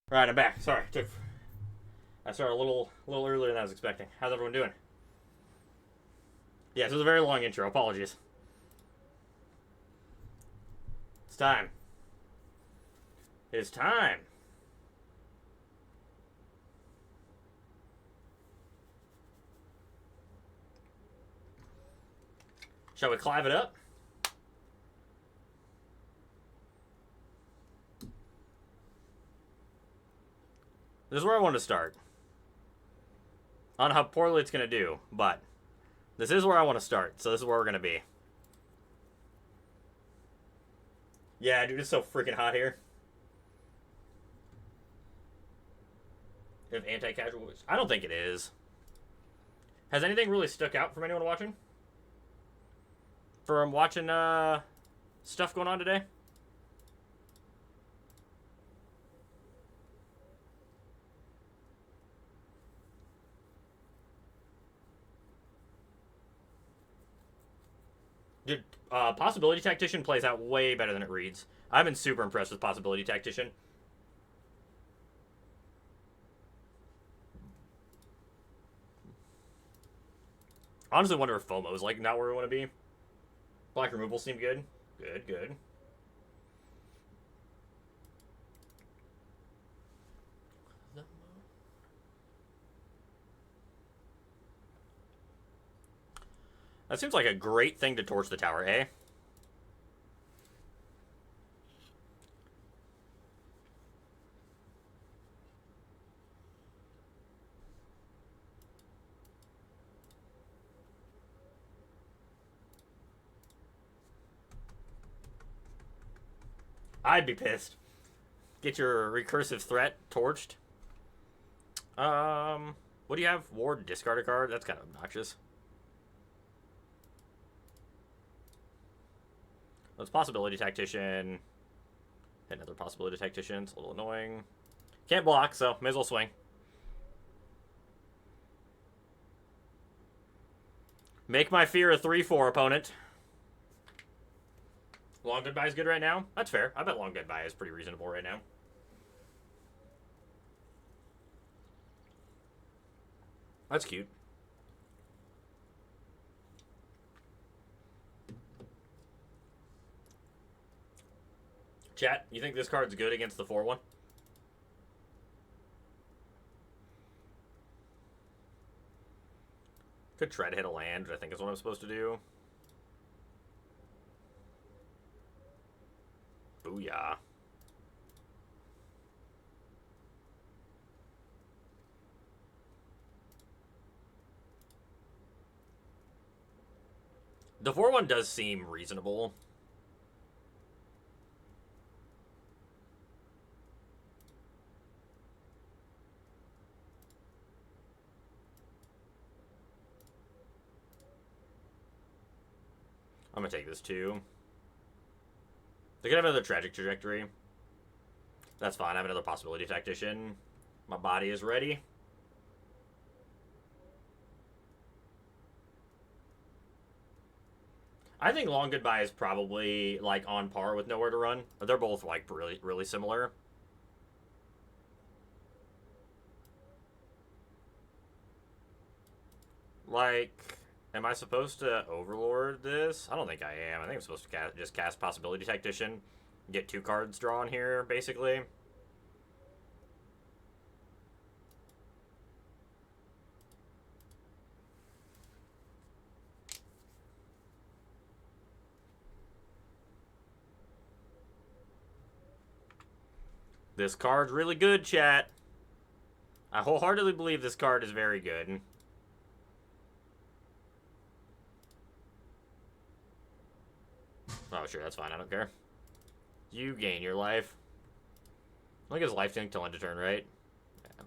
All right, I'm back. Sorry, I started a little earlier than I was expecting. How's everyone doing? Yes, it was a very long intro. Apologies. It's time. It's time. Shall we clive it up? This is where I want to start. I don't know how poorly it's going to do, but this is where I want to start, so this is where we're going to be. Yeah, dude, it's so freaking hot here. If anti-casual, I don't think it is. Has anything really stuck out from anyone watching? From watching stuff going on today? Dude, Possibility Tactician plays out way better than it reads. I've been super impressed with Possibility Tactician. Honestly, wonder if FOMO's like not where we want to be. Black removal seemed good. Good. That seems like a great thing to torch the tower, eh? I'd be pissed. Get your recursive threat torched. What do you have? Ward, discard a card? That's kind of obnoxious. Let's Possibility Tactician. Hit another Possibility Tactician. It's a little annoying. Can't block, so may as well swing. Make my fear a 3-4 opponent. Long Goodbye is good right now? That's fair. I bet Long Goodbye is pretty reasonable right now. That's cute. Chat, you think this card's good against the 4-1? Could try to hit a land, which I think is what I'm supposed to do. Booyah. The 4-1 does seem reasonable. I'm gonna take this too. They could have another tragic trajectory. That's fine. I have another Possibility Tactician. My body is ready. I think Long Goodbye is probably like on par with Nowhere to Run. They're both like really similar. Like, am I supposed to Overlord this? I don't think I am. I think I'm supposed to just cast Possibility Tactician. Get 2 cards drawn here, basically. This card's really good, chat. I wholeheartedly believe this card is very good. Oh, sure, that's fine. I don't care. You gain your life. I think his life tank till end of turn, right? Yeah.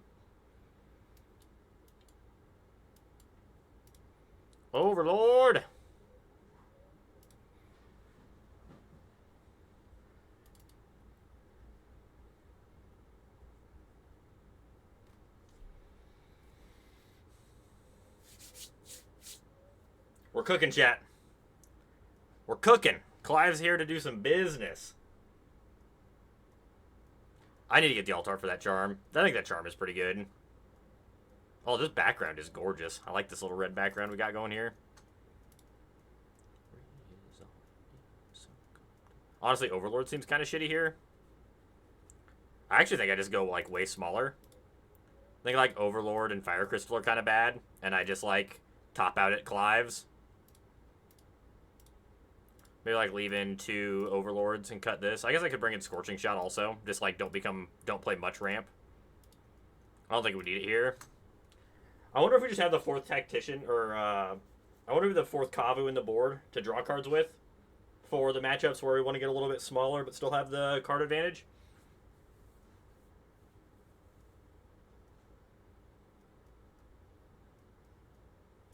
Overlord! We're cooking, chat. We're cooking. Clive's here to do some business. I need to get the altar for that charm. I think that charm is pretty good. Oh, this background is gorgeous. I like this little red background we got going here. Honestly, Overlord seems kind of shitty here. I actually think I just go, like, way smaller. I think, like, Overlord and Fire Crystal are kind of bad. And I just, like, top out at Clives. Maybe, like, leave in 2 Overlords and cut this. I guess I could bring in Scorching Shot also. Just, like, don't play much ramp. I don't think we need it here. I wonder if we just have the 4th Tactician, or, I wonder if the 4th Kavu in the board to draw cards with for the matchups where we want to get a little bit smaller but still have the card advantage.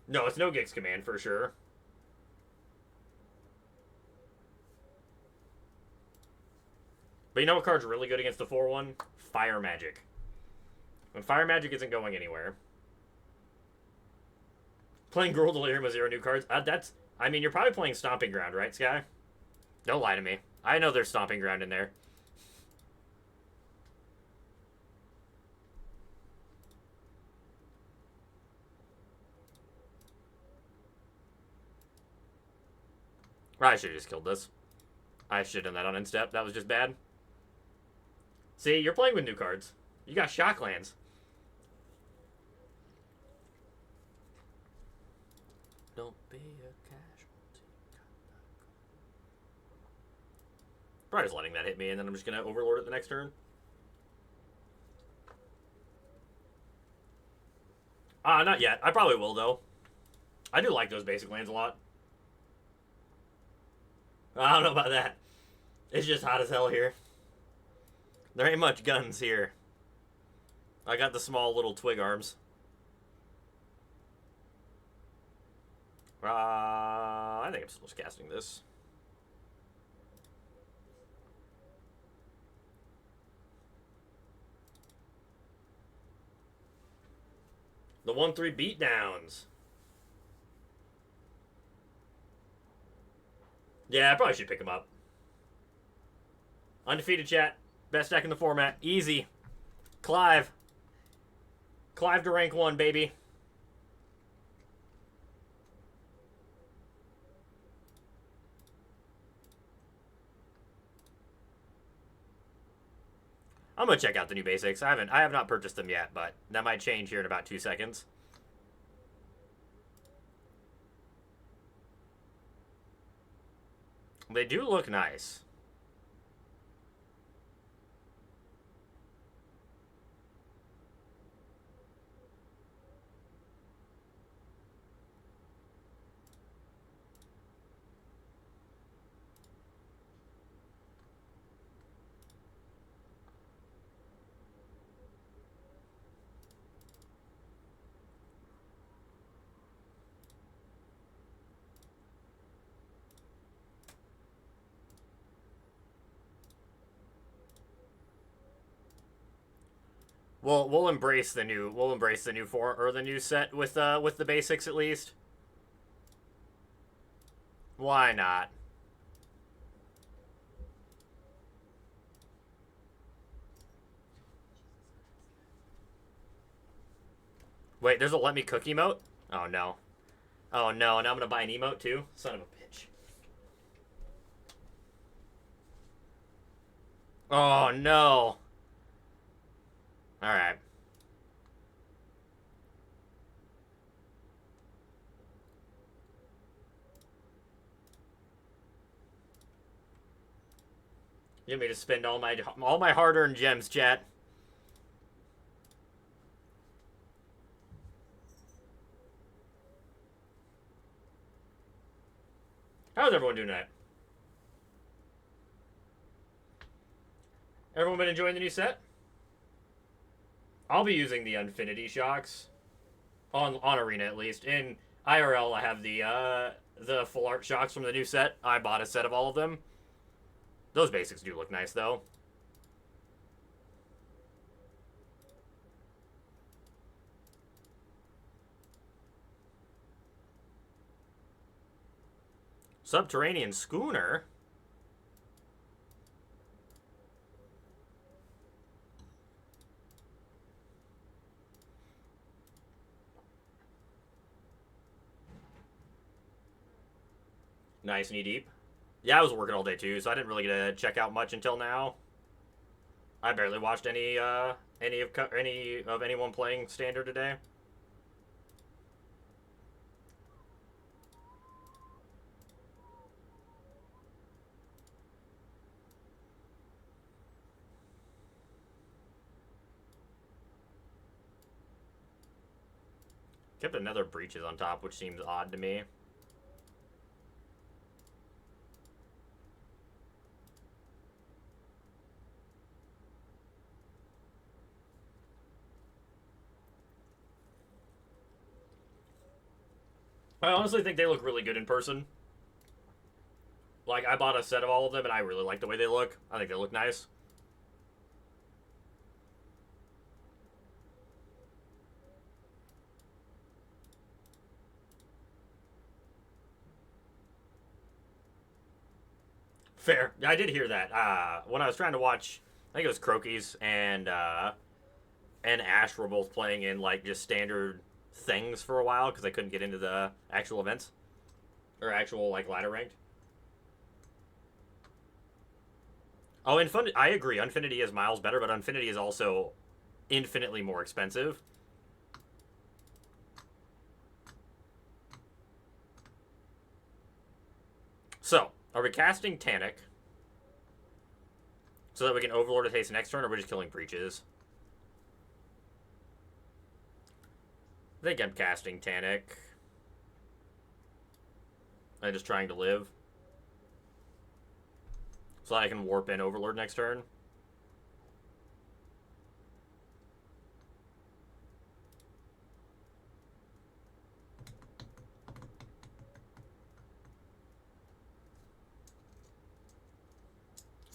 No, it's no Gix Command for sure. But you know what card's really good against the 4-1? Fire Magic. When Fire Magic isn't going anywhere. Playing Gruul Delirium with 0 new cards? I mean, you're probably playing Stomping Ground, right, Sky? Don't lie to me. I know there's Stomping Ground in there. I should have just killed this. I should have done that on instep. That was just bad. See, you're playing with new cards. You got Shocklands. Don't be a casualty. Probably just letting that hit me, and then I'm just going to Overlord it the next turn. Not yet. I probably will, though. I do like those basic lands a lot. I don't know about that. It's just hot as hell here. There ain't much guns here. I got the small little twig arms. I think I'm still just casting this. The 1-3 beatdowns. Yeah, I probably should pick him up. Undefeated, chat. Best deck in the format. Easy. Clive. Clive to rank 1, baby. I'm gonna check out the new basics. I have not purchased them yet, but that might change here in about 2 seconds. They do look nice. We'll embrace the new form or the new set with the basics at least. Why not? Wait, there's a let me cook emote? Oh no. Oh no, now I'm gonna buy an emote too? Son of a bitch. Oh no. Alright. You want me to spend all my hard-earned gems, chat? How's everyone doing tonight? Everyone been enjoying the new set? I'll be using the Infinity Shocks on Arena at least. In IRL, I have the full art shocks from the new set. I bought a set of all of them. Those basics do look nice though. Subterranean Schooner. Nice, knee deep. Yeah, I was working all day too, so I didn't really get to check out much until now. I barely watched any of anyone playing standard today. Kept another breaches on top, which seems odd to me. I honestly think they look really good in person. Like, I bought a set of all of them, and I really like the way they look. I think they look nice. Fair. Yeah, I did hear that. When I was trying to watch, I think it was Crokies and Ash were both playing in like just standard things for a while because they couldn't get into the actual events or actual like ladder ranked. Oh, I agree. Infinity is miles better, but Infinity is also infinitely more expensive. So, are we casting Tanic so that we can Overlord his haste next turn, or are we just killing Breaches? I think I'm casting Tanic. I'm just trying to live. So that I can warp in Overlord next turn.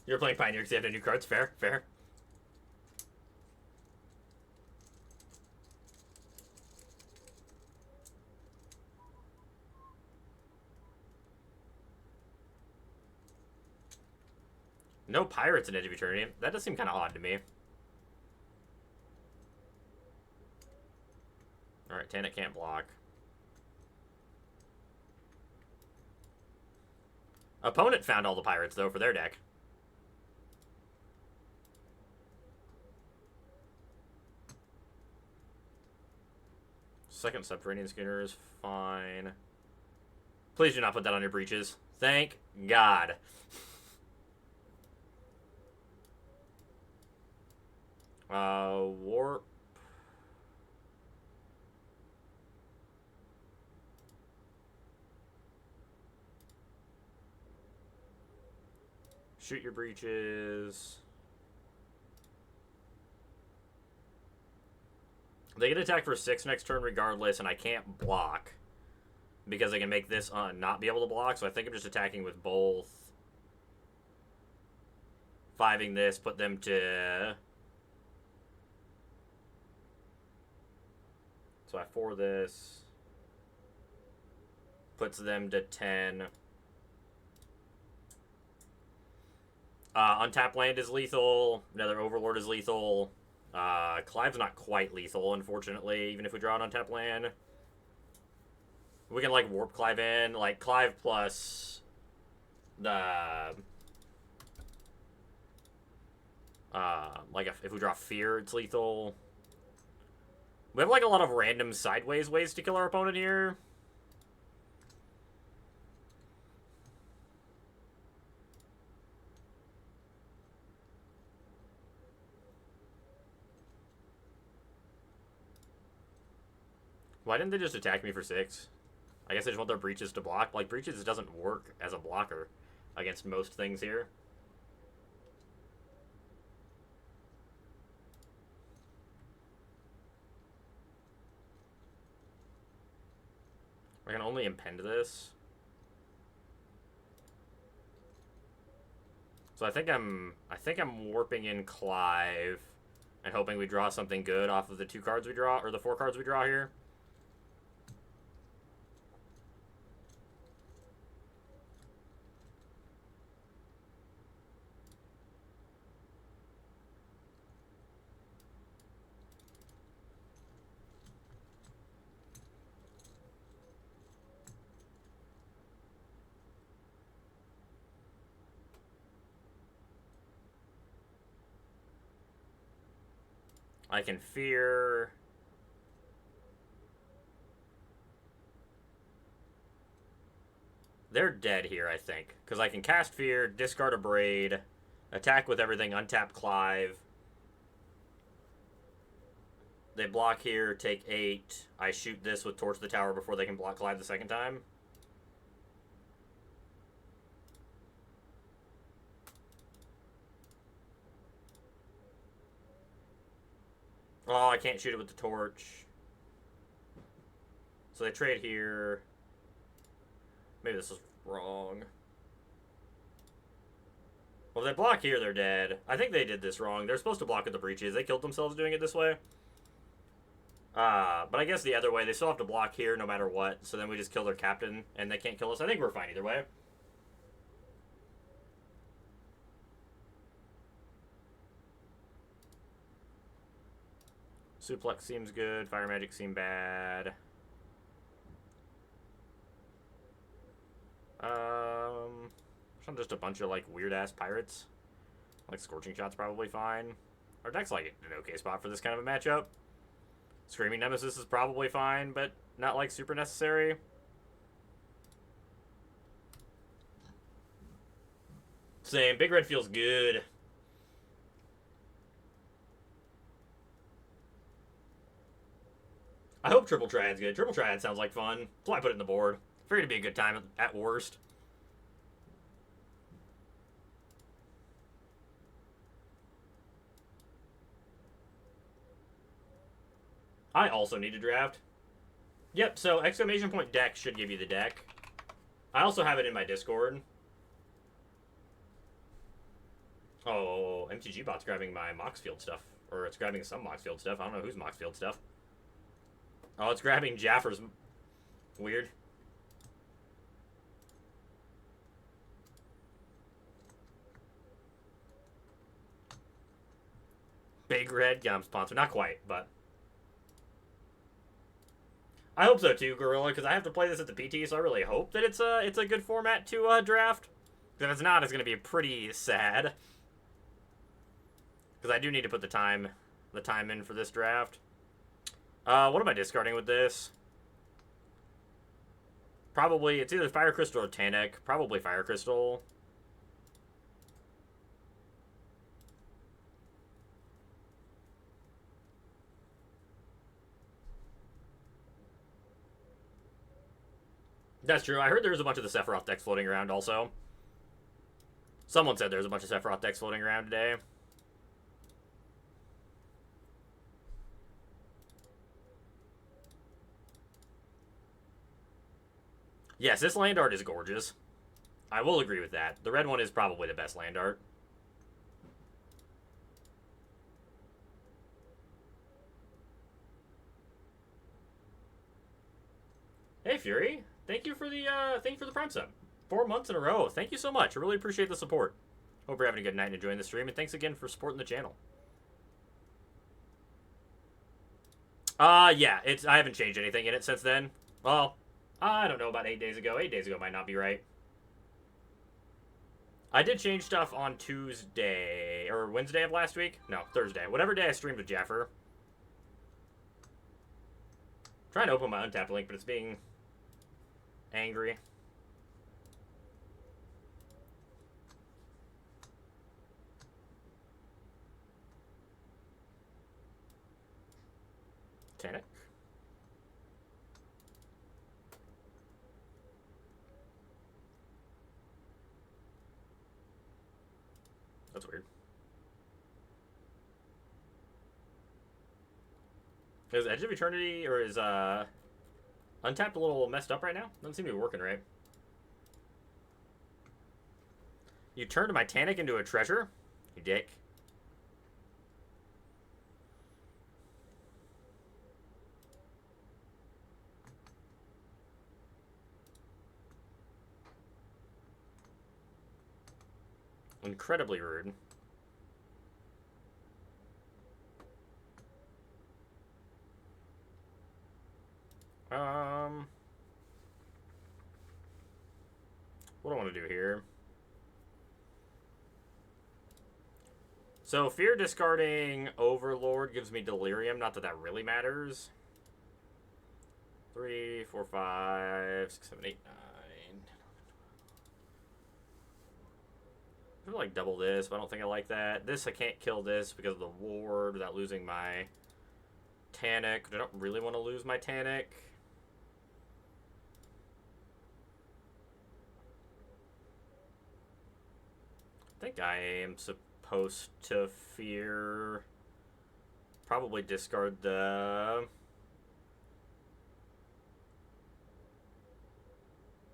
You're playing Pioneer because you have no new cards. Fair, fair. No Pirates in Edge of Eternity. That does seem kind of odd to me. Alright, Tanic can't block. Opponent found all the Pirates, though, for their deck. Second Subterranean Schooner is fine. Please do not put that on your breaches. Thank God. Warp. Shoot your breaches. They get attacked for 6 next turn regardless, and I can't block because I can make this not be able to block, so I think I'm just attacking with both. 5ing this, put them to... So I 4 this. Puts them to 10. Untap land is lethal. Another Overlord is lethal. Clive's not quite lethal, unfortunately, even if we draw an untap land. We can, like, warp Clive in. Like, Clive plus the... like, if we draw Fear, it's lethal. We have, like, a lot of random sideways ways to kill our opponent here. Why didn't they just attack me for 6? I guess they just want their breaches to block. Like, breaches doesn't work as a blocker against most things here. I can only impend this. So I think I'm warping in Clive and hoping we draw something good off of the 2 cards we draw, or the 4 cards we draw here. I can fear. They're dead here, I think. Because I can cast Fear, discard a Braid, attack with everything, untap Clive. They block here, take 8. I shoot this with Torch the Tower before they can block Clive the second time. Oh, I can't shoot it with the Torch. So they trade here. Maybe this is wrong. Well, if they block here, they're dead. I think they did this wrong. They're supposed to block with the Breaches. They killed themselves doing it this way. But I guess the other way, they still have to block here no matter what. So then we just kill their captain, and they can't kill us. I think we're fine either way. Suplex seems good. Fire Magic seemed bad. Just a bunch of, like, weird-ass pirates. Like, Scorching Shot's probably fine. Our deck's, like, an okay spot for this kind of a matchup. Screaming Nemesis is probably fine, but not, like, super necessary. Same. Big Red feels good. I hope Triple Triad's good. Triple Triad sounds like fun. That's why I put it in the board. Figured it'd be a good time at worst. I also need to draft. Yep, so exclamation point deck should give you the deck. I also have it in my Discord. Oh, MTG bot's grabbing my Moxfield stuff. Or it's grabbing some Moxfield stuff. I don't know whose Moxfield stuff. Oh, it's grabbing Jaffer's. Weird. Big Red Gum sponsor. Not quite, but... I hope so too, Gorilla, because I have to play this at the PT, so I really hope that it's a good format to draft. If it's not, it's going to be pretty sad. Because I do need to put the time in for this draft. What am I discarding with this? Probably, it's either Fire Crystal or Tanic. Probably Fire Crystal. That's true. I heard there was a bunch of the Sephiroth decks floating around also. Someone said there was a bunch of Sephiroth decks floating around today. Yes, this land art is gorgeous. I will agree with that. The red one is probably the best land art. Hey, Fury. Thank you for the Prime sub. 4 months in a row. Thank you so much. I really appreciate the support. Hope you're having a good night and enjoying the stream, and thanks again for supporting the channel. Yeah, I haven't changed anything in it since then. Well, I don't know, about 8 days ago. 8 days ago might not be right. I did change stuff on Tuesday, or Wednesday of last week? No, Thursday. Whatever day I streamed with Jaffer. I'm trying to open my untapped link, but it's being angry. Tanic. That's weird. Is Edge of Eternity or is Untapped a little messed up right now? Doesn't seem to be working right. You turned my Tanic into a treasure? You dick. Incredibly rude. What do I want to do here? So fear discarding Overlord gives me Delirium. Not that that really matters. 3, 4, 5, 6, 7, 8, 9. I feel like double this, but I don't think I like that. This, I can't kill this because of the ward without losing my Tanic. I don't really want to lose my Tanic. I think I am supposed to fear. Probably discard the.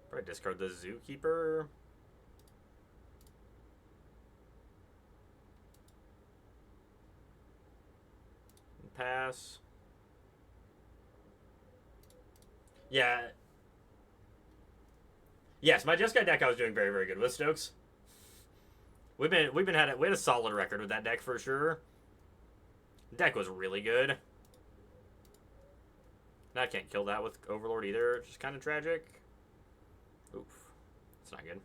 Probably discard the Zookeeper. And pass. Yeah. Yes, my Jeskai deck I was doing very, very good with, Stokes. We had a solid record with that deck for sure. The deck was really good. And I can't kill that with Overlord either, which is kind of tragic. Oof. It's not good.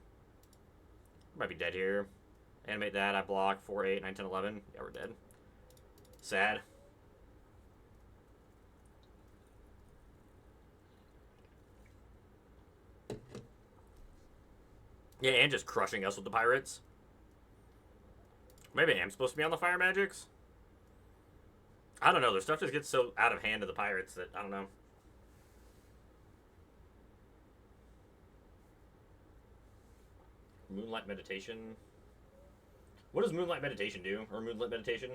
Might be dead here. Animate that, I block 4, 8, 9, 10, 11. Yeah, we're dead. Sad. Yeah, and just crushing us with the pirates. Maybe I am supposed to be on the fire magics. I don't know. Their stuff just gets so out of hand to the pirates that I don't know. Moonlight Meditation. What does Moonlight Meditation do? Or Moonlight Meditation?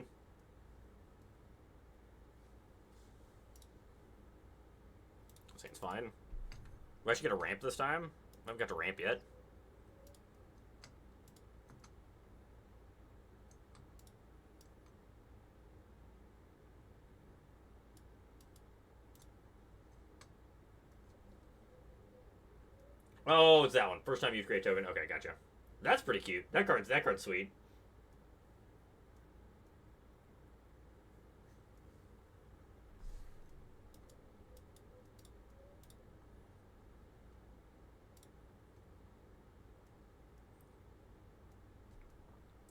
Seems fine. We actually get a ramp this time? I haven't got to ramp yet. Oh, it's that one. First time you create token. Okay, gotcha. That's pretty cute. That card's sweet.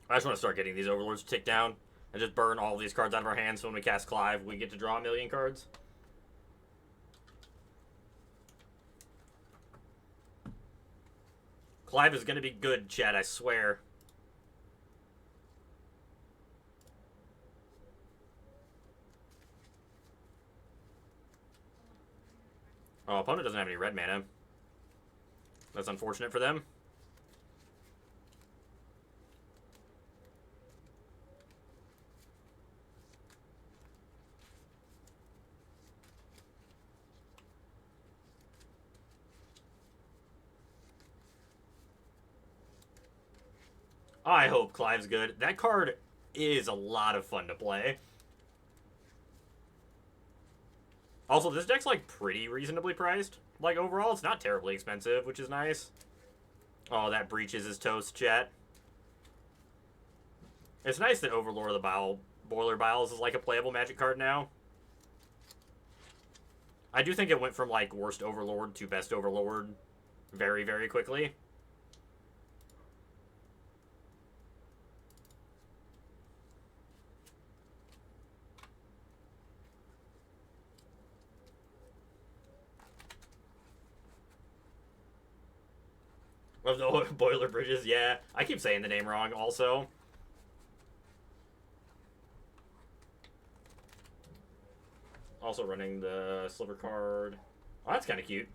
I just want to start getting these overlords to tick down and just burn all of these cards out of our hands so when we cast Clive, we get to draw a million cards. Clive is going to be good, Chad, I swear. Oh, opponent doesn't have any red mana. That's unfortunate for them. I hope Clive's good. That card is a lot of fun to play. Also, this deck's, like, pretty reasonably priced. Like, overall, it's not terribly expensive, which is nice. Oh, that breaches his toast, chat. It's nice that Overlord of the Boiler Biles is, like, a playable Magic card now. I do think it went from, like, worst Overlord to best Overlord very, very quickly. Of the Boiler Bridges, yeah. I keep saying the name wrong, also. Also running the Sliver card. Oh, that's kind of cute.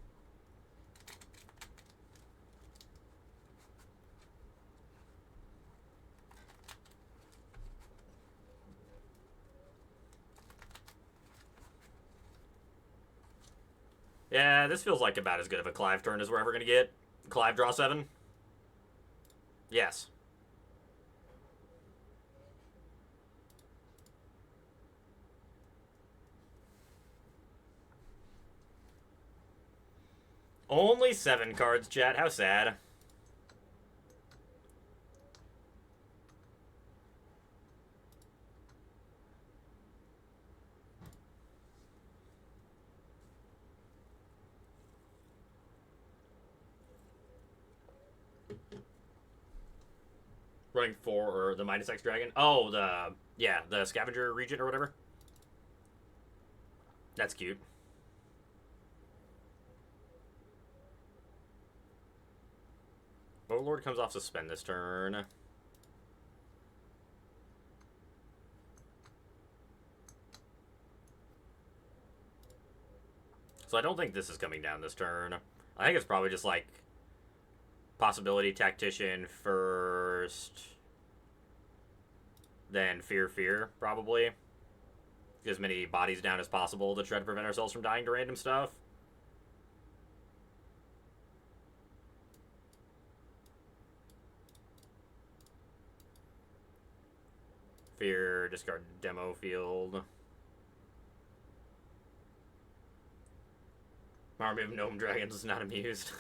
Yeah, this feels like about as good of a Clive turn as we're ever going to get. Clive draw 7? Yes. Only 7 cards, chat. How sad. Running 4 or the minus X dragon. Oh, the scavenger regent or whatever. That's cute. Overlord comes off suspend this turn. So I don't think this is coming down this turn. I think it's probably just like possibility tactician first, then fear, probably. Get as many bodies down as possible to try to prevent ourselves from dying to random stuff. Fear, discard demo field. Army of Gnome Dragons is not amused.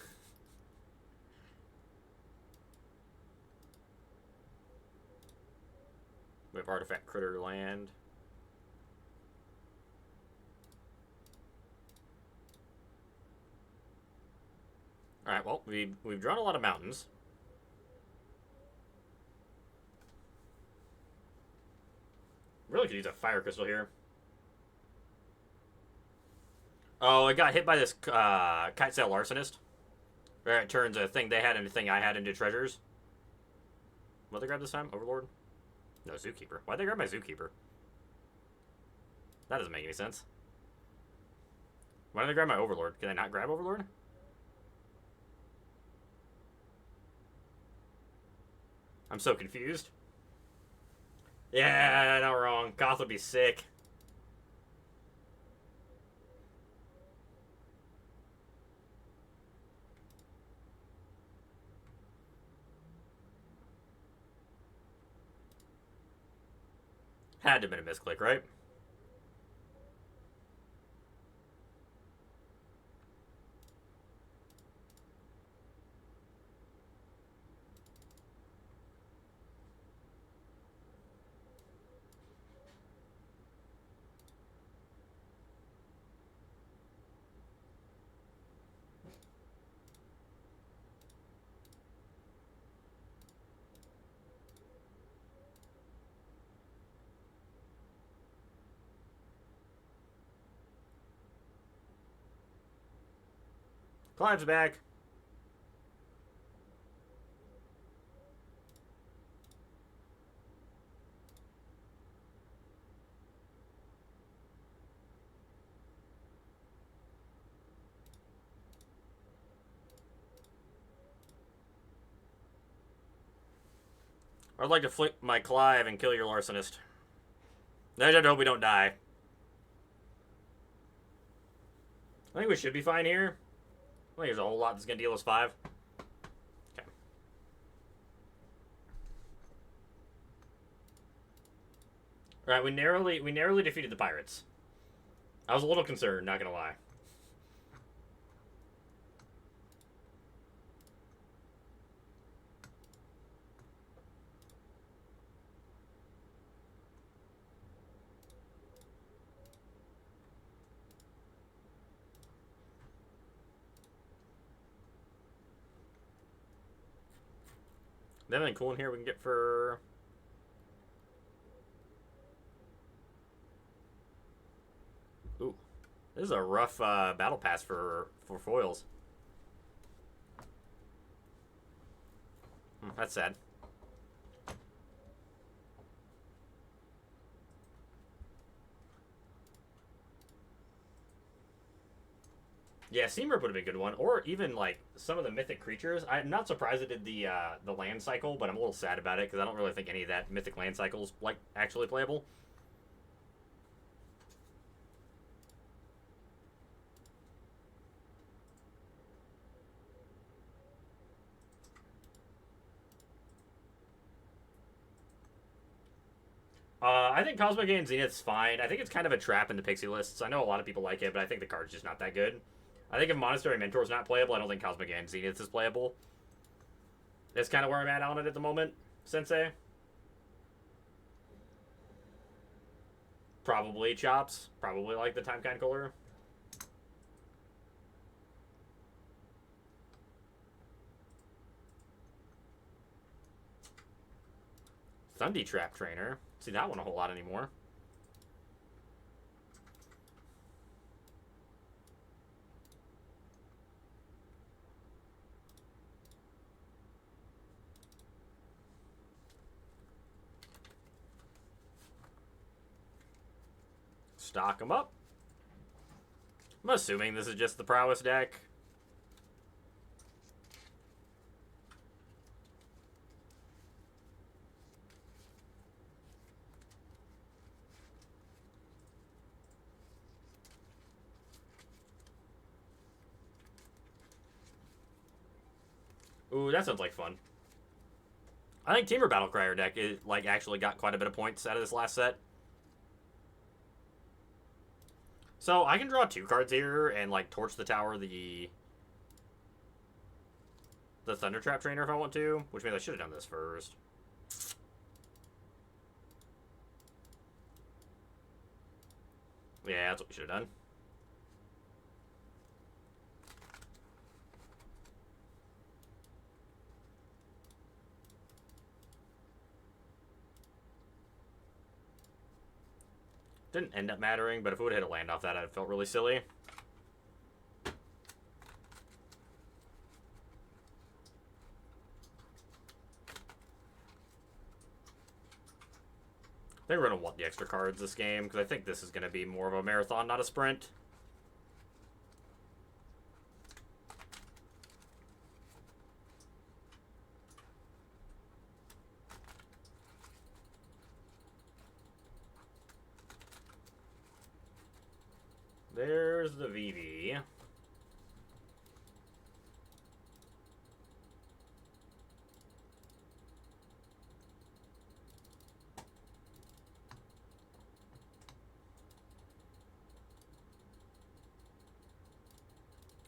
We have Artifact Critter land. Alright, well, we've drawn a lot of mountains. Really could use a Fire Crystal here. Oh, it got hit by this Kite Sail Larcenist. Where it turns a thing they had and a thing I had into treasures. What'd they grab this time? Overlord? No, Zookeeper. Why'd they grab my Zookeeper? That doesn't make any sense. Why did they grab my Overlord? Can I not grab Overlord? I'm so confused. Yeah, not wrong. Goth would be sick. Had to have been a misclick, right? Clive's back. I'd like to flick my Clive and kill your Larcenist. I just hope we don't die. I think we should be fine here. I think there's a whole lot that's going to deal us 5. Okay. Alright, we narrowly defeated the pirates. I was a little concerned, not going to lie. Is there anything cool in here we can get for... Ooh. This is a rough battle pass for foils. That's sad. Yeah, Seamrip would have been a good one, or even like some of the mythic creatures. I'm not surprised it did the land cycle, but I'm a little sad about it because I don't really think any of that mythic land cycle's like actually playable. I think Cosmic Gate and Zenith's fine. I think it's kind of a trap in the Pixie lists. I know a lot of people like it, but I think the card's just not that good. I think if Monastery Mentor's not playable, I don't think Cosmic and Zenith is playable. That's kind of where I'm at on it at the moment, Sensei. Probably Chops. Probably like the Time Kind Cooler. Thundy Trap Trainer. Don't see that one a whole lot anymore. Stock them up. I'm assuming this is just the prowess deck. Ooh, that sounds like fun. I think Teamer Battlecryer deck is, like, actually got quite a bit of points out of this last set. So I can draw 2 cards here and, like, torch the tower the Thunder Trap Trainer if I want to, which means I should have done this first. Yeah, that's what we should have done. Didn't end up mattering, but if it would have hit a land off that, I'd have felt really silly. I think we're going to want the extra cards this game, because I think this is going to be more of a marathon, not a sprint. There's the VV.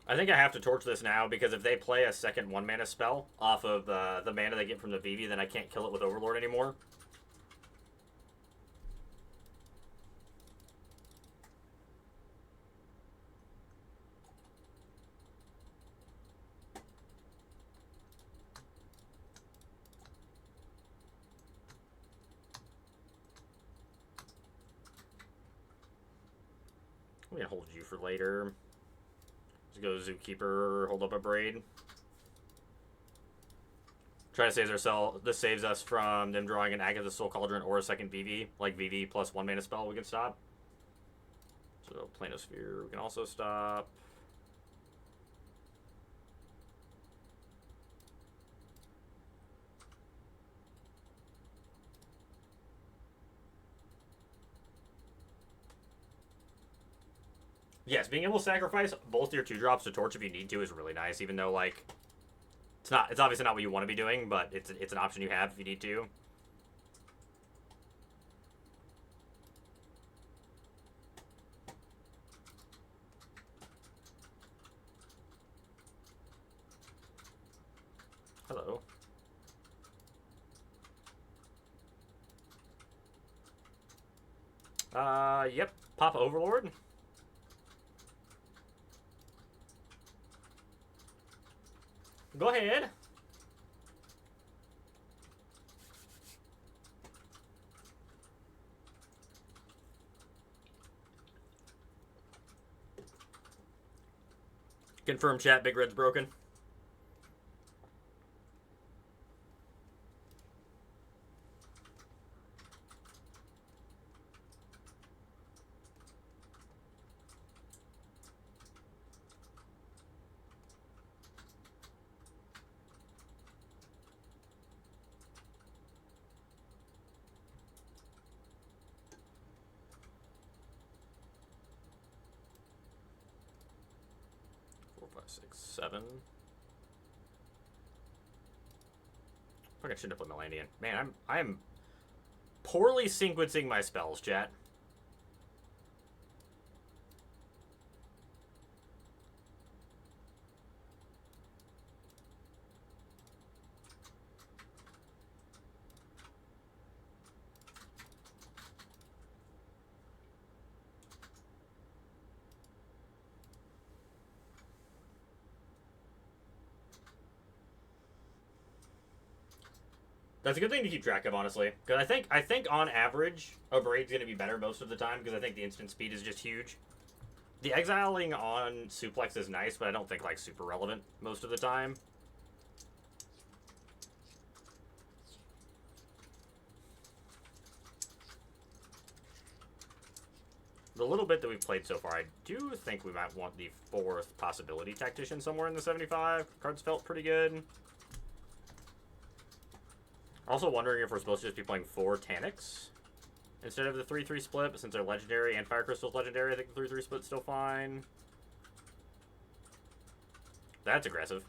I think I have to torch this now, because if they play a second 1-mana spell off of the mana they get from the VV, then I can't kill it with Overlord anymore. I'm going to hold you for later. Let's go Zookeeper, hold up a Braid. Try to save ourselves. This saves us from them drawing an Agatha Soul Cauldron or a second VV. Like VV plus 1-mana spell we can stop. So Planosphere we can also stop. Yes, being able to sacrifice both your 2-drops to torch if you need to is really nice, even though, like, it's obviously not what you want to be doing, but it's an option you have if you need to. Hello. Yep. Pop Overlord. Go ahead. Confirm chat, Big Red's broken. Six, seven. I shouldn't have put Melandian. Man, I'm poorly sequencing my spells, chat. That's a good thing to keep track of, honestly. Because I think on average, a Braid's going to be better most of the time, because I think the instant speed is just huge. The exiling on Suplex is nice, but I don't think, like, super relevant most of the time. The little bit that we've played so far, I do think we might want the 4th possibility tactician somewhere in the 75. Cards felt pretty good. Also wondering if we're supposed to just be playing 4 Tanics instead of the 3-3 split, but since they're legendary and Fire Crystal's legendary, I think the 3-3 split's still fine. That's aggressive.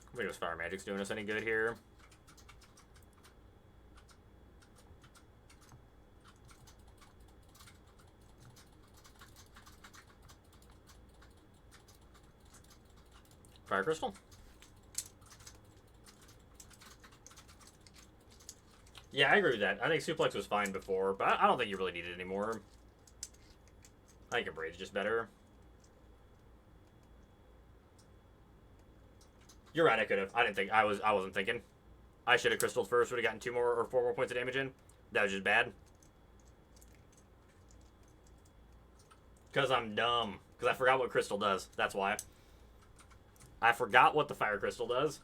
I think this Fire Magic's doing us any good here. Fire Crystal. Yeah, I agree with that. I think Suplex was fine before, but I don't think you really need it anymore. I think your Braid's just better. You're right, I could have. I didn't think. I wasn't thinking. I should have crystalled first, would have gotten 2 more or 4 more points of damage in. That was just bad. Because I'm dumb. Because I forgot what crystal does. That's why. I forgot what the fire crystal does.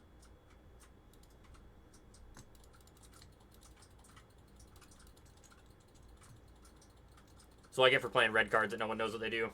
So I get for playing red cards that no one knows what they do.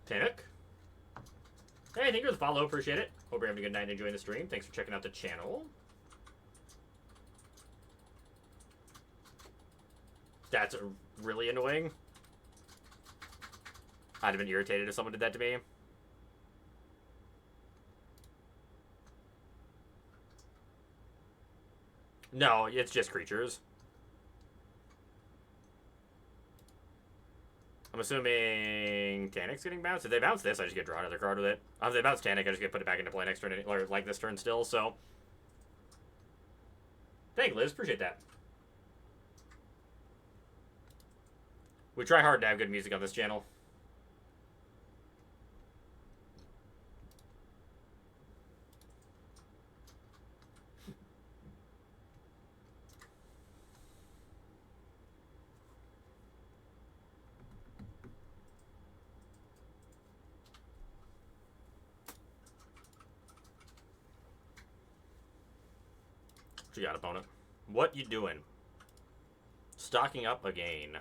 Tannock. Hey, thank you for the follow. Appreciate it. Hope you're having a good night and enjoying the stream. Thanks for checking out the channel. That's really annoying. I'd have been irritated if someone did that to me. No, it's just creatures. I'm assuming Tannic's getting bounced. If they bounce this, I just get draw another card with it. If they bounce Tannic, I just get put it back into play next turn, or like this turn still, so. Thank you, Liz. Appreciate that. We try hard to have good music on this channel. What you got, opponent? What you doing? Stocking up again.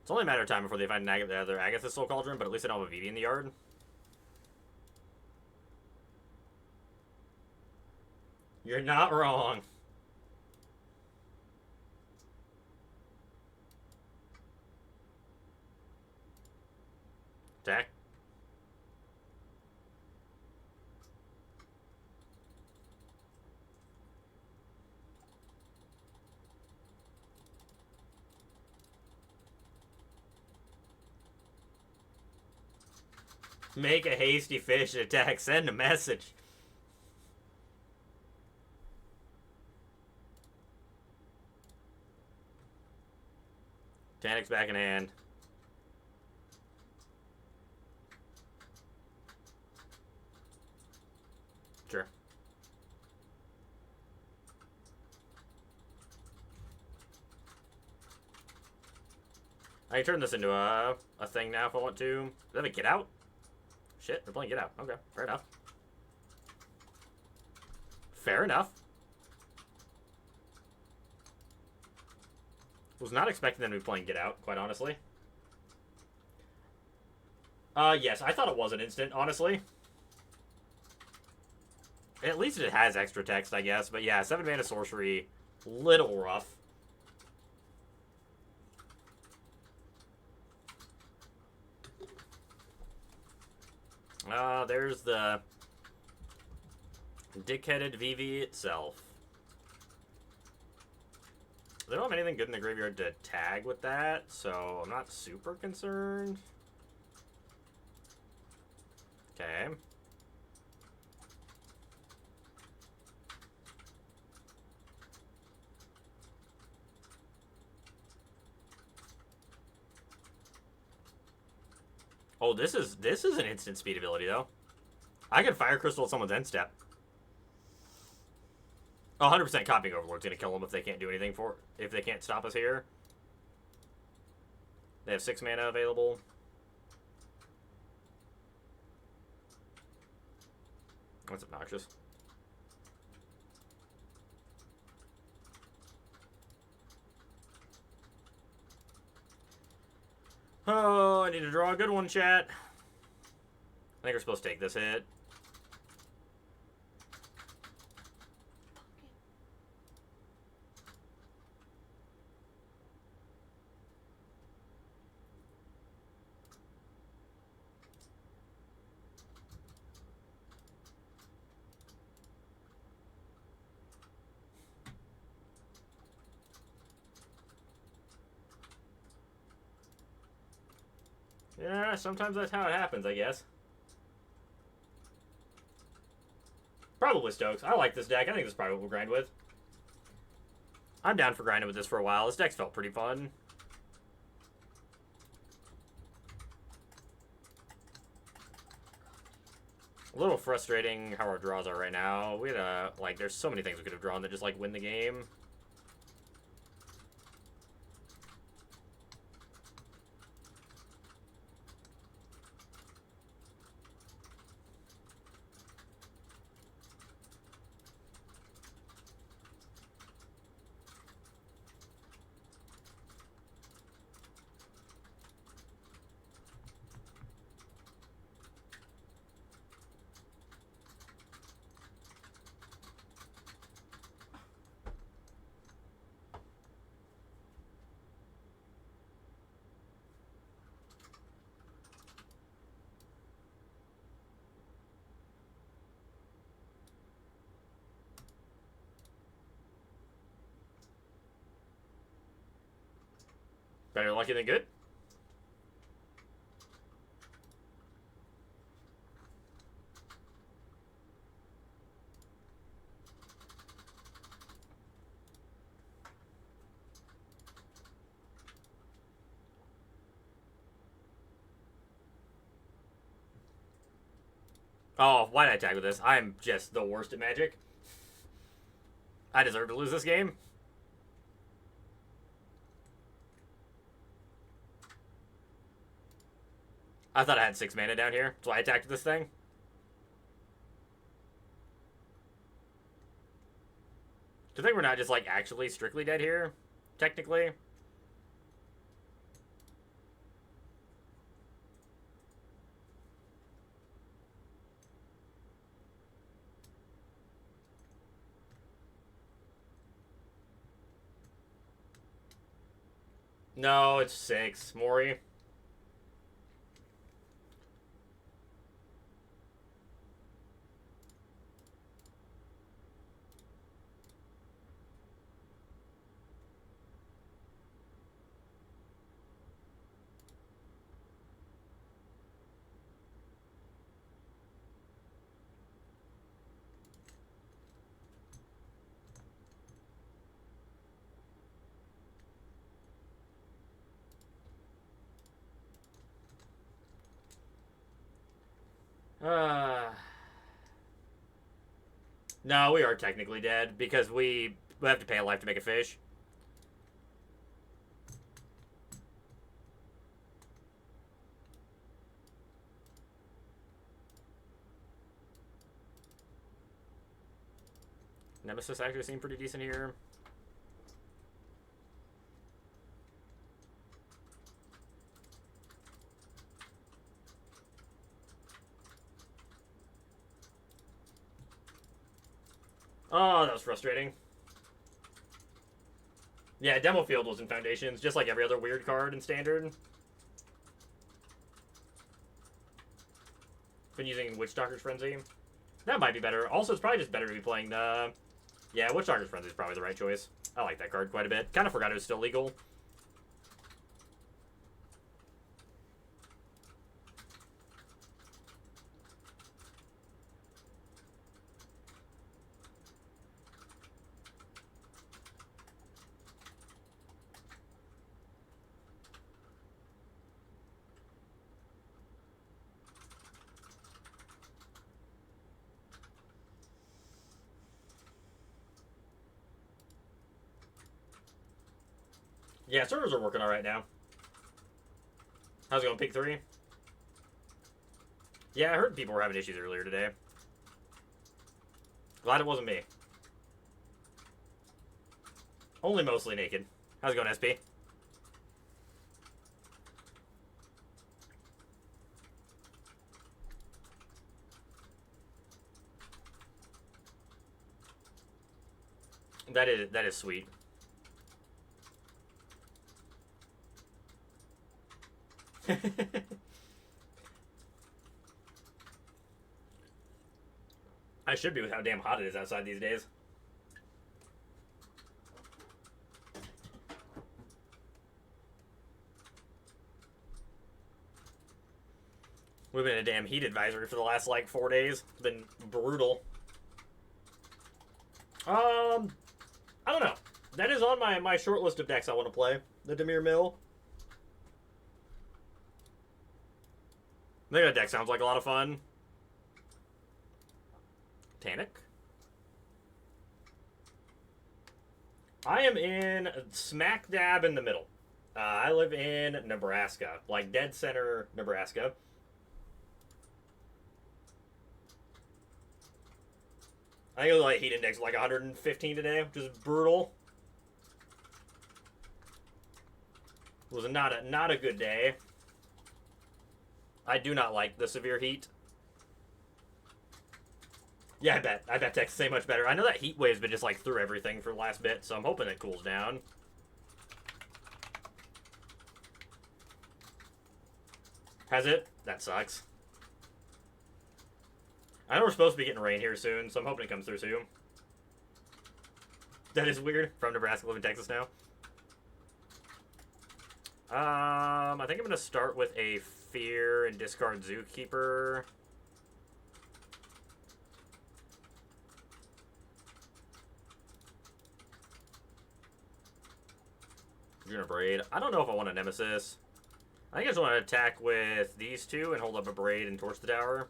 It's only a matter of time before they find the other Agatha Soul Cauldron, but at least they don't have a VV in the yard. You're not wrong. Attack. Make a hasty fish attack. Send a message. Tannic's back in hand. Sure. I can turn this into a thing now if I want to. Does that have a get out? Shit, they're playing get out. Okay, fair enough. Fair enough. Was not expecting them to be playing get out, quite honestly. Yes, I thought it was an instant, honestly. At least it has extra text, I guess. But yeah, 7 mana sorcery, little rough. There's the dick-headed VV itself. They don't have anything good in the graveyard to tag with that, so I'm not super concerned. Okay. Oh, this is an instant speed ability though. I can Fire Crystal at someone's end step. 100% copying Overlord's gonna kill them if they can't do anything if they can't stop us here. They have 6 mana available. That's obnoxious. Oh, I need to draw a good one, chat. I think we're supposed to take this hit. Yeah, sometimes that's how it happens, I guess. Probably Stokes. I like this deck. I think this is probably what we'll grind with. I'm down for grinding with this for a while. This deck's felt pretty fun. A little frustrating how our draws are right now. We had there's so many things we could have drawn that just, win the game. Better lucky than good. Oh, why did I tag with this? I'm just the worst at Magic. I deserve to lose this game. I thought I had 6 mana down here. That's why I attacked this thing. Do you think we're not just, actually strictly dead here? Technically? No, it's 6. Mori. No, we are technically dead because we have to pay a life to make a fish. Nemesis actually seemed pretty decent here. Oh, that was frustrating. Yeah, Demo Field was in Foundations, just like every other weird card in Standard. Been using Witch Doctor's Frenzy. That might be better. Also, it's probably just better to be playing the... Yeah, Witch Doctor's Frenzy is probably the right choice. I like that card quite a bit. Kind of forgot it was still legal. Yeah, servers are working alright now. How's it going, Pick 3? Yeah, I heard people were having issues earlier today. Glad it wasn't me. Only mostly naked. How's it going, SP? That is sweet. I should be with how damn hot it is outside these days. We've been in a damn heat advisory for the last, like, 4 days. It's been brutal. I don't know. That is on my short list of decks I want to play. The Dimir Mill. I think that deck sounds like a lot of fun. Tannic. I am in smack dab in the middle. I live in Nebraska. Like, dead center Nebraska. I think it was like heat index like 115 today, which is brutal. It was not a good day. I do not like the severe heat. Yeah, I bet Texas ain't much better. I know that heat wave's been just like through everything for the last bit, so I'm hoping it cools down. Has it? That sucks. I know we're supposed to be getting rain here soon, so I'm hoping it comes through soon. That is weird. From Nebraska, live in Texas now. I think I'm going to start with a Fear and discard Zookeeper. You're going to Braid. I don't know if I want a Nemesis. I think I just want to attack with these two and hold up a Braid and torch the tower.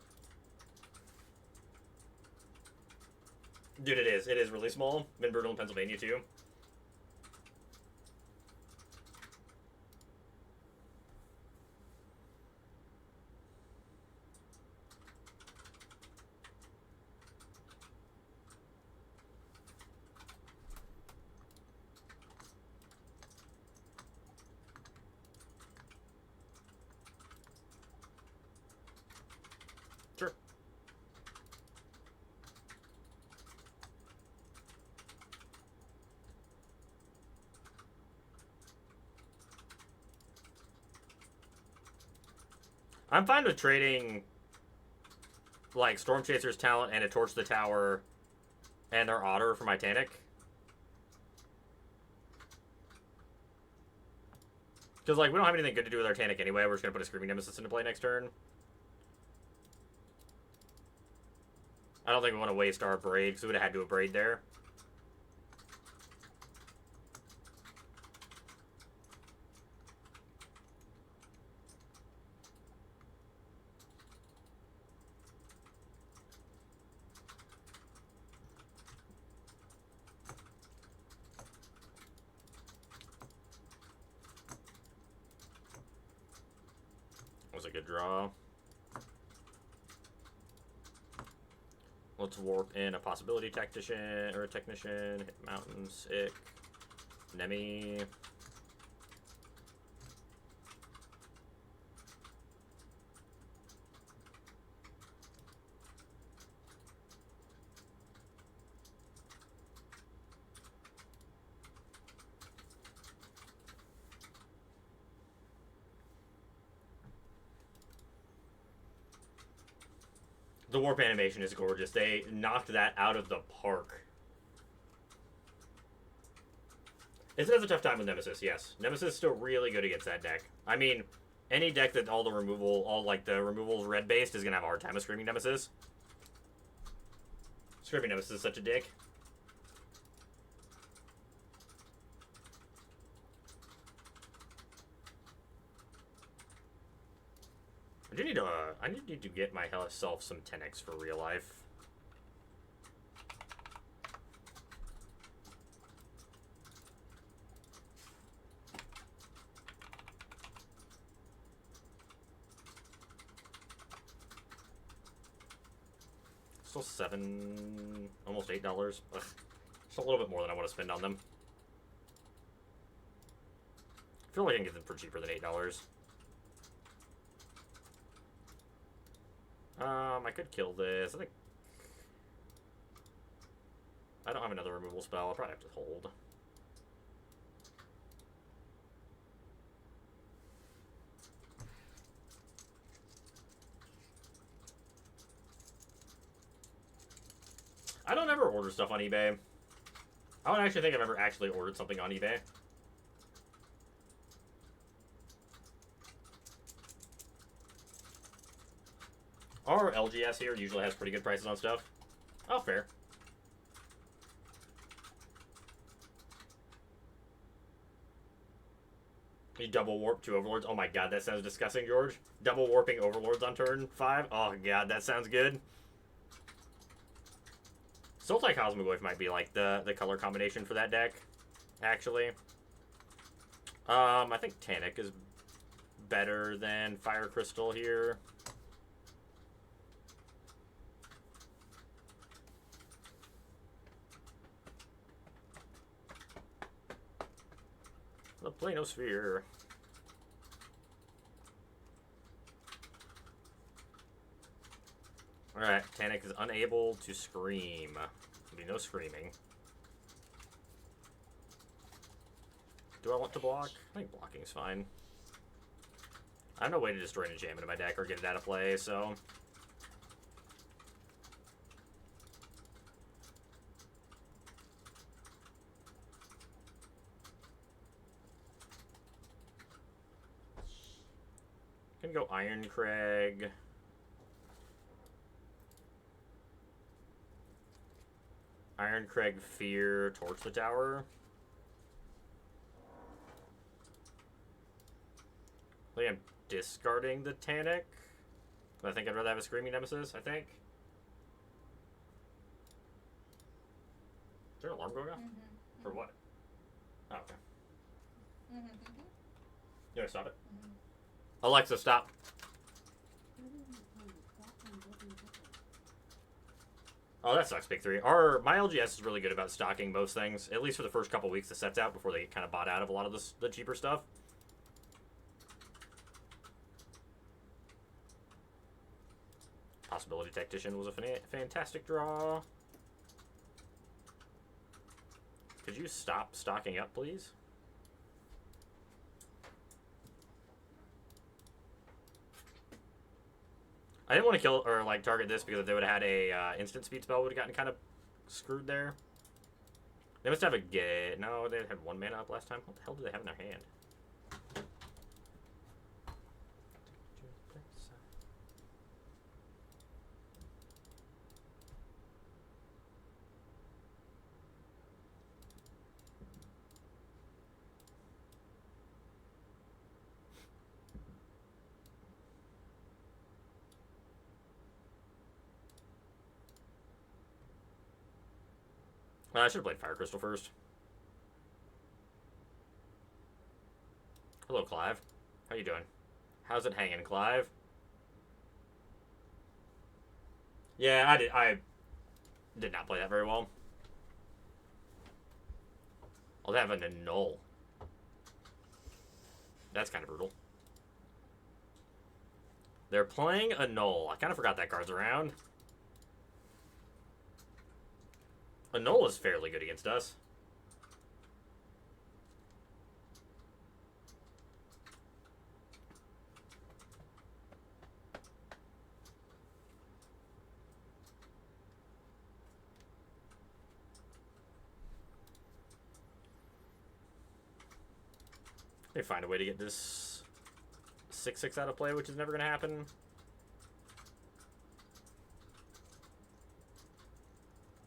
Dude, it is. It is really small. Been brutal in Pennsylvania, too. Sure. I'm fine with trading, like, Storm Chaser's talent and a Torch the Tower and their Otter for my Tannic. Because, like, we don't have anything good to do with our Tannic anyway. We're just going to put a Screaming Nemesis into play next turn. I don't think we want to waste our Braid, because we would have had to have Braid there. Was a good draw. Let's warp in a Possibility Tactician, or a Technician, hit Mountain, sick. Nemi. The warp animation is gorgeous. They knocked that out of the park. It has a tough time with Nemesis, yes. Nemesis is still really good against that deck. I mean, any deck that all the removals red-based is going to have a hard time with Screaming Nemesis. Screaming Nemesis is such a dick. I need to get myself some 10x for real life. Still almost $8. Ugh. Just a little bit more than I want to spend on them. I feel like I can get them for cheaper than $8. I could kill this. I think I don't have another removal spell. I'll probably have to hold. I don't ever order stuff on eBay. I don't actually think I've ever actually ordered something on eBay. Our LGS here usually has pretty good prices on stuff. Oh, fair. You double warp 2 overlords. Oh my god, that sounds disgusting, George. Double warping overlords on turn 5. Oh god, that sounds good. Sultai Cosmogoyf might be like the color combination for that deck, actually. I think Tanic is better than Fire Crystal here. The Planosphere. Alright, Tanic is unable to scream. There'll be no screaming. Do I want to block? I think blocking is fine. I have no way to destroy an enchantment in my deck or get it out of play, so... Can go Ironcrag. Ironcrag Fear, Torch the Tower. I think I'm discarding the Tanic. I think I'd rather have a Screaming Nemesis, I think. Is there an alarm going off? Mm-hmm. For what? Oh, okay. Mm-hmm. You want to stop it? Mm-hmm. Alexa, stop. Oh, that sucks, Big 3. My LGS is really good about stocking most things, at least for the first couple weeks the set's out before they get kind of bought out of a lot of the cheaper stuff. Possibility Tactician was a fantastic draw. Could you stop stocking up, please? I didn't want to kill or like target this because if they would have had a instant speed spell, would have gotten kind of screwed there. They must have a get. No, they had 1 mana up last time. What the hell do they have in their hand? I should have played Fire Crystal first. Hello, Clive. How you doing? How's it hanging, Clive? Yeah, I did not play that very well. I'll have an annul. That's kind of brutal. They're playing annul. I kind of forgot that card's around. Annul is fairly good against us. Let me find a way to get this 6/6 out of play, which is never going to happen.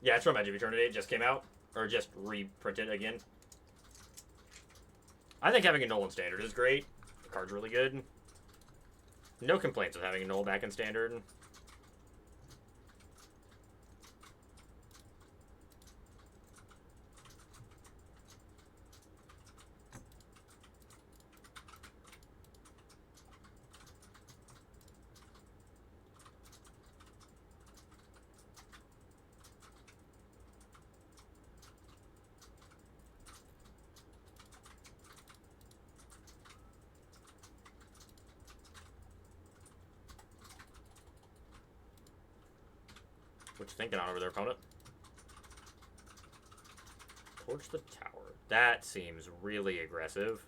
Yeah, it's from Edge of Eternity. It just came out. Or just reprinted again. I think having a null in Standard is great. The card's really good. No complaints with having a null back in Standard. What you thinking on over there, opponent? Torch the tower. That seems really aggressive.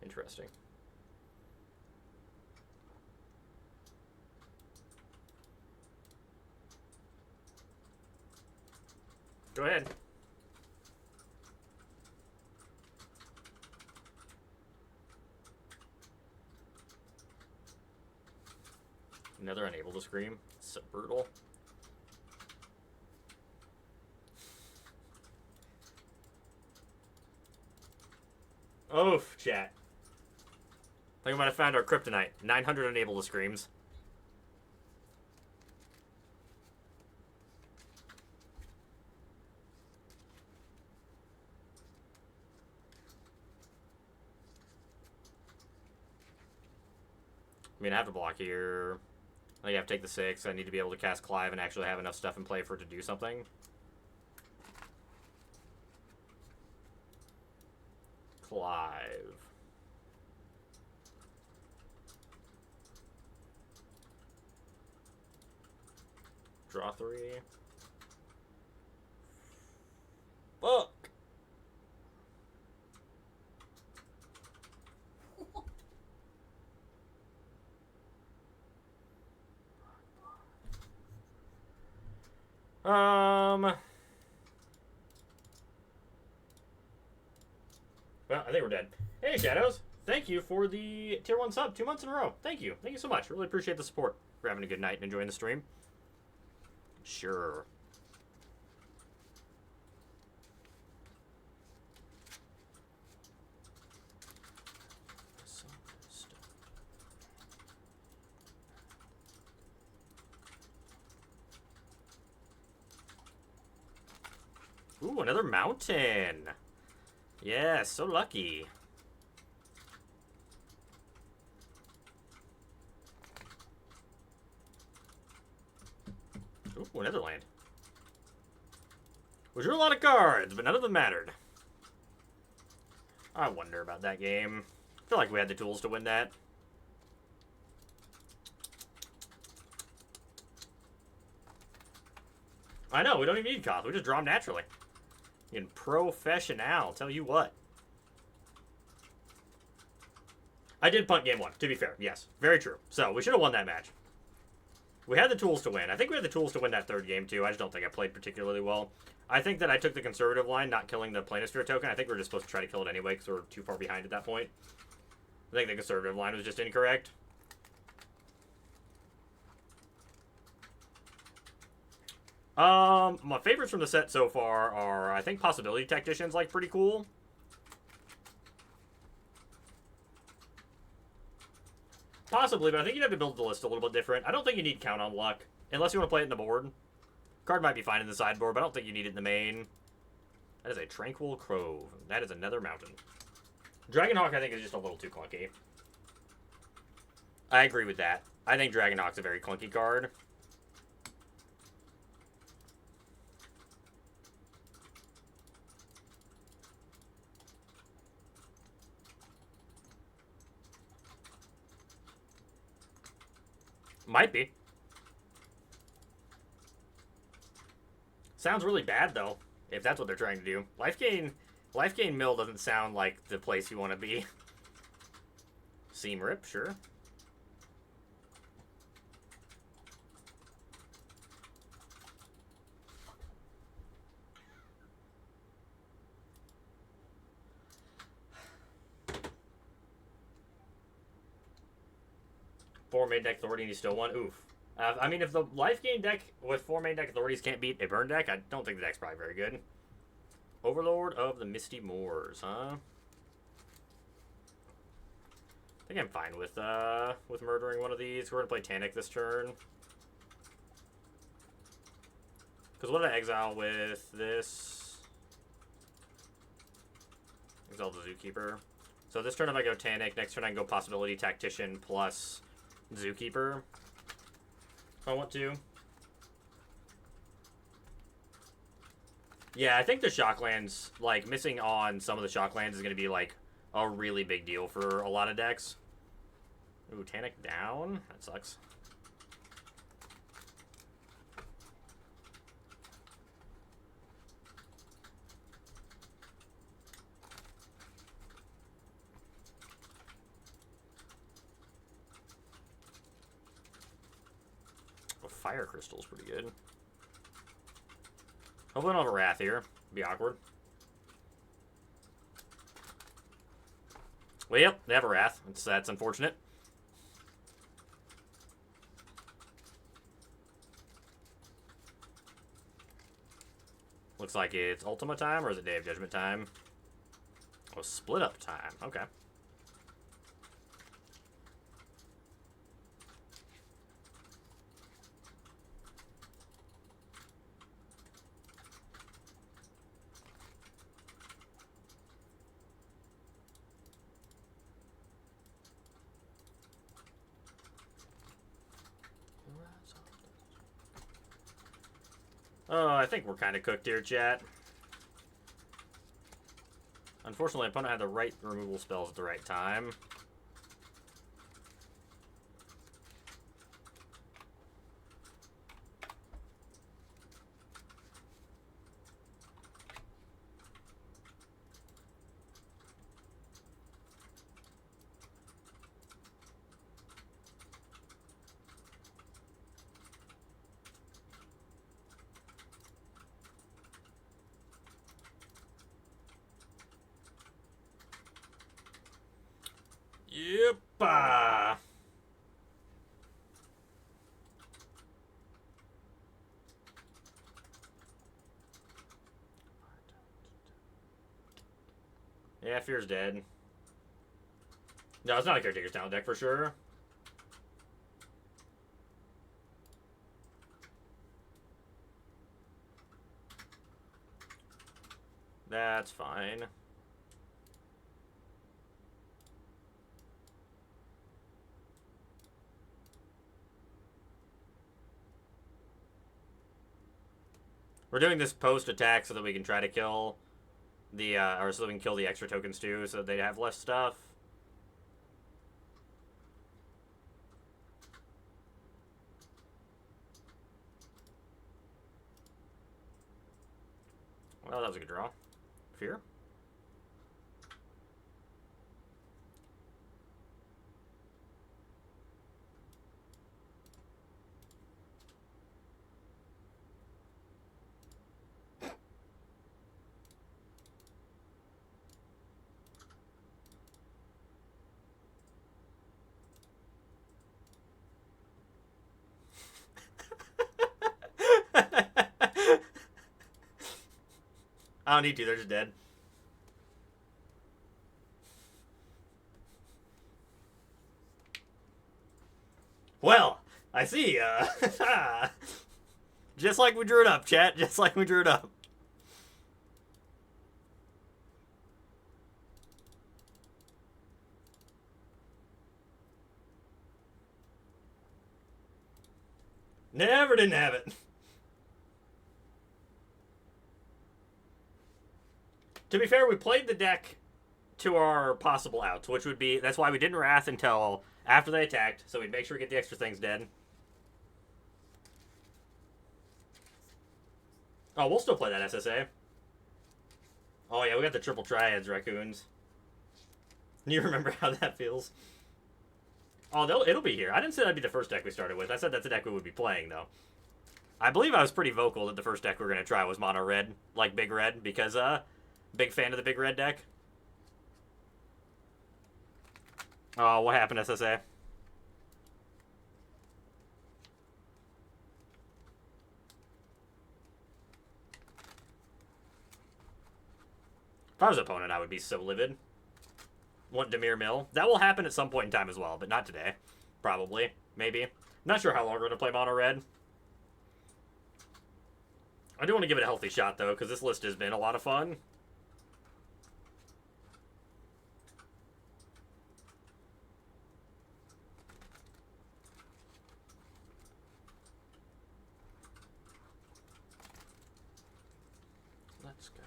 Interesting. Go ahead. Another unable to scream. It's so brutal. Oof, chat. I think we might have found our kryptonite. 900 unable to screams. I mean, I have to block here. I have to take the 6. I need to be able to cast Clive and actually have enough stuff in play for it to do something. Clive. Draw 3. Fuck! Well, I think we're dead. Hey, Shadows. Thank you for the tier 1 sub 2 months in a row. Thank you. Thank you so much. Really appreciate the support. We're having a good night and enjoying the stream. Sure. Ooh, another mountain. Yeah, so lucky. Ooh, another land. We drew a lot of cards, but none of them mattered. I wonder about that game. I feel like we had the tools to win that. I know, we don't even need Koth. We just draw them naturally. In professional, tell you what. I did punt game 1, to be fair. Yes, very true. So, we should have won that match. We had the tools to win. I think we had the tools to win that third game, too. I just don't think I played particularly well. I think that I took the conservative line, not killing the Planisphere token. I think we were just supposed to try to kill it anyway, because we were too far behind at that point. I think the conservative line was just incorrect. My favorites from the set so far are, I think, Possibility Tactician's, like, pretty cool. Possibly, but I think you'd have to build the list a little bit different. I don't think you need Count on Luck, unless you want to play it in the board. Card might be fine in the sideboard, but I don't think you need it in the main. That is a Tranquil Grove. That is another mountain. Dragonhawk, I think, is just a little too clunky. I agree with that. I think Dragonhawk's a very clunky card. Might be. Sounds really bad, though, if that's what they're trying to do. Life Gain Mill doesn't sound like the place you want to be. Seam Rip, sure. 4 main deck authority and you still won. Oof. I mean, if the life gain deck with 4 main deck authorities can't beat a burn deck, I don't think the deck's probably very good. Overlord of the Misty Moors, huh? I think I'm fine with murdering one of these. We're gonna play Tannic this turn. Because what did I exile with this? Exile the Zookeeper. So this turn if I go Tannic, next turn I can go Possibility Tactician plus Zookeeper. If I want to. Yeah, I think the Shocklands, like, missing on some of the Shocklands is going to be, like, a really big deal for a lot of decks. Ooh, Tannic down? That sucks. Oh, Fire Crystal's pretty good. Hopefully I don't have a Wrath here. Be awkward. Well, yep, they have a Wrath. That's unfortunate. Looks like it's Ultima time, or is it Day of Judgment time? Oh, Split Up time. Okay. Oh, I think we're kind of cooked here, chat. Unfortunately, my opponent had the right removal spells at the right time. Yep. Yeah, Fear's dead. No, it's not a Caretaker's Talent deck for sure. That's fine. We're doing this post-attack so that we can try to kill the, or so that we can kill the extra tokens too, so that they have less stuff. Well, that was a good draw. Fear? I don't need to, they're just dead. Well, I see, just like we drew it up, chat. Just like we drew it up. Never didn't have it. To be fair, we played the deck to our possible outs, which would be... That's why we didn't Wrath until after they attacked, so we'd make sure we get the extra things dead. Oh, we'll still play that SSA. Oh, yeah, we got the Triple Triads Raccoons. You remember how that feels? Oh, it'll be here. I didn't say that'd be the first deck we started with. I said that's the deck we would be playing, though. I believe I was pretty vocal that the first deck we were going to try was Mono Red, like Big Red, because, big fan of the Big Red deck. Oh, what happened, SSA? If I was opponent, I would be so livid. Want Demir Mill. That will happen at some point in time as well, but not today. Probably. Maybe. Not sure how long we're going to play mono red. I do want to give it a healthy shot, though, because this list has been a lot of fun. Let's go.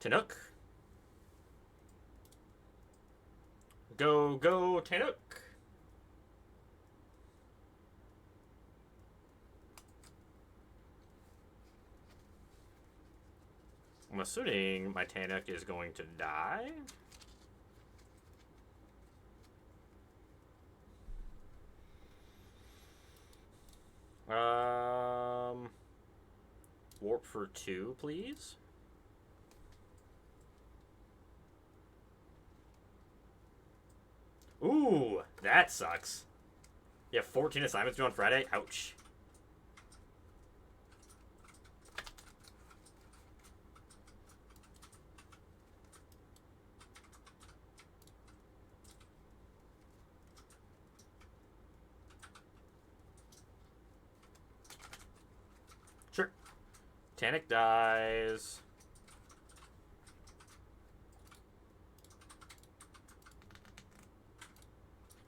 Tanook. Go, go, Tanook. I'm assuming my Tanook is going to die. Warp for 2, please. Ooh, that sucks. You have 14 assignments due on Friday? Ouch. Sure. Tanic dies.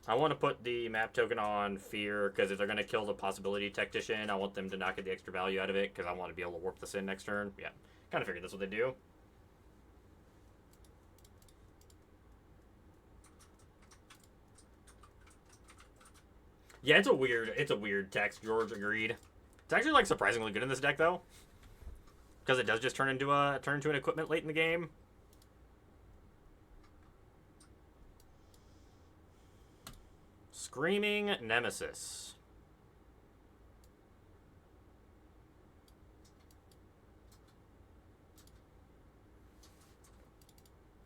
I want to put the map token on Fear, because if they're going to kill the Possibility Tactician, I want them to not get the extra value out of it, because I want to be able to warp this in next turn. Yeah, kind of figured that's what they do. Yeah, it's a weird text, George, agreed. It's actually, like, surprisingly good in this deck, though. Because it does just turn into an equipment late in the game. Screaming Nemesis.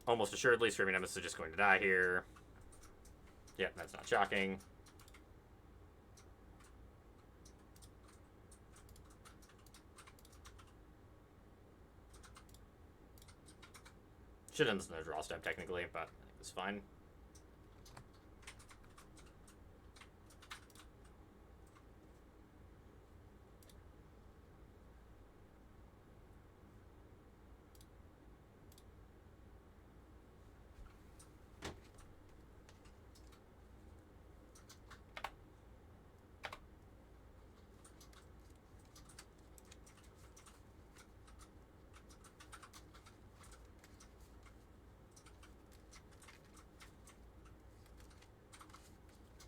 Almost assuredly, Screaming Nemesis is just going to die here. Yeah, that's not shocking. Should have done this in the draw step, technically, but it's fine.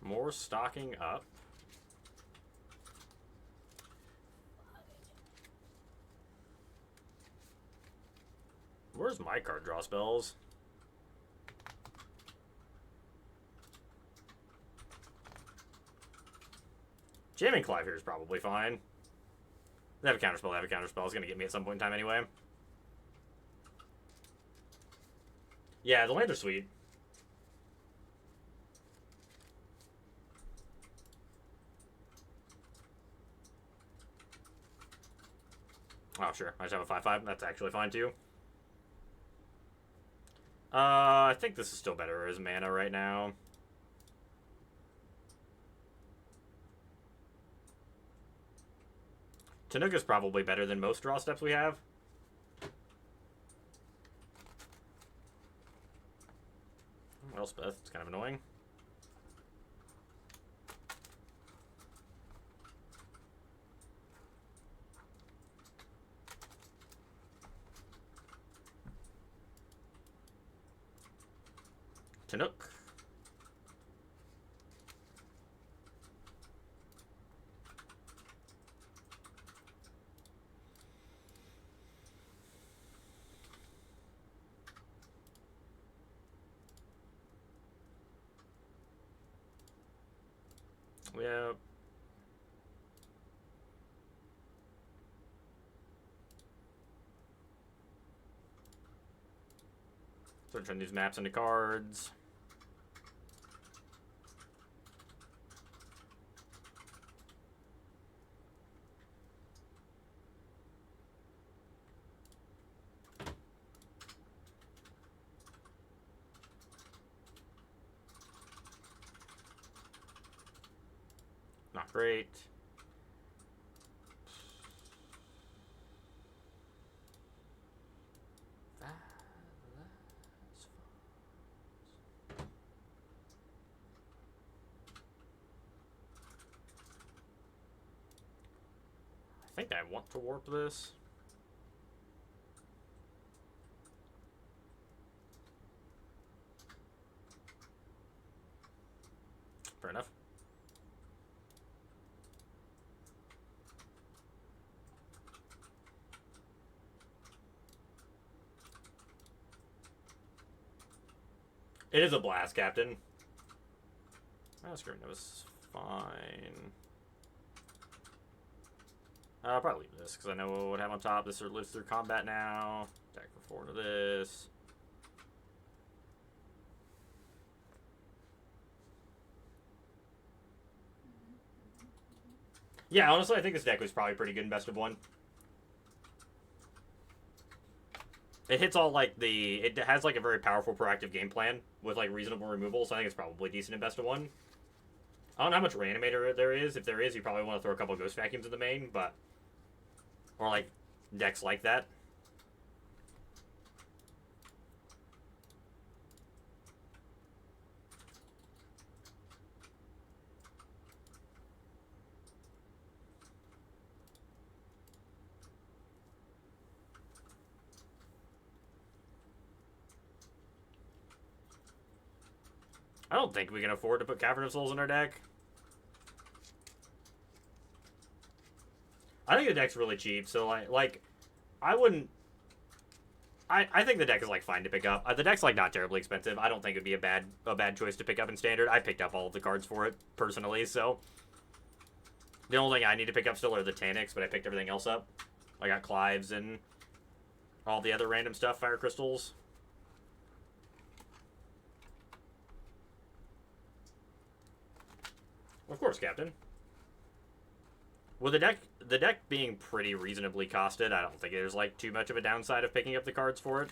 More stocking up. Where's my card draw spells? Jamming Clive here is probably fine. They have a counterspell, they have a counterspell. It's going to get me at some point in time anyway. Yeah, the lands are sweet. Oh, sure. I just have a 5/5. That's actually fine, too. I think this is still better as mana right now. Tanuka's probably better than most draw steps we have. Elspeth, it's kind of annoying. Tanook. Yep. So turn these maps into cards. Not great. I think I want to warp this. Fair enough. It is a blast, Captain. Oh, screw it. That was fine. I'll probably leave this, because I know what I have on top. This lives through combat now. Attack for 4 to this. Yeah, honestly, I think this deck was probably pretty good in best of 1. It hits all, like, it has, like, a very powerful proactive game plan with, like, reasonable removal, so I think it's probably decent in best of 1. I don't know how much Reanimator there is. If there is, you probably want to throw a couple of Ghost Vacuums in the main, but... Or, like, decks like that. I don't think we can afford to put Cavern of Souls in our deck. I think the deck's really cheap, so like I wouldn't. I think the deck is like fine to pick up. The deck's like not terribly expensive. I don't think it'd be a bad choice to pick up in standard. I picked up all of the cards for it personally, so the only thing I need to pick up still are the Tanics, but I picked everything else up. I got Clives and all the other random stuff, Fire Crystals. Of course, Captain. With the deck being pretty reasonably costed, I don't think there's like too much of a downside of picking up the cards for it.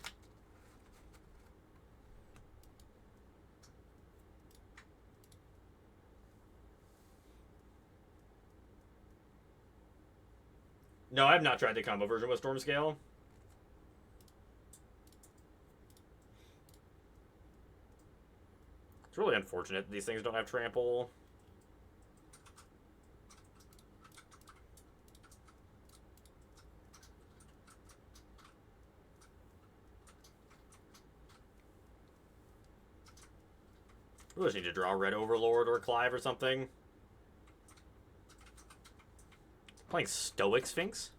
No, I have not tried the combo version with Stormscale. It's really unfortunate these things don't have trample. We just need to draw Red Overlord or Clive or something. Playing Stoic Sphinx?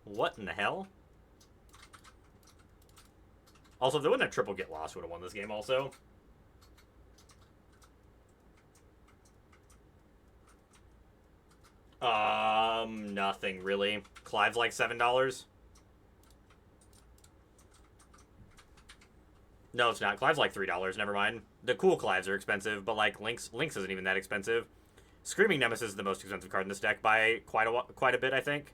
What in the hell? Also, if they wouldn't have triple get lost, would have won this game also. Nothing really. Clive's like $7. No, it's not. Clive's like $3. Never mind. The cool Clives are expensive, but like Lynx isn't even that expensive. Screaming Nemesis is the most expensive card in this deck by quite a bit, I think.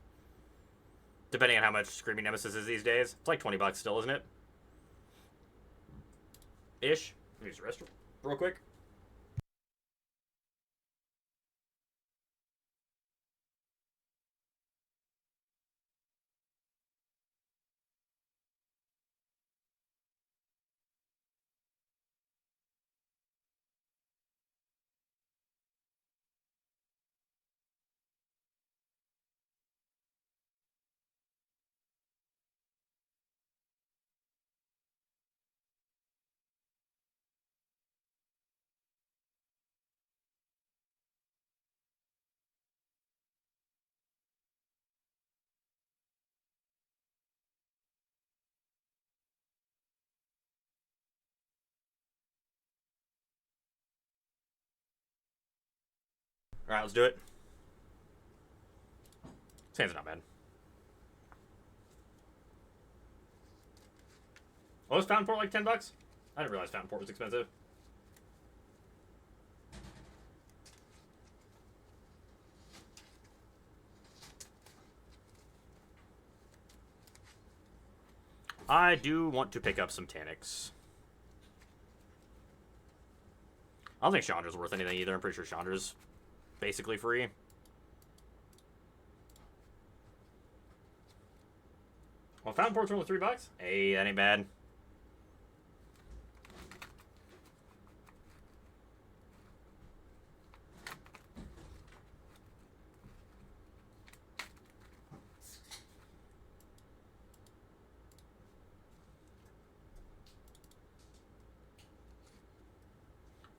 Depending on how much Screaming Nemesis is these days. It's like $20 still, isn't it? Ish. Let me use the restroom real quick. Alright, let's do it. This hand's not bad. Oh, was Fountain Port like $10? I didn't realize Fountain Port was expensive. I do want to pick up some Tanics. I don't think Chandra's worth anything either. I'm pretty sure Chandra's basically free. Well, Fountain Port's only $3. Hey, that ain't bad.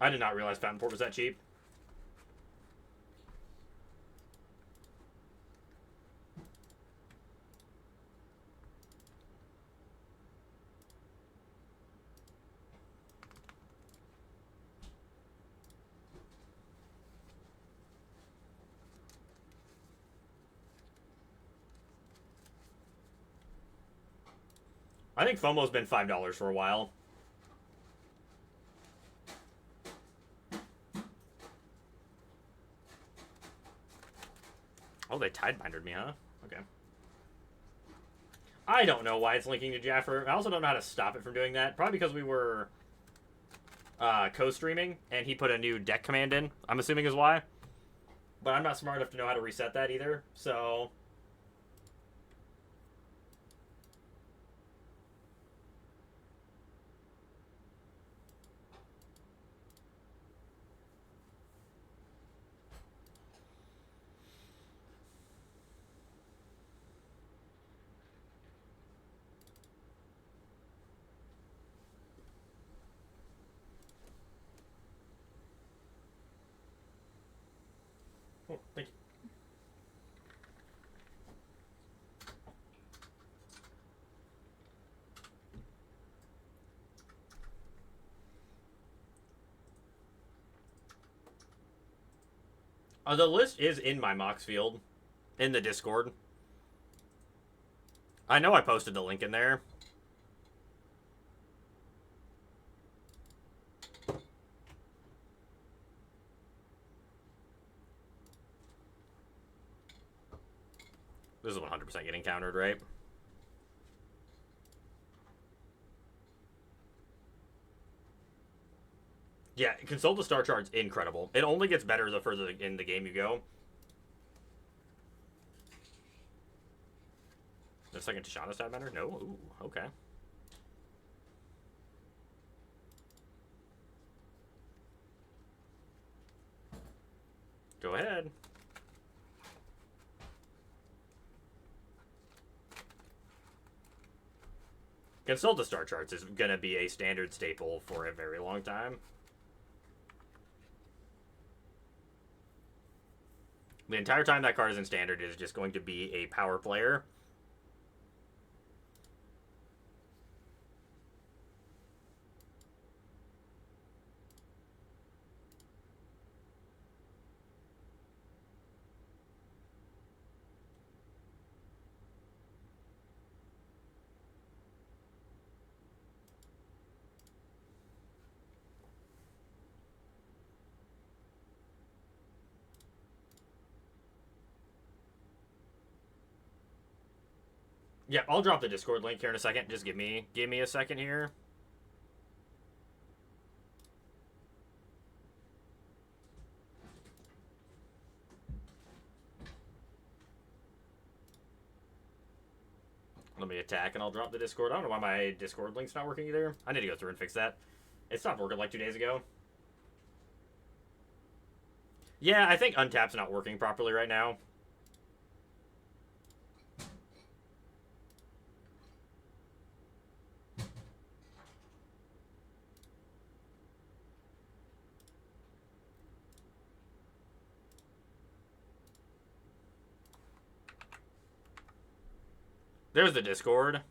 I did not realize Fountain Port was that cheap. I think FOMO's been $5 for a while. Oh, they Tidebindered me, huh? Okay. I don't know why it's linking to Jaffer. I also don't know how to stop it from doing that. Probably because we were co-streaming, and he put a new deck command in, I'm assuming is why. But I'm not smart enough to know how to reset that either, so... Oh, thank you. The list is in my Mox field, in the Discord. I know I posted the link in there. This is 100% getting countered, right? Yeah, Consult the Star Chart's incredible. It only gets better the further in the game you go. The second Tishana stat matter? No? Ooh, okay. Go ahead. Consult the Star Charts is going to be a standard staple for a very long time. The entire time that card is in standard is just going to be a power player. Yeah, I'll drop the Discord link here in a second. Just give me a second here. Let me attack and I'll drop the Discord. I don't know why my Discord link's not working either. I need to go through and fix that. It stopped working like 2 days ago. Yeah, I think Untap's not working properly right now. There's the Discord.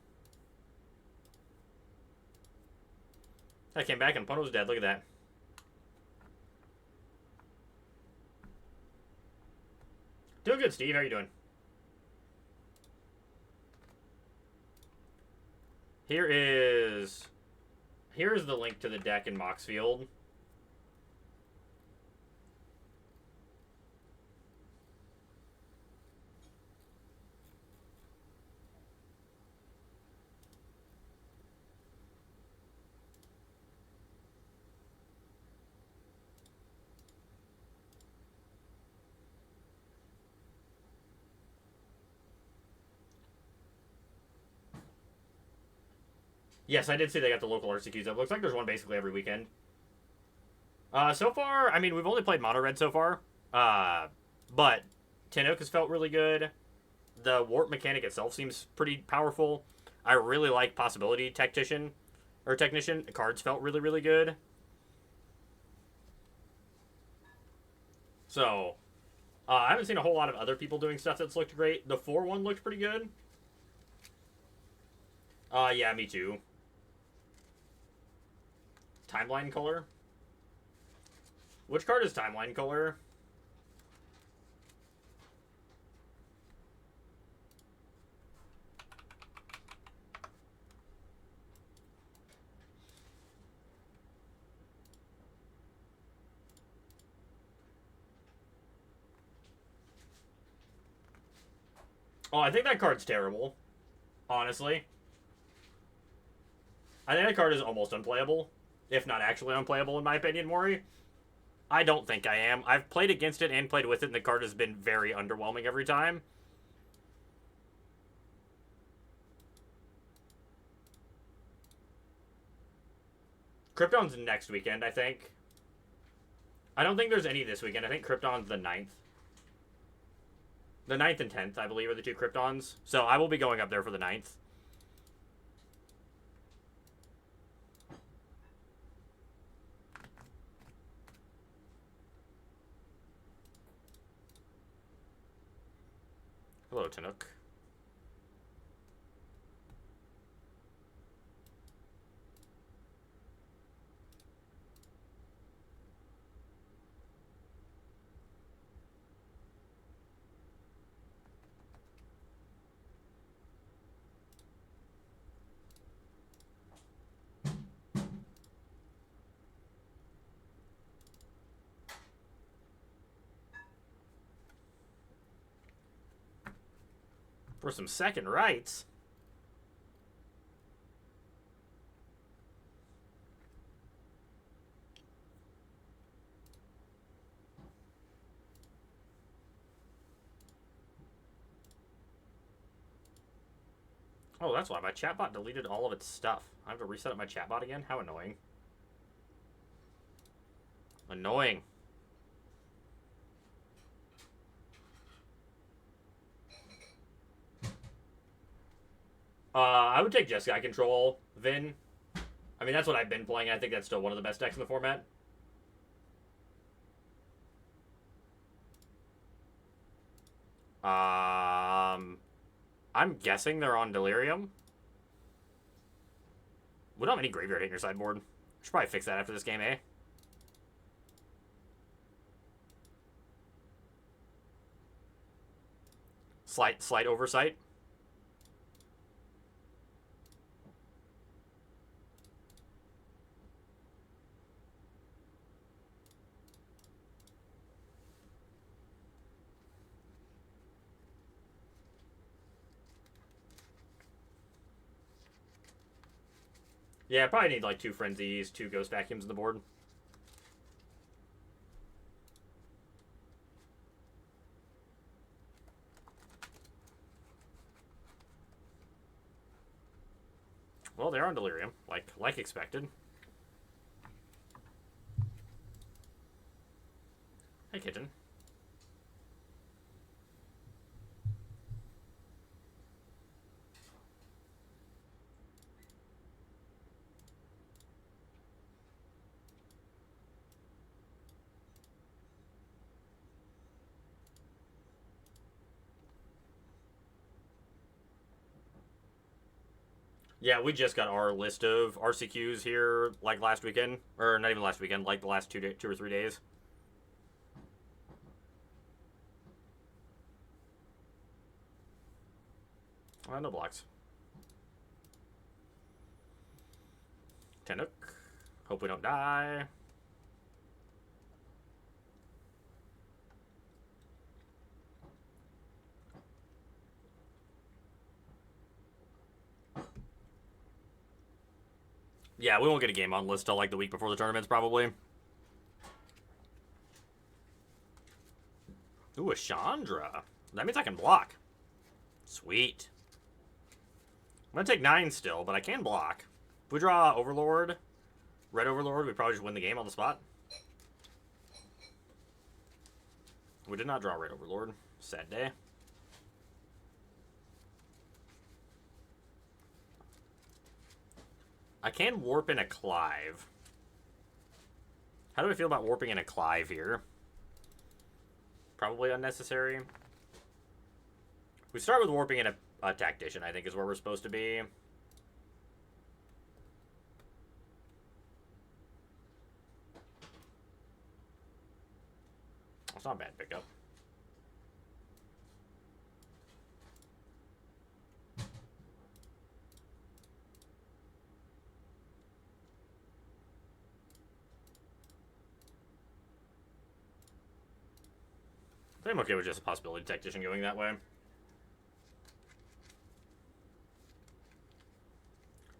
I came back and opponent was dead. Look at that. Doing good, Steve. How you doing? Here's the link to the deck in Moxfield. Yes, I did see they got the local RCQs up. Looks like there's one basically every weekend. So far, I mean, we've only played Mono Red so far. But Tinook has felt really good. The warp mechanic itself seems pretty powerful. I really like Possibility Technician. The cards felt really, really good. So, I haven't seen a whole lot of other people doing stuff that's looked great. The 4-1 looked pretty good. Yeah, me too. Timeline color. Which card is timeline color? Oh, I think that card's terrible. Honestly. I think that card is almost unplayable. If not actually unplayable, in my opinion, Maury. I don't think I am. I've played against it and played with it, and the card has been very underwhelming every time. Krypton's next weekend, I think. I don't think there's any this weekend. I think Krypton's the 9th. The 9th and 10th, I believe, are the two Kryptons. So I will be going up there for the 9th. Hello, Tinook. For some second rights. Oh, that's why my chatbot deleted all of its stuff. I have to reset up my chatbot again? How annoying. Annoying. I would take Jeskai Control, Vin. I mean, that's what I've been playing. I think that's still one of the best decks in the format. I'm guessing they're on Delirium. We don't have any graveyard hit in your sideboard. Should probably fix that after this game, eh? Slight oversight. Yeah, I probably need like 2 Frenzies, 2 Ghost Vacuums on the board. Well, they're on Delirium, like expected. Hey, kitten. Yeah, we just got our list of RCQs here, like last weekend, or not even last weekend, like the last 2 or 3 days. No blocks. Tinook. Hope we don't die. Yeah, we won't get a game on list till like the week before the tournaments, probably. Ooh, a Chandra. That means I can block. Sweet. I'm going to take 9 still, but I can block. we draw Overlord, Red Overlord, we probably just win the game on the spot. We did not draw Red Overlord. Sad day. I can warp in a Clive. How do I feel about warping in a Clive here? Probably unnecessary. We start with warping in a Tactician, I think, is where we're supposed to be. That's not a bad pickup. I'm okay with just a possibility Tactician going that way.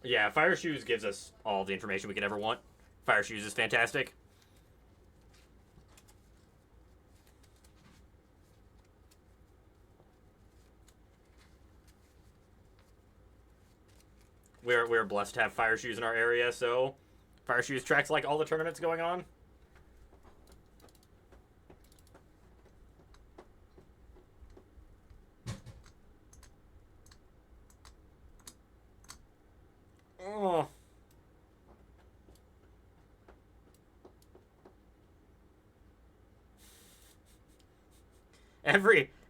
Yeah, Fire Shoes gives us all the information we could ever want. Fire Shoes is fantastic. We're blessed to have Fire Shoes in our area, so Fire Shoes tracks like all the tournaments going on. Oh.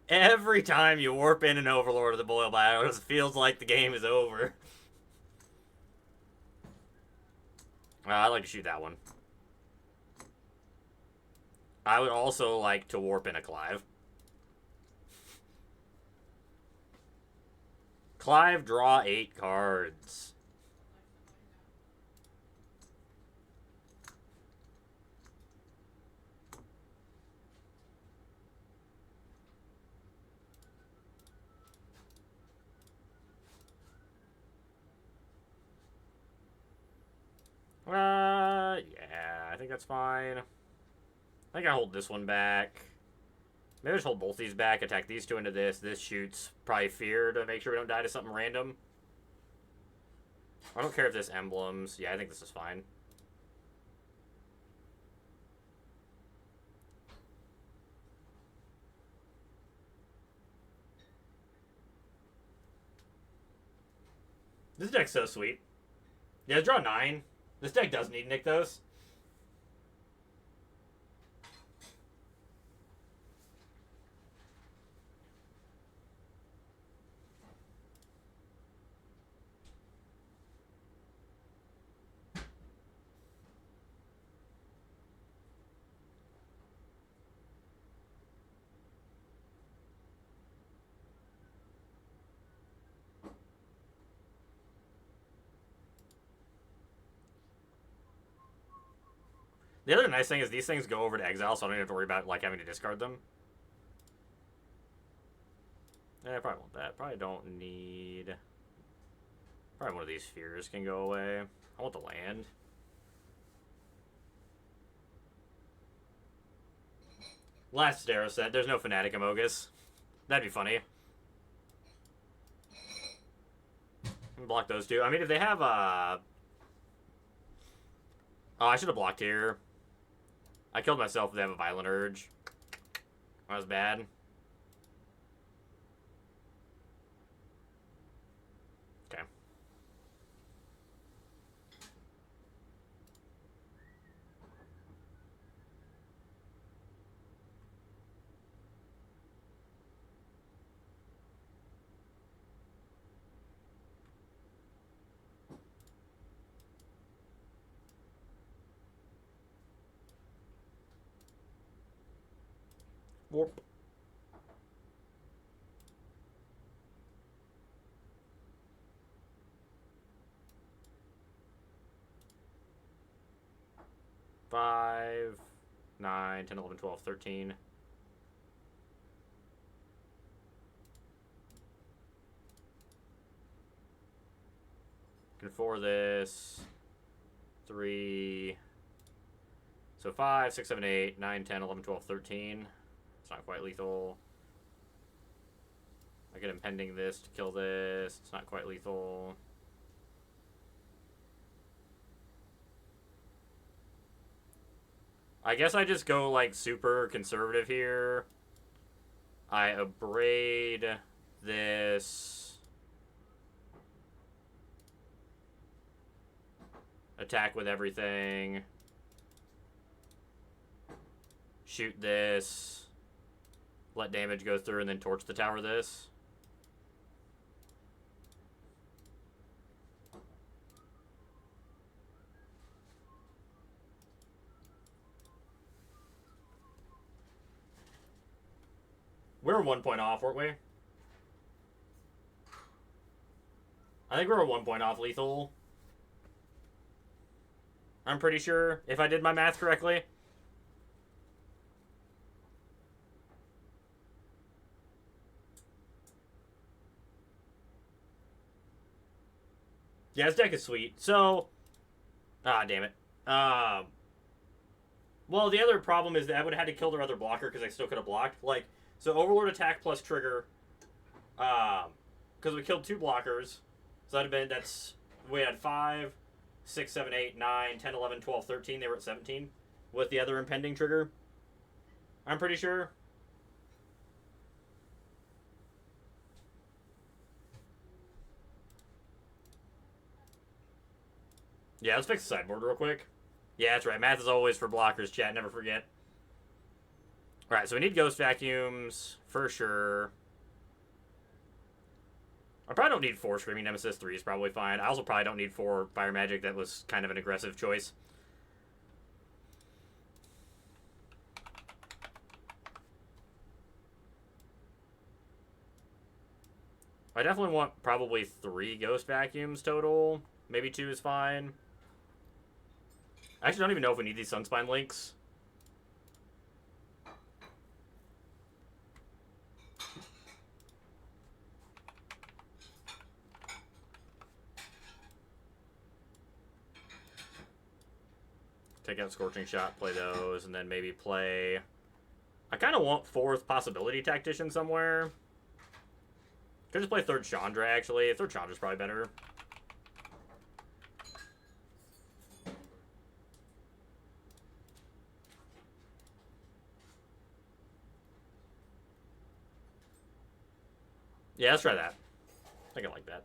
Every time you warp in an Overlord of the Boil Bio, it feels like the game is over. I'd like to shoot that one. I would also like to warp in a Clive. Clive, draw 8 cards. Yeah, I think that's fine. I think I hold this one back. Maybe I just hold both these back, attack these two into this. This shoots probably Fear to make sure we don't die to something random. I don't care if this emblems. Yeah, I think this is fine. This deck's so sweet. Yeah, draw 9. This deck does need Nykthos. The other nice thing is these things go over to exile, so I don't have to worry about like having to discard them. Yeah, I probably want that. Probably don't need... Probably one of these Fears can go away. I want the land. Last Stero set. There's no Fnatic Amogus. That'd be funny. Block those two. I mean, if they have Oh, I should have blocked here. I killed myself if they have a Violent Urge. That was bad. Okay. Warp. Five, 9, 10, 11, 12, 13. Can 4 this. 3. So 5, 6, 7, 8, 9, 10, 11, 12, 13. It's not quite lethal. I get impending this to kill this. It's not quite lethal. I guess I just go like super conservative here. I abrade this. Attack with everything. Shoot this. Let damage go through and then torch the tower this. We were 1 point off, weren't we? I think we were 1 point off lethal. I'm pretty sure, if I did my math correctly. Yeah, this deck is sweet. So, damn it. Well, the other problem is that I would have had to kill their other blocker because I still could have blocked. Like, so Overlord attack plus trigger. Because we killed 2 blockers. So that'd have been, we had 5, 6, 7, 8, 9, 10, 11, 12, 13. They were at 17 with the other impending trigger. I'm pretty sure. Yeah, let's fix the sideboard real quick. Yeah, that's right. Math is always for blockers, chat. Never forget. Alright, so we need Ghost Vacuums for sure. I probably don't need 4 Screaming Nemesis. 3 is probably fine. I also probably don't need 4 Fire Magic. That was kind of an aggressive choice. I definitely want probably 3 Ghost Vacuums total. Maybe 2 is fine. I actually don't even know if we need these Sunspine links. Take out Scorching Shot, play those, and then maybe play... I kind of want 4th Possibility Tactician somewhere. Could just play 3rd Chandra, actually. 3rd Chandra's probably better. Yeah, let's try that. I think I like that.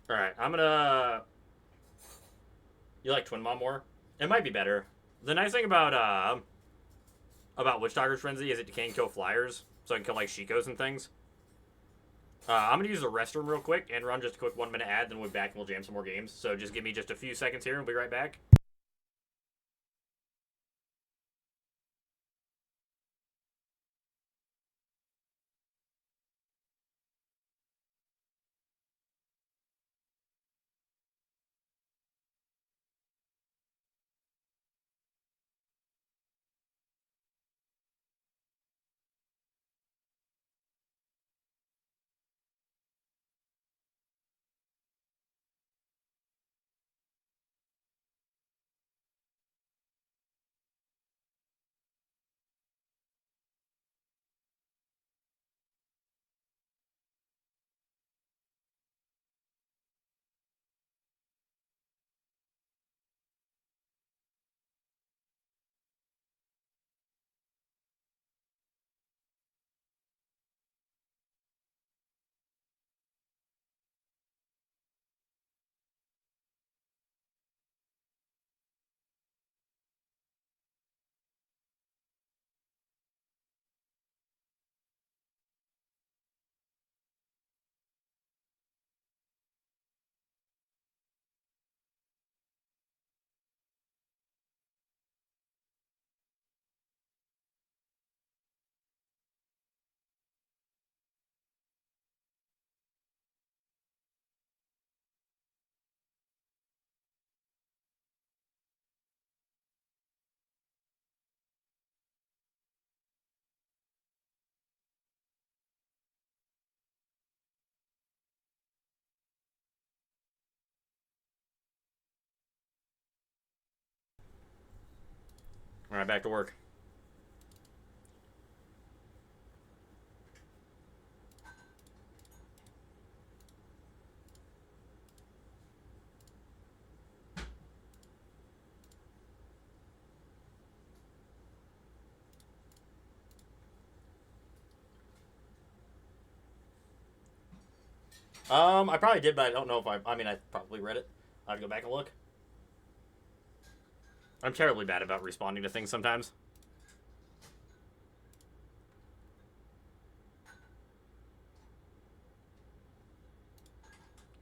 Alright, I'm gonna... You like Twin Mom more? It might be better. The nice thing about Witch Doctor's Frenzy is it can kill flyers, so I can kill like Shikos and things. I'm gonna use the restroom real quick and run just a quick 1 minute ad, then we'll be back and we'll jam some more games. So just give me just a few seconds here and we'll be right back. Alright, back to work. I probably did, but I don't know if I mean, I probably read it. I have to go back and look. I'm terribly bad about responding to things sometimes.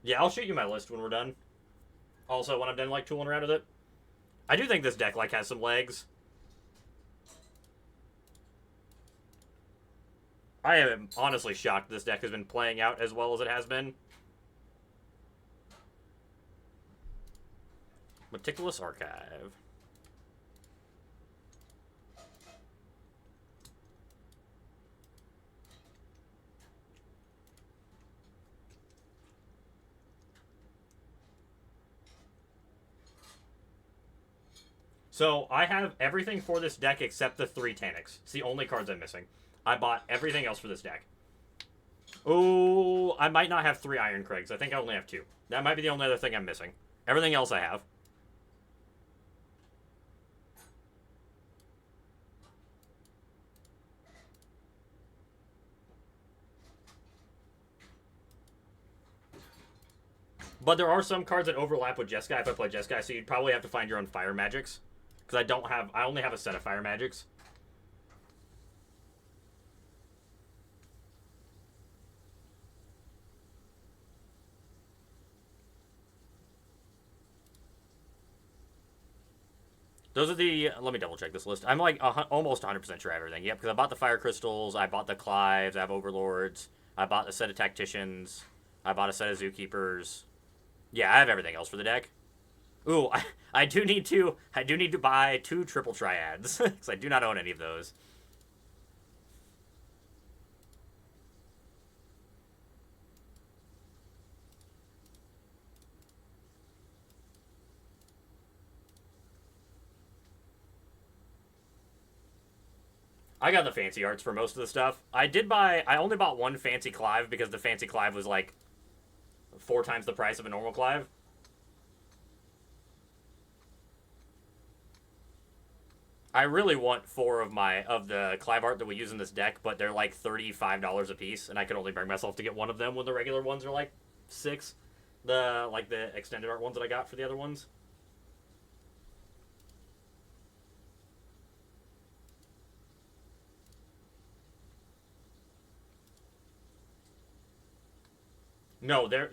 Yeah, I'll shoot you my list when we're done. Also, when I'm done, like, tooling around with it. I do think this deck, like, has some legs. I am honestly shocked this deck has been playing out as well as it has been. Meticulous Archive. So, I have everything for this deck except the 3 Tanics. It's the only cards I'm missing. I bought everything else for this deck. Oh, I might not have 3 Iron Craigs. I think I only have 2. That might be the only other thing I'm missing. Everything else I have. But there are some cards that overlap with Jeskai if I play Jeskai, so you'd probably have to find your own Fire Magics. Because I only have a set of Fire Magics. Those are the. Let me double check this list. I'm like almost 100% sure everything. Yep, because I bought the Fire Crystals, I bought the Clives, I have Overlords, I bought a set of Tacticians, I bought a set of Zookeepers. Yeah, I have everything else for the deck. Ooh, I do need to buy 2 Triple Triads because I do not own any of those. I got the fancy arts for most of the stuff. I only bought 1 fancy Clive because the fancy Clive was like 4 times the price of a normal Clive. I really want 4 of the Clive art that we use in this deck, but they're like $35 a piece, and I can only bring myself to get 1 of them when the regular ones are like 6. The extended art ones that I got for the other ones. No, they're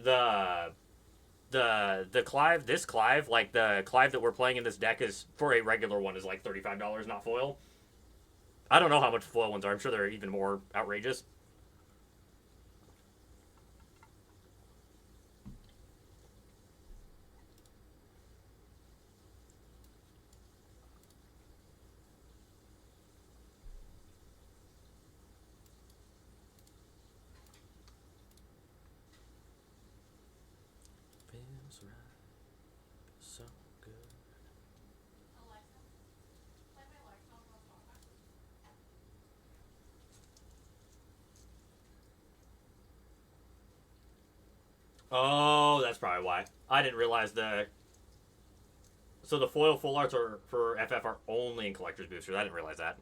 the Clive, this Clive, like the Clive that we're playing in this deck is for a regular one is like $35, not foil. I don't know how much foil ones are. I'm sure they're even more outrageous. Feels right, so good. Oh, that's probably why. I didn't realize the. So the foil full arts are for FF are only in collector's boosters. I didn't realize that.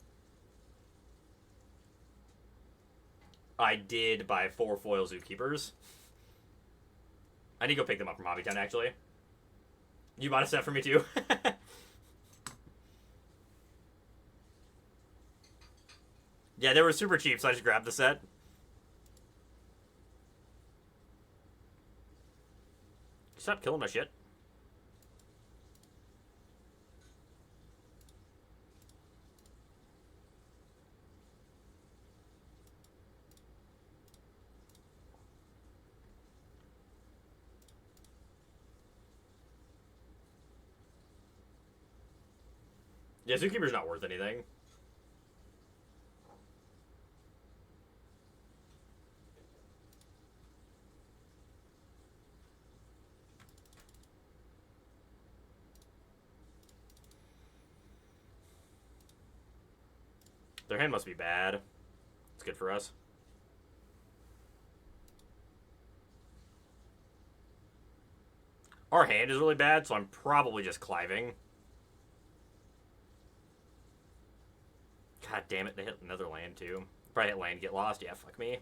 I did buy 4 foil zookeepers. I need to go pick them up from Hobbytown actually. You bought a set for me too. Yeah, they were super cheap, so I just grabbed the set. Stop killing my shit. Yeah, Zookeeper's not worth anything. Their hand must be bad. It's good for us. Our hand is really bad, so I'm probably just cliving. God damn it, they hit another land too. Probably hit land, get lost. Yeah, fuck me.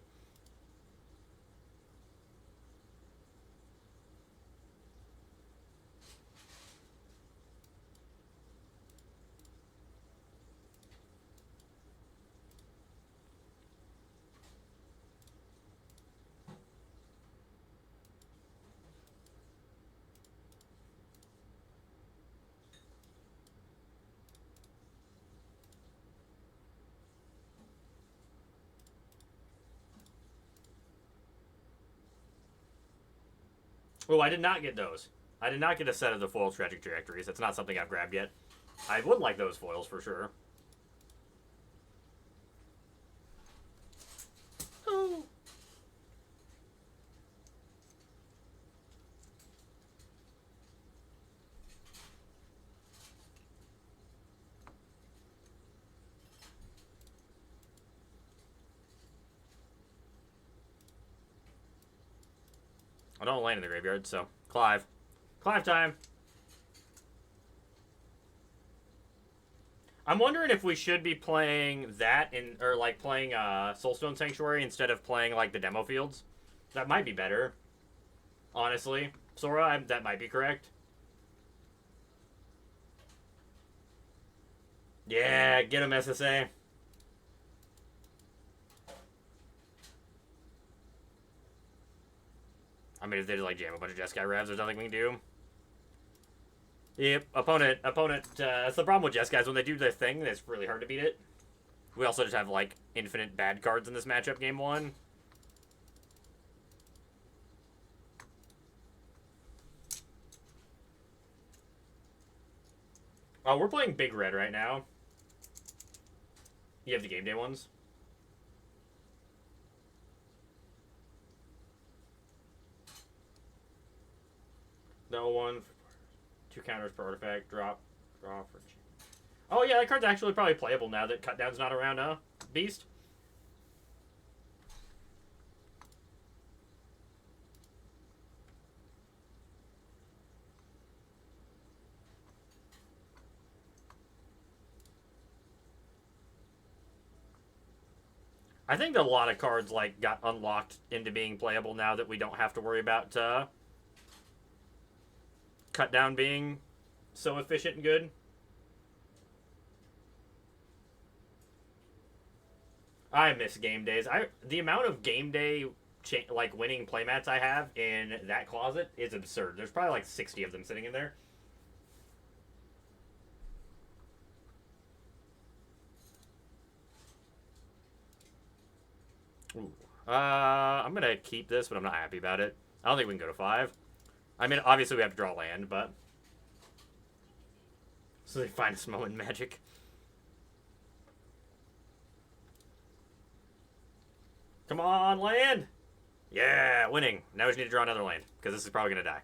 Oh, I did not get those. I did not get a set of the foil tragic trajectories. That's not something I've grabbed yet. I would like those foils for sure. Oh. I don't land in the graveyard, so Clive. Clive time. I'm wondering if we should be playing that or like playing Soulstone Sanctuary instead of playing like the demo fields. That might be better. Honestly, Sora, that might be correct. Yeah, get him SSA. I mean, if they just like jam a bunch of Jeskai revs, there's nothing we can do. Yep, opponent. That's the problem with Jeskai, when they do their thing, it's really hard to beat it. We also just have like infinite bad cards in this matchup, game one. Oh, we're playing Big Red right now. You have the game day ones? No one. 2 counters per artifact. Draw for... Oh, yeah, that card's actually probably playable now that Cutdown's not around, huh? Beast? I think a lot of cards like got unlocked into being playable now that we don't have to worry about Cutdown being so efficient and good. I miss game days. The amount of game day like winning playmats I have in that closet is absurd. There's probably like 60 of them sitting in there. Ooh. I'm gonna keep this, but I'm not happy about it. I don't think we can go to 5. I mean, obviously we have to draw land, but so they find us Samoan magic. Come on, land! Yeah, winning. Now we just need to draw another land, because this is probably going to die.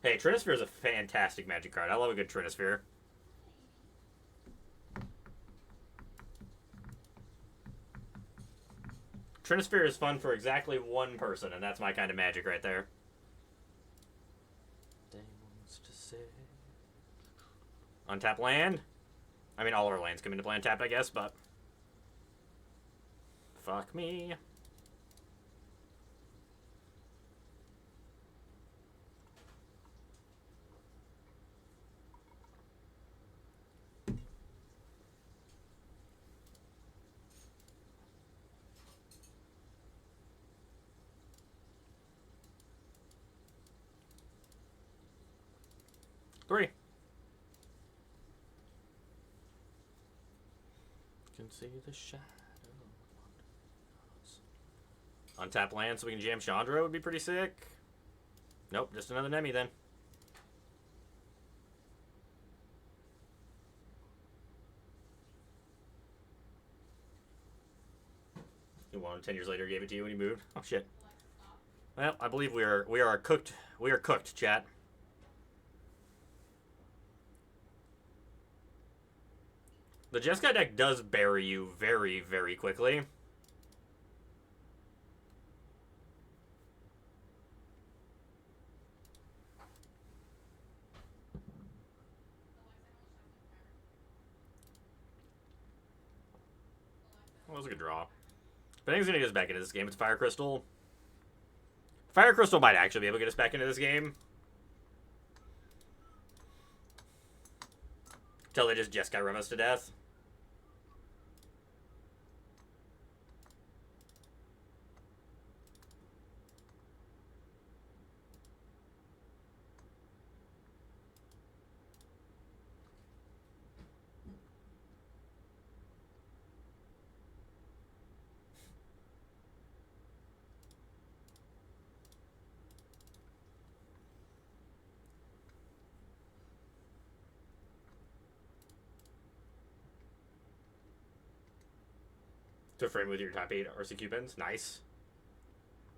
Hey, Trinisphere is a fantastic magic card. I love a good Trinisphere. Trinisphere is fun for exactly one person, and that's my kind of magic right there. Untap land. I mean, all our lands come into play untapped, I guess, but... Fuck me. Three. Can see the shadow. Untap land so we can jam Chandra would be pretty sick. Nope, just another Nemi then. You wanted 10 years later, gave it to you when you moved. Oh shit. Well, I believe we are cooked. We are cooked, chat. The Jeskai deck does bury you very, very quickly. Well, that was a good draw. But I think he's going to get us back into this game. It's Fire Crystal. Fire Crystal might actually be able to get us back into this game. Until they just Jeskai Rev us to death. To frame with your type 8 RCQ pins. Nice.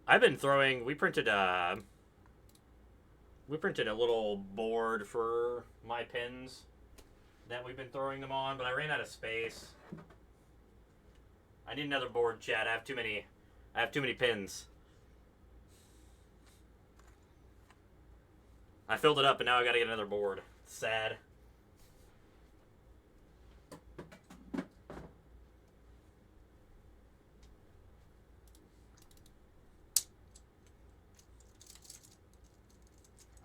I've been throwing... We printed a little board for my pins that we've been throwing them on, but I ran out of space. I need another board, Chad. I have too many pins. I filled it up, and now I gotta get another board. Sad.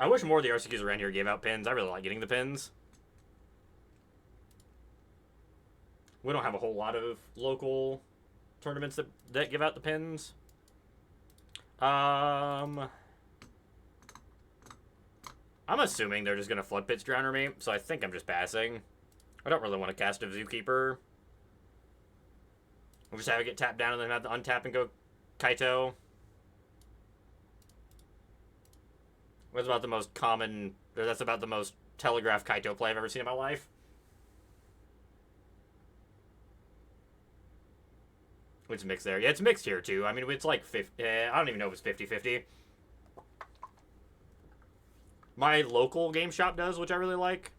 I wish more of the RCQs around here gave out pins. I really like getting the pins. We don't have a whole lot of local tournaments that give out the pins. I'm assuming they're just going to flood pitch Drowner me, so I think I'm just passing. I don't really want to cast a Zookeeper. We'll just have it get tapped down and then have to untap and go Kaito. That's about the most common, or that's about the most telegraphed Kaito play I've ever seen in my life. It's mixed there. Yeah, it's mixed here, too. I mean, it's like 50, I don't even know if it's 50-50. My local game shop does, which I really like.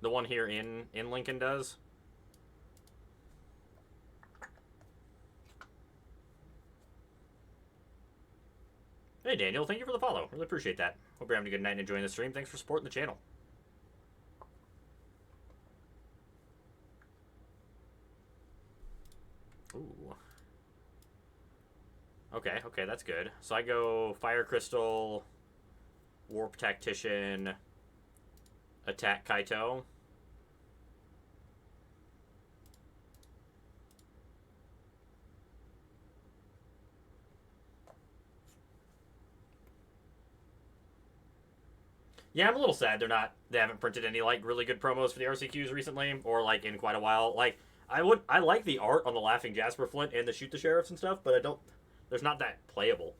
The one here in Lincoln does. Hey, Daniel. Thank you for the follow. Really appreciate that. Hope you're having a good night and enjoying the stream. Thanks for supporting the channel. Ooh. Okay, that's good. So I go Fire Crystal, Warp Tactician, Attack Kaito. Yeah, I'm a little sad they haven't printed any, like, really good promos for the RCQs recently, or, like, in quite a while. Like, I like the art on the Laughing Jasper Flint and the Shoot the Sheriffs and stuff, but there's not that playable.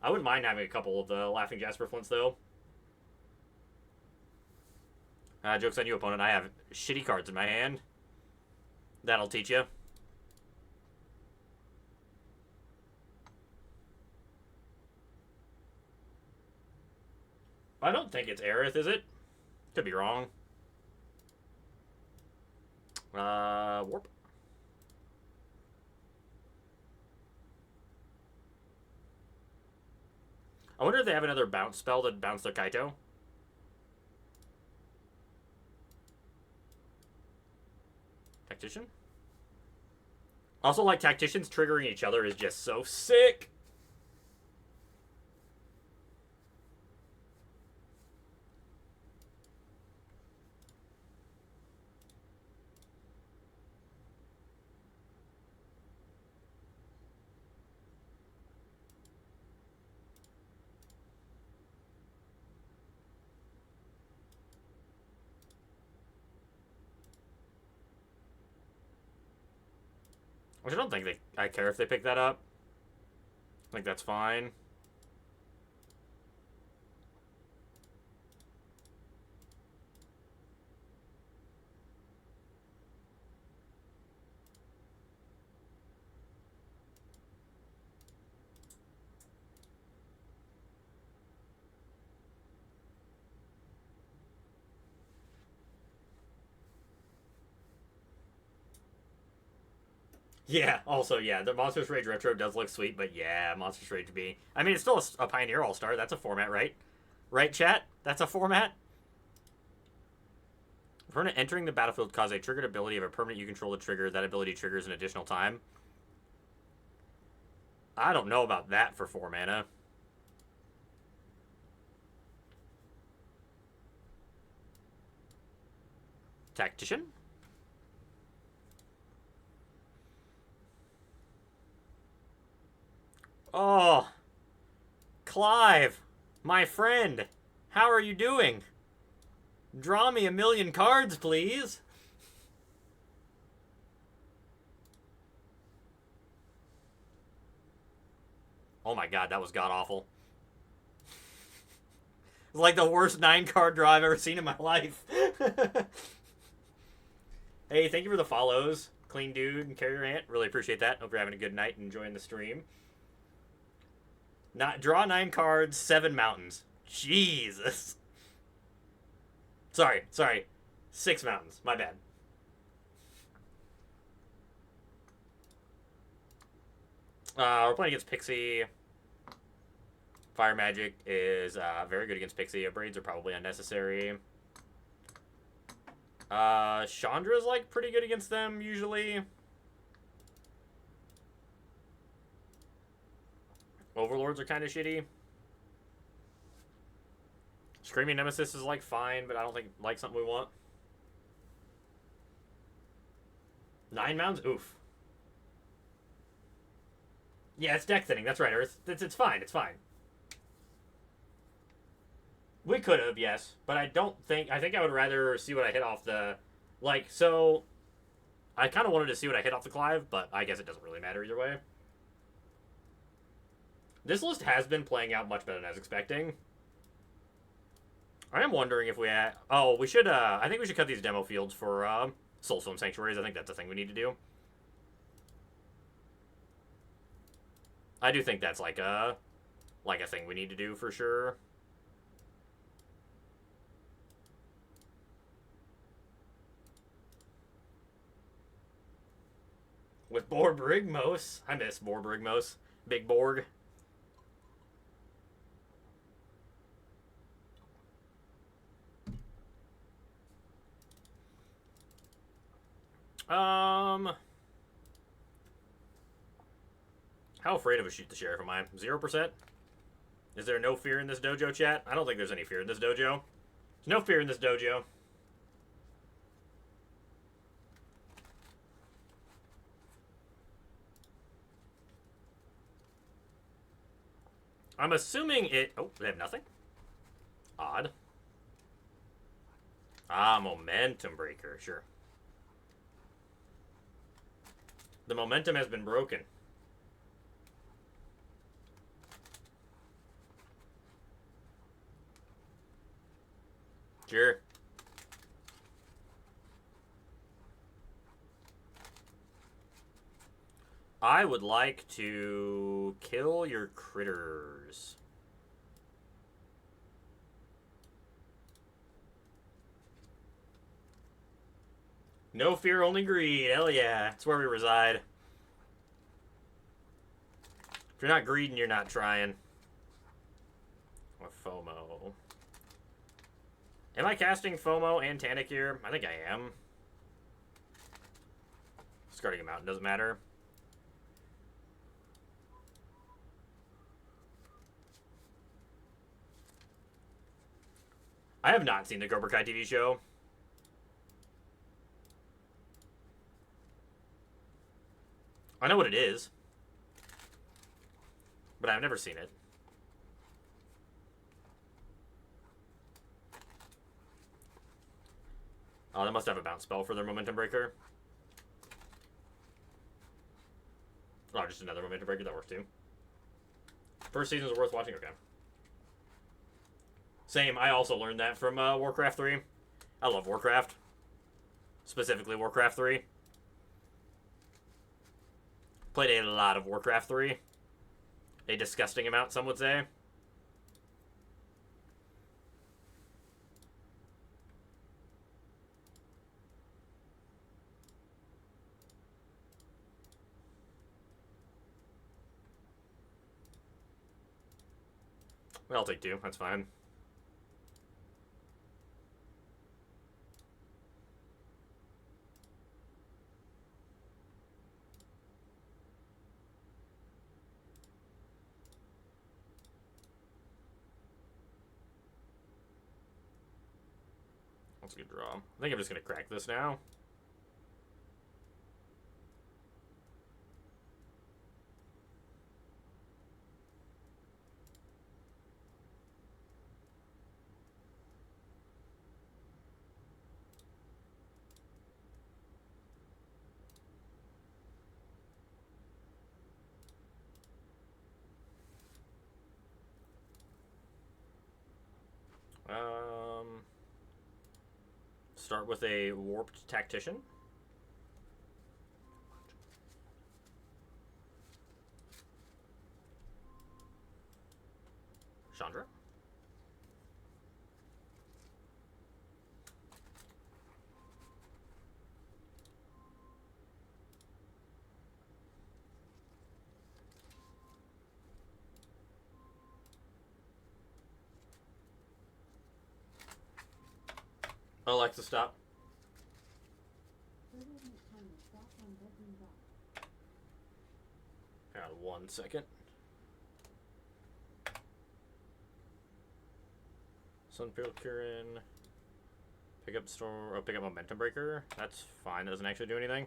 I wouldn't mind having a couple of the Laughing Jasper Flints, though. Joke's on you, opponent. I have shitty cards in my hand. That'll teach you. I don't think it's Aerith, is it? Could be wrong. Warp. I wonder if they have another bounce spell that bounce their Kaito. Tactician? Also, like, Tacticians triggering each other is just so sick. Which I don't think I care if they pick that up. I think that's fine. Yeah, also, yeah, the Monsters Rage Retro does look sweet, but yeah, Monsters Rage B. I mean, it's still a Pioneer All-Star. That's a format, right? Right, chat? That's a format? Permanent entering the battlefield cause a triggered ability of a permanent you control the trigger. That ability triggers an additional time. I don't know about that for 4 mana. Tactician? Oh, Clive, my friend, how are you doing? Draw me 1,000,000 cards, please. Oh my god, that was god-awful. It's like the worst 9-card draw I've ever seen in my life. Hey, thank you for the follows, Clean Dude and Carrier Ant. Really appreciate that. Hope you're having a good night and enjoying the stream. Not draw 9 cards, 7 mountains. Jesus. Sorry. 6 mountains. My bad. We're playing against Pixie. Fire Magic is very good against Pixie. Braids are probably unnecessary. Chandra's like pretty good against them usually. Overlords are kind of shitty. Screaming Nemesis is like fine, but I don't think like something we want. 9 mounds? Oof. Yeah, it's deck thinning. That's right, Earth. It's fine. It's fine. We could have, yes, but I don't think. I think I would rather see what I hit off the. Like, so. I kind of wanted to see what I hit off the Clive, but I guess it doesn't really matter either way. This list has been playing out much better than I was expecting. I am wondering if we had. Oh, we should. I think we should cut these demo fields for Soulstone Sanctuaries. I think that's a thing we need to do. I do think that's like a thing we need to do for sure. With Borbrigmos. I miss Borbrigmos. Big Borg. How afraid of a shoot the sheriff am I? 0%? Is there no fear in this dojo, chat? I don't think there's any fear in this dojo. There's no fear in this dojo. I'm assuming it... Oh, they have nothing? Odd. Momentum breaker. Sure. The momentum has been broken. Sure. I would like to kill your critters. No fear, only greed. Hell yeah. That's where we reside. If you're not greeding, you're not trying. Or FOMO. Am I casting FOMO and Tanic here? I think I am. Discarding a mountain doesn't matter. I have not seen the Cobra Kai TV show. I know what it is. But I've never seen it. Oh, they must have a bounce spell for their momentum breaker. Oh, just another momentum breaker. That works too. First season is worth watching. Okay. Same. I also learned that from Warcraft 3. I love Warcraft. Specifically Warcraft 3. Played a lot of Warcraft 3. A disgusting amount, some would say. I'll take 2. That's fine. That's a good draw. I think I'm just going to crack this now. Start with a Warped Tactician. Chandra? Alexa, stop. Hang on 1 second. Sunfield Curin. Pick up Storm. Oh, pick up Momentum Breaker. That's fine. That doesn't actually do anything.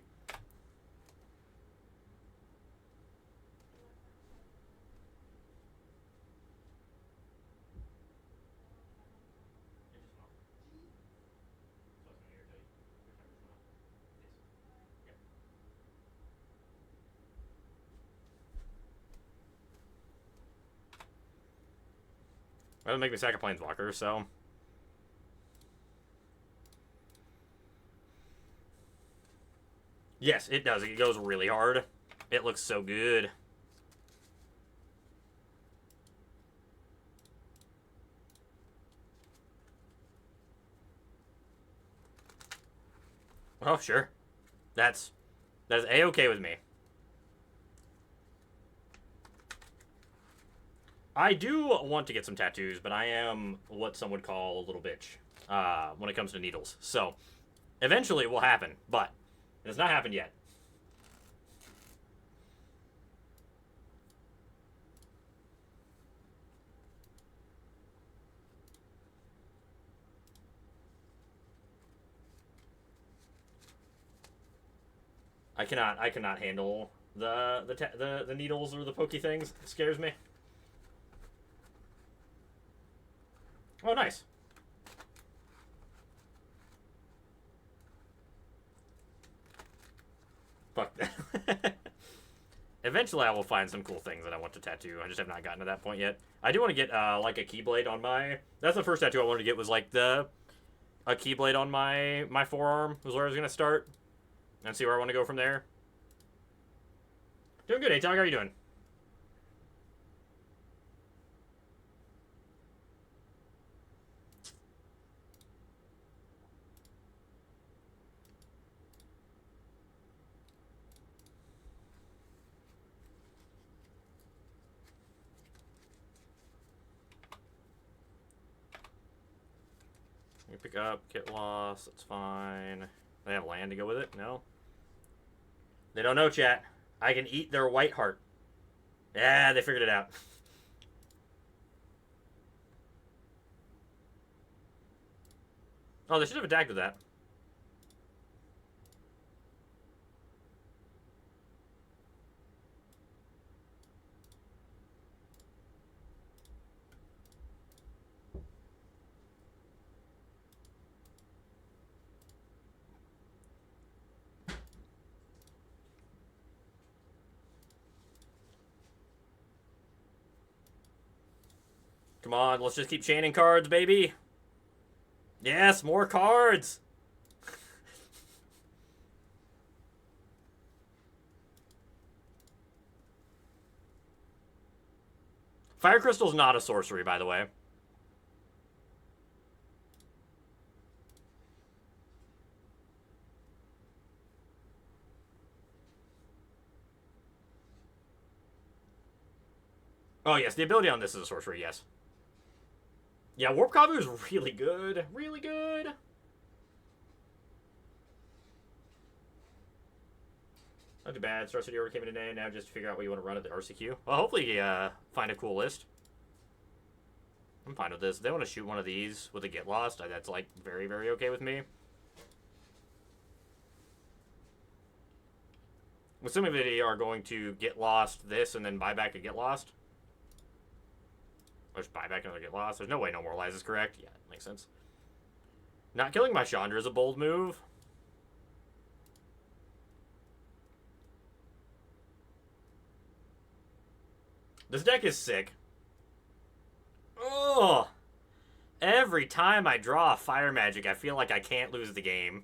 That would make me sack a Planeswalker, so. Yes, it does. It goes really hard. It looks so good. Oh, sure. That is A-okay with me. I do want to get some tattoos, but I am what some would call a little bitch when it comes to needles. So, eventually it will happen, but it has not happened yet. I cannot handle the needles or the pokey things. It scares me. Oh, nice. Fuck that. Eventually, I will find some cool things that I want to tattoo. I just have not gotten to that point yet. I do want to get like a keyblade on my. That's the first tattoo I wanted to get. Was like a keyblade on my forearm. Was where I was gonna start, and see where I want to go from there. Doing good, Atog. How are you doing? You pick up, get lost. That's fine. They have land to go with it. No. They don't know, chat. I can eat their white heart. Yeah, they figured it out. Oh, they should have attacked with that. Come on, let's just keep chaining cards, baby. Yes, more cards. Fire Crystal's not a sorcery, by the way. Oh, yes, the ability on this is a sorcery, yes. Yeah, Warp Kavu is really good. Really good. Not too bad. Star City overcame it today. Now just figure out what you want to run at the RCQ. Well, hopefully find a cool list. I'm fine with this. If they want to shoot one of these with a Get Lost, that's like very, very okay with me. I'm assuming they are going to Get Lost this and then buy back a Get Lost. Or just buy back another Get Lost. There's no way No Moralize is correct. Yeah, makes sense. Not killing my Chandra is a bold move. This deck is sick. Oh, every time I draw a Fire Magic, I feel like I can't lose the game.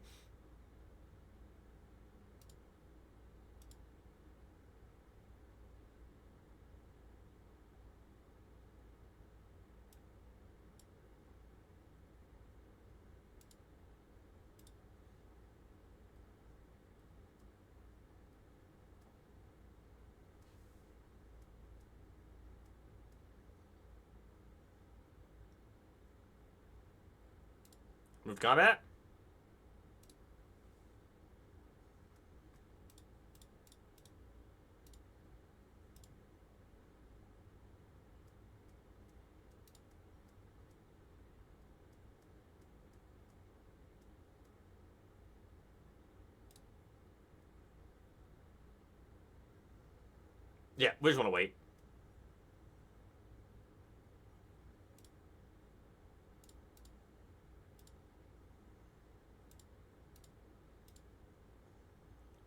Move to combat. Yeah, we just want to wait.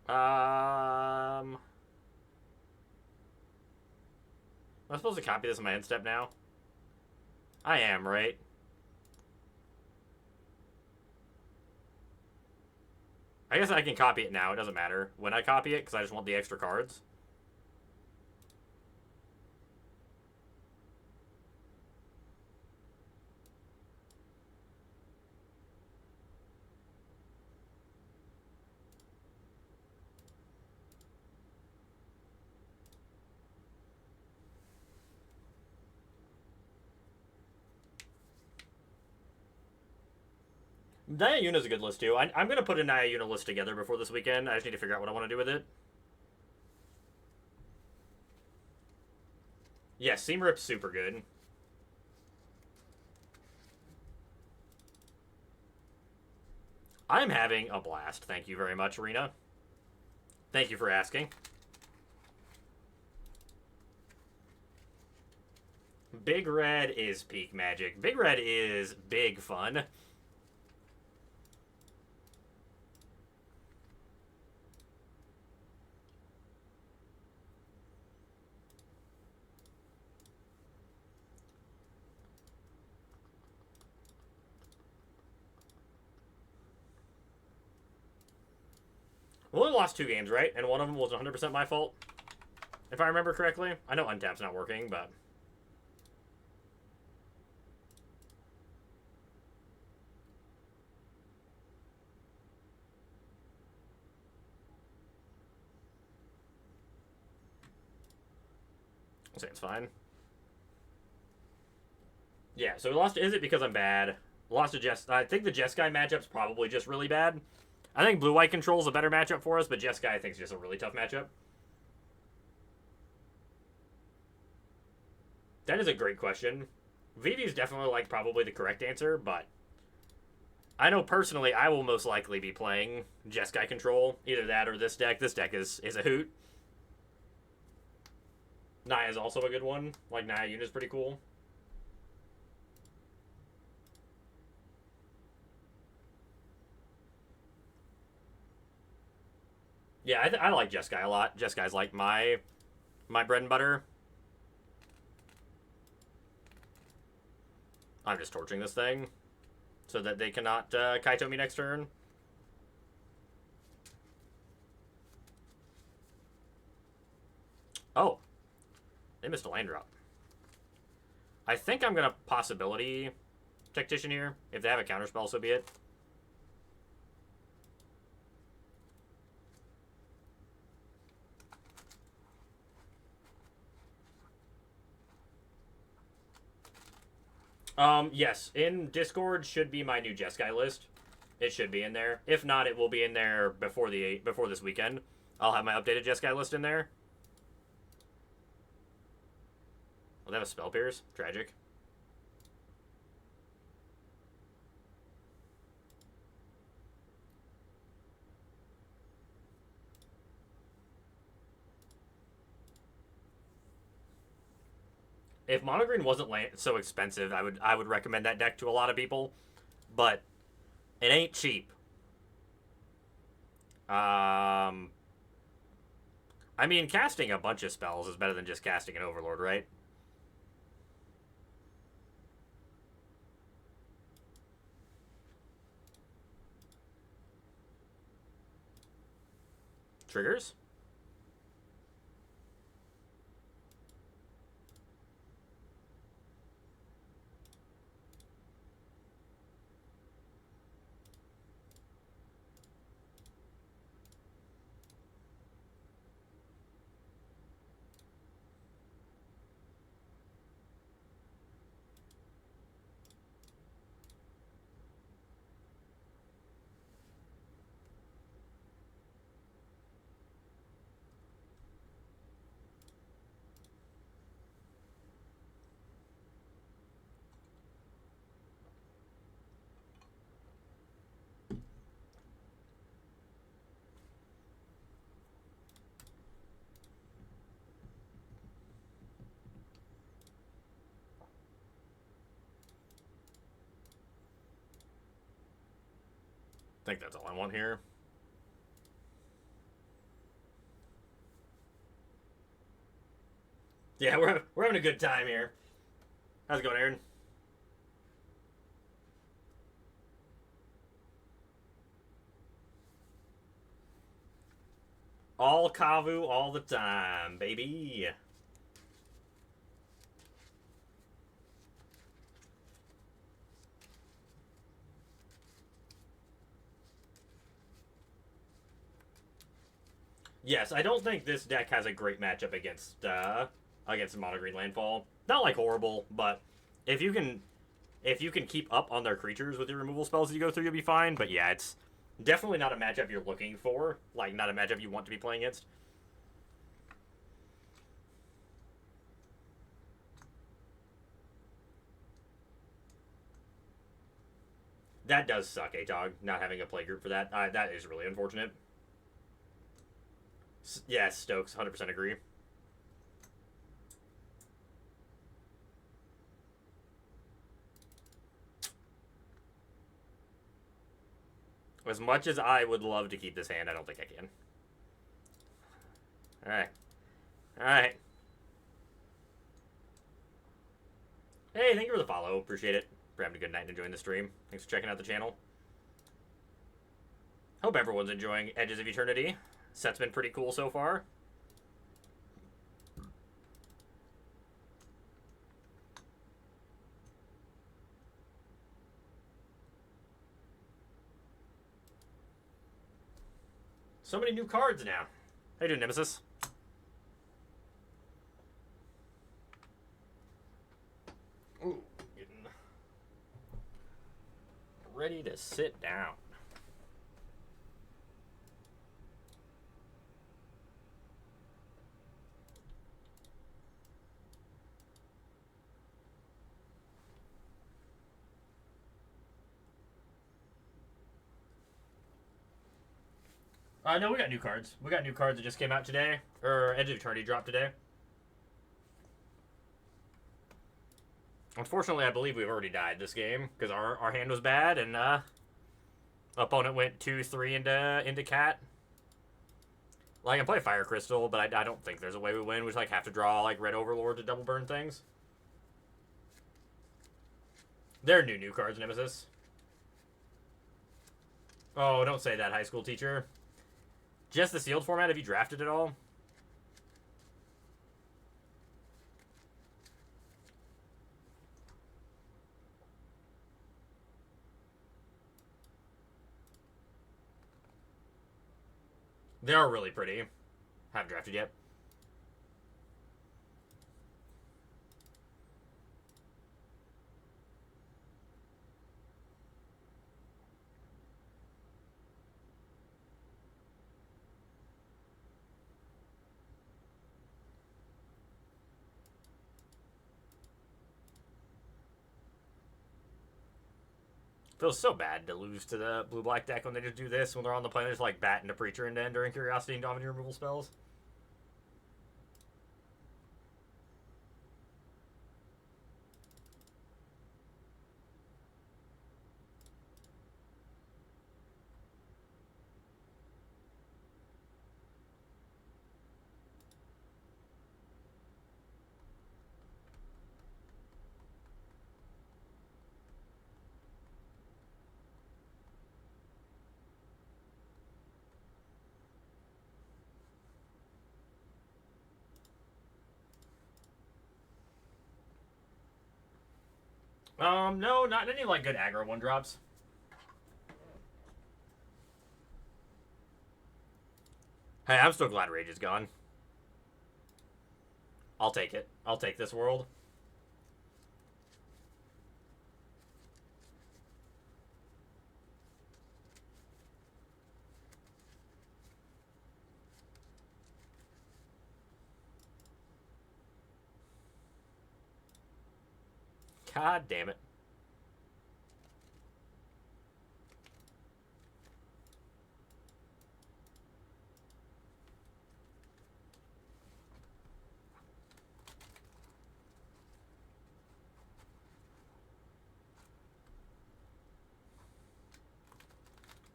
Am I supposed to copy this in my end step now? I am, right? I guess I can copy it now. It doesn't matter when I copy it because I just want the extra cards. Naya Yuna's a good list too. I'm going to put a Naya Yuna list together before this weekend. I just need to figure out what I want to do with it. Yes, Seam Rip's super good. I'm having a blast. Thank you very much, Arena. Thank you for asking. Big Red is peak magic. Big Red is big fun. We only lost 2 games, right? And one of them was 100% my fault, if I remember correctly. I know Untap's not working, but... I'll say it's fine. Yeah, so we lost... Is it because I'm bad? Lost to Jess... I think the Jeskai matchup's probably just really bad. I think Blue-White Control's a better matchup for us, but Jeskai I think is just a really tough matchup. That is a great question. Vivi is definitely, like, probably the correct answer, but... I know personally I will most likely be playing Jeskai Control. Either that or this deck. This deck is a hoot. Naya is also a good one. Like, Naya Yuna's pretty cool. Yeah, I like Jeskai a lot. Jeskai's like my bread and butter. I'm just torching this thing so that they cannot Kaito me next turn. Oh. They missed a land drop. I think I'm going to possibility Tactician here. If they have a counterspell, so be it. Yes. In Discord should be my new Jeskai list. It should be in there. If not, it will be in there before this weekend. I'll have my updated Jeskai list in there. Oh, they have a Spell Pierce? Tragic. If Mono Green wasn't so expensive, I would recommend that deck to a lot of people, but it ain't cheap. I mean, casting a bunch of spells is better than just casting an Overlord, right? Triggers? think that's all I want here. Yeah, we're having a good time here. How's it going, Aaron? All Kavu all the time, baby. Yes, I don't think this deck has a great matchup against Mono Green Landfall. Not like horrible, but if you can keep up on their creatures with your removal spells as you go through, you'll be fine. But yeah, it's definitely not a matchup you're looking for. Like, not a matchup you want to be playing against. That does suck, Atog, not having a play group for that. That is really unfortunate. Yeah, Stokes, 100% agree. As much as I would love to keep this hand, I don't think I can. Alright. Alright. Hey, thank you for the follow. Appreciate it. For having a good night and enjoying the stream. Thanks for checking out the channel. Hope everyone's enjoying Edges of Eternity. Set's been pretty cool so far. So many new cards now. How you doing, Nemesis? Ooh, getting ready to sit down. No, we got new cards. We got new cards that just came out today. Or Edge of Eternity dropped today. Unfortunately, I believe we've already died this game because our hand was bad and opponent went 2-3 into cat. Like, I can play Fire Crystal, but I don't think there's a way we win. We just like have to draw like Red Overlord to double burn things. They're new cards, Nemesis. Oh, don't say that, high school teacher. Just the sealed format, have you drafted it all? They are really pretty. Haven't drafted yet. Feels so bad to lose to the blue-black deck when they just do this. When they're on the plane, they just like bat into Preacher and Enduring Curiosity and Dominating removal spells. No, not any like good aggro one drops. Hey, I'm still glad Rage is gone. I'll take it. I'll take this world. God damn it.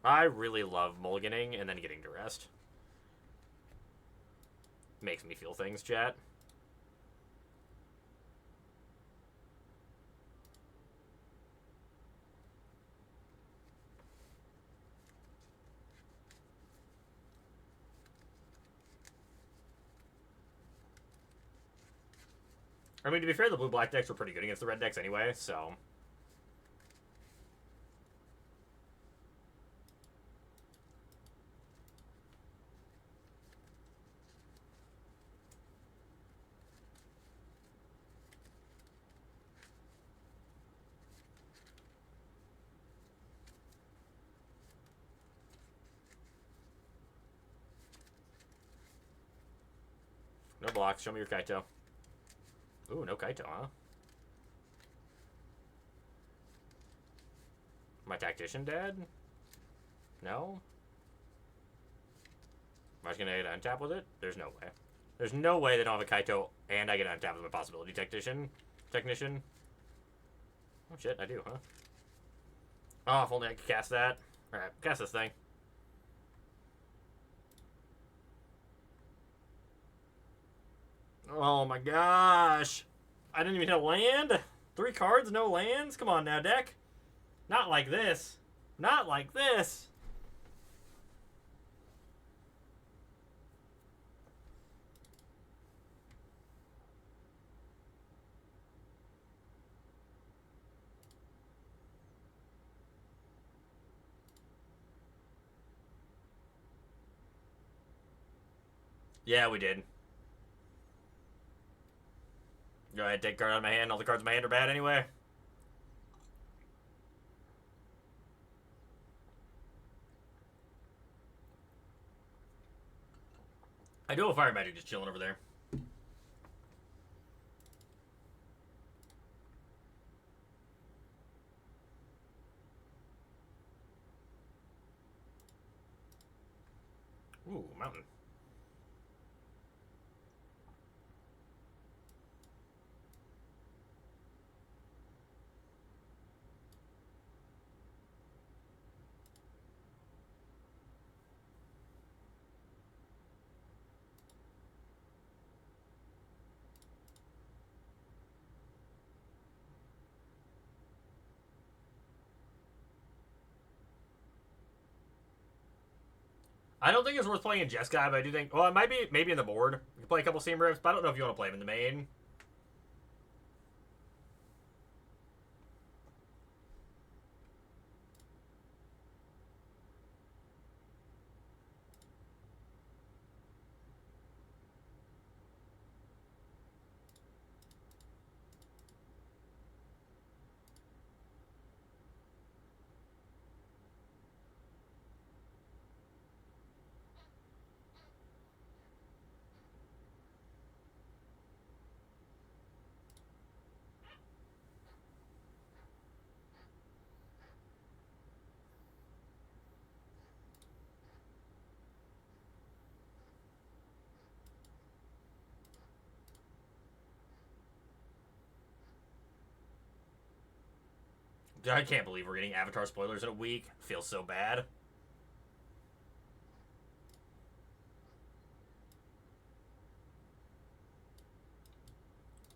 I really love mulliganing and then getting to rest. Makes me feel things, chat. I mean, to be fair, the blue-black decks were pretty good against the red decks anyway, so... No blocks. Show me your Kaito. Ooh, no Kaito, huh? My Tactician dead? No? Am I just gonna get untap with it? There's no way. There's no way they don't have a Kaito and I get untap with my Possibility Technician. Oh shit, I do, huh? Oh, if only I could cast that. Alright, cast this thing. Oh my gosh. I didn't even hit a land? 3 cards, no lands? Come on now, deck. Not like this. Not like this. Yeah, we did. Go ahead, take a card out of my hand. All the cards in my hand are bad anyway. I do have Fire Magic just chilling over there. Ooh, mountain. I don't think it's worth playing in Jeskai, but I do think... Well, it might be maybe in the board. You can play a couple Steam Rips, but I don't know if you want to play him in the main. I can't believe we're getting Avatar spoilers in a week. Feels so bad.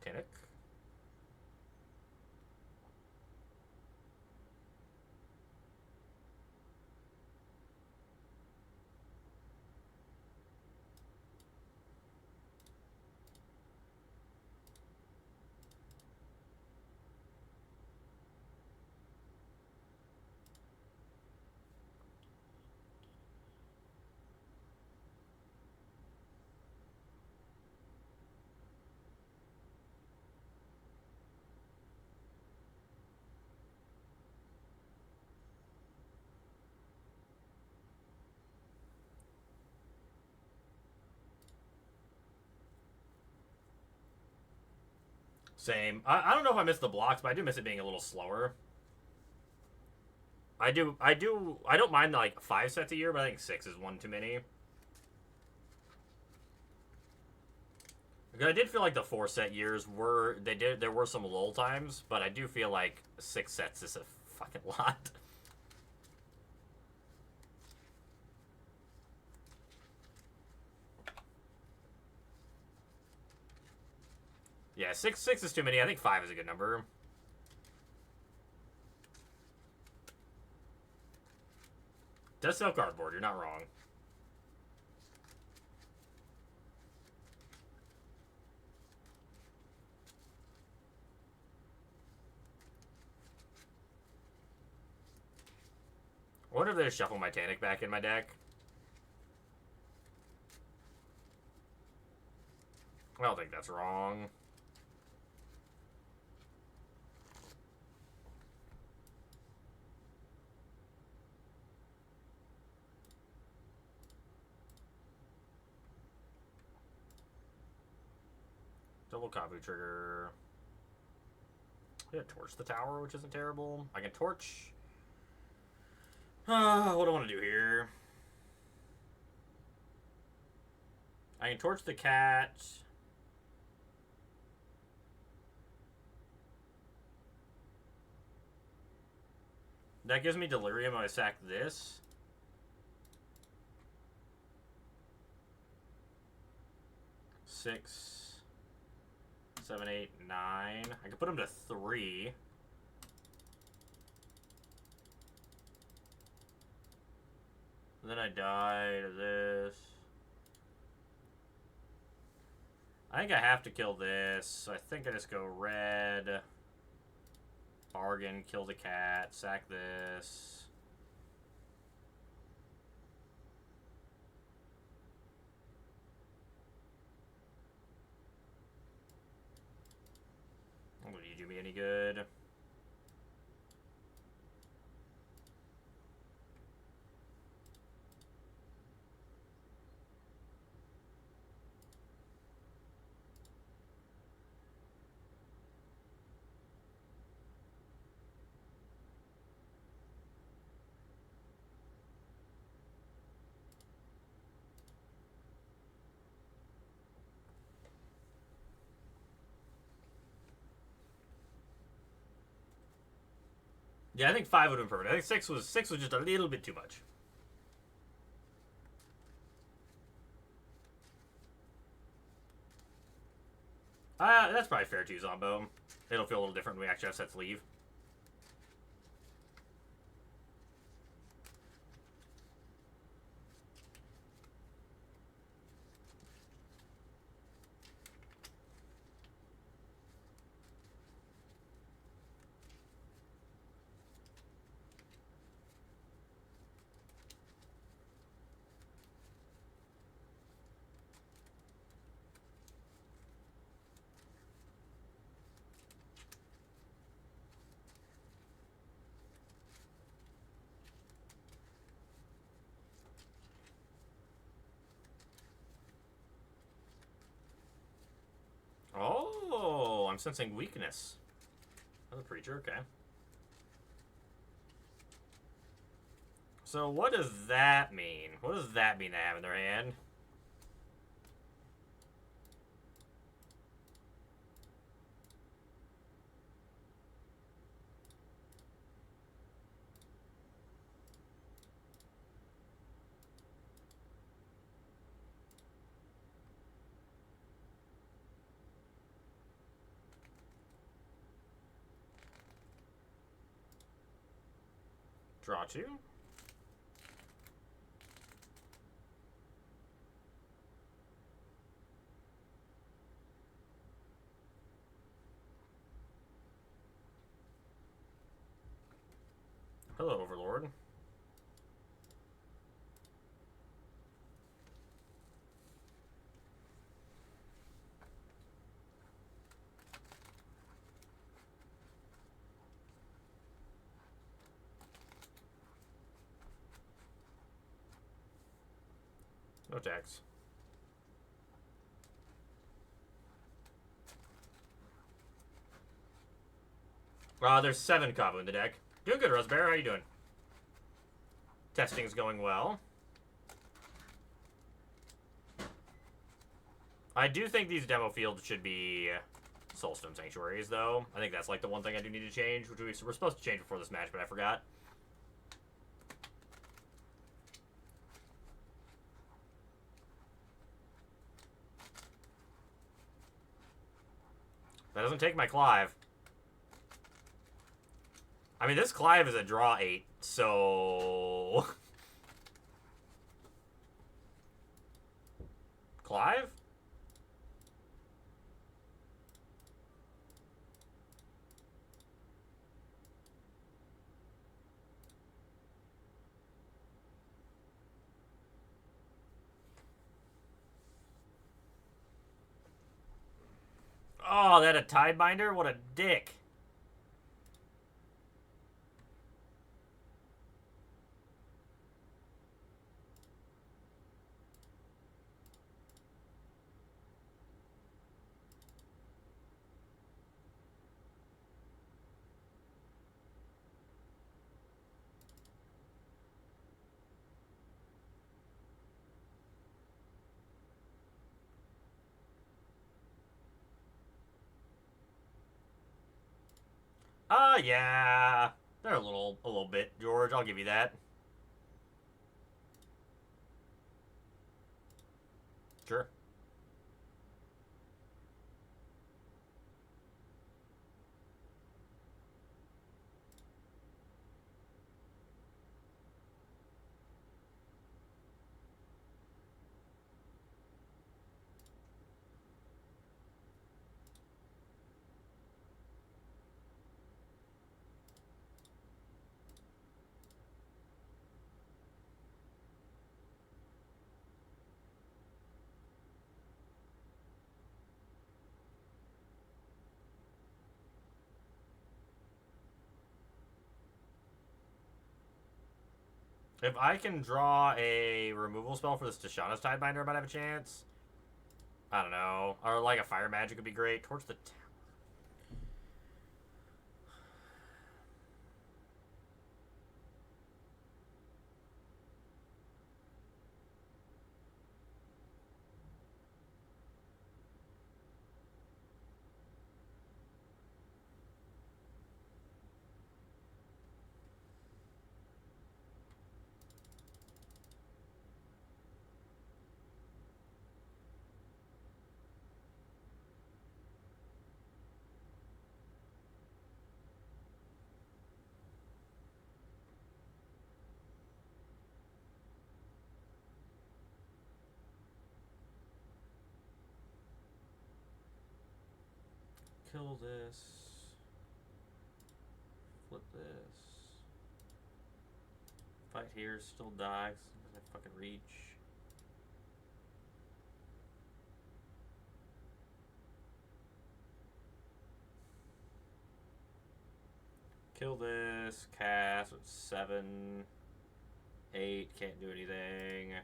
Tinnick. Same. I don't know if I miss the blocks, but I do miss it being a little slower. I don't mind like 5 sets a year, but I think 6 is one too many. Because I did feel like the 4 set years were there were some lull times, but I do feel like 6 sets is a fucking lot. Yeah, six is too many. I think 5 is a good number. Does sell cardboard. You're not wrong. I wonder if they shuffle my Titanic back in my deck. I don't think that's wrong. Double Kavu trigger. Yeah, torch the tower, which isn't terrible. I can torch. What do I want to do here? I can torch the cat. That gives me delirium if I sack this. Six, 7, 8, 9. I can put him to 3. And then I die to this. I think I have to kill this. I think I just go red. Bargain, kill the cat, sack this. Will you do me any good? Yeah, I think 5 would have been perfect. I think 6 was just a little bit too much. That's probably fair too, Zombo. It'll feel a little different when we actually have sets leave. Oh, I'm sensing weakness. Another preacher, okay. So what does that mean? What does that mean they have in their hand? Draw 2. Hello, Overlord. No tax. There's 7 Kavu in the deck. Doing good, Rosebear. How you doing? Testing's going well. I do think these demo fields should be Soulstone Sanctuaries, though. I think that's like the one thing I do need to change, which we were supposed to change before this match, but I forgot. That doesn't take my Clive. I mean, this Clive is a draw 8, so... Clive? Oh, that a Tidebinder? What a dick. Yeah. They're a little bit, George. I'll give you that. Sure. If I can draw a removal spell for this Tishana's Tidebinder, I might have a chance. I don't know. Or like a Fire Magic would be great. Torch the Tower. Kill this. Flip this. Fight here, still die. Doesn't fucking reach. Kill this. Cast with 7, 8. Can't do anything.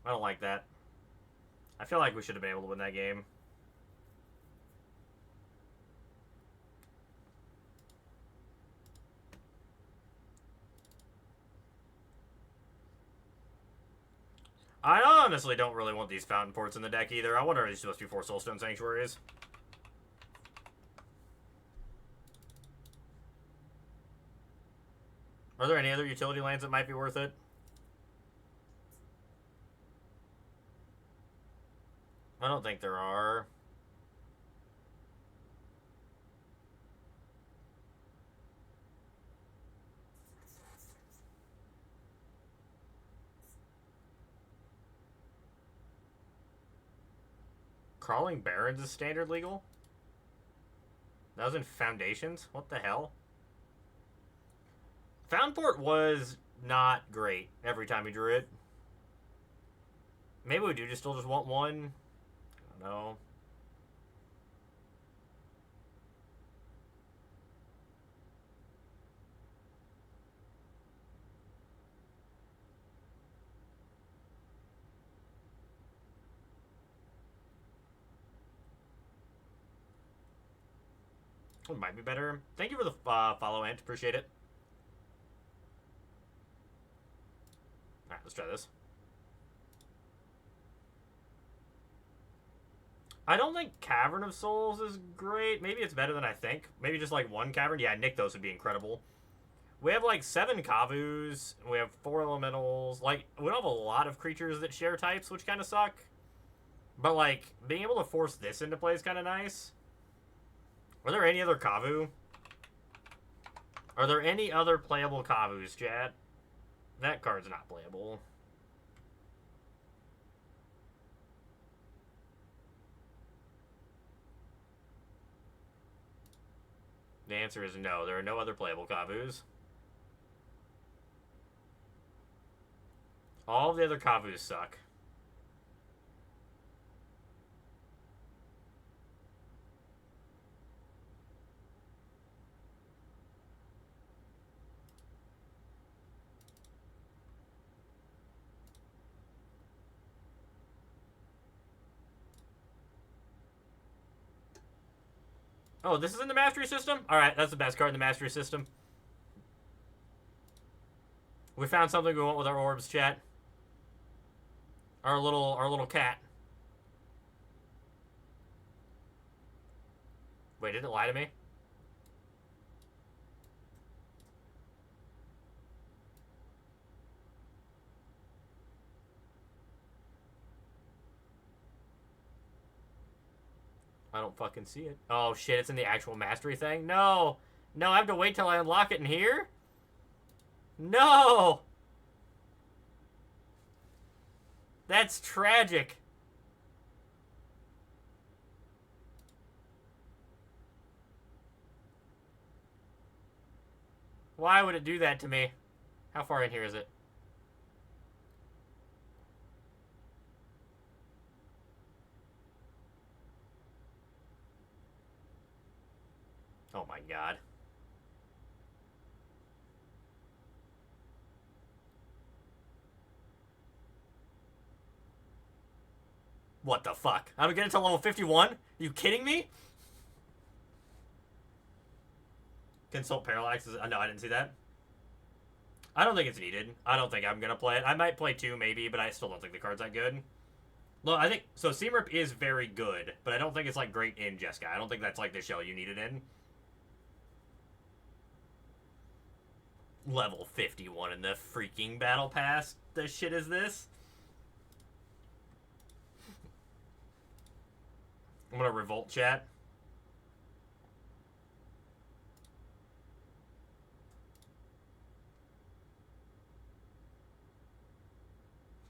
I don't like that. I feel like we should have been able to win that game. I honestly don't really want these Fountain Ports in the deck either. I wonder if these supposed to be 4 Soulstone Sanctuaries. Are there any other utility lands that might be worth it? I don't think there are. Crawling Barrens is standard legal? That was in Foundations? What the hell? Foundport was not great every time we drew it. Maybe we do just still just want one. I don't know. It might be better. Thank you for the follow, Ant. Appreciate it. Alright, let's try this. I don't think Cavern of Souls is great. Maybe it's better than I think. Maybe just like one Cavern. Yeah, Nykthos would be incredible. We have like 7 Kavus. We have 4 Elementals. Like, we don't have a lot of creatures that share types, which kind of suck. But like, being able to force this into play is kind of nice. Are there any other Kavu? Are there any other playable Kavus, chat? That card's not playable. The answer is no. There are no other playable Kavus. All of the other Kavus suck. Oh, this is in the Mastery System? Alright, that's the best card in the Mastery System. We found something we want with our orbs, chat. Our little cat. Wait, did it lie to me? I don't fucking see it. Oh shit, it's in the actual mastery thing? No! No, I have to wait till I unlock it in here? No! That's tragic. Why would it do that to me? How far in here is it? Oh my god. What the fuck? I'm getting to level 51? Are you kidding me? Consult Parallax is... no, I didn't see that. I don't think it's needed. I don't think I'm gonna play it. I might play 2 maybe, but I still don't think the card's that good. Look, I think... So, Seamrip is very good, but I don't think it's, like, great in Jeskai. I don't think that's, like, the shell you need it in. Level 51 in the freaking Battle Pass? The shit is this? I'm gonna revolt chat.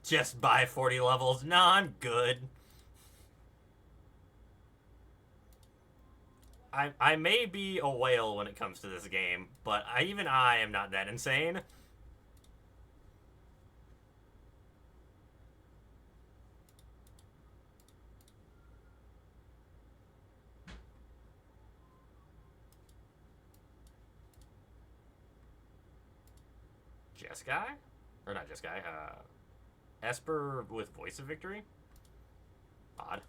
Just buy 40 levels. Nah, I'm good. I may be a whale when it comes to this game, but even I am not that insane. Jeskai? Or not Jeskai, Esper with Voice of Victory? Odd.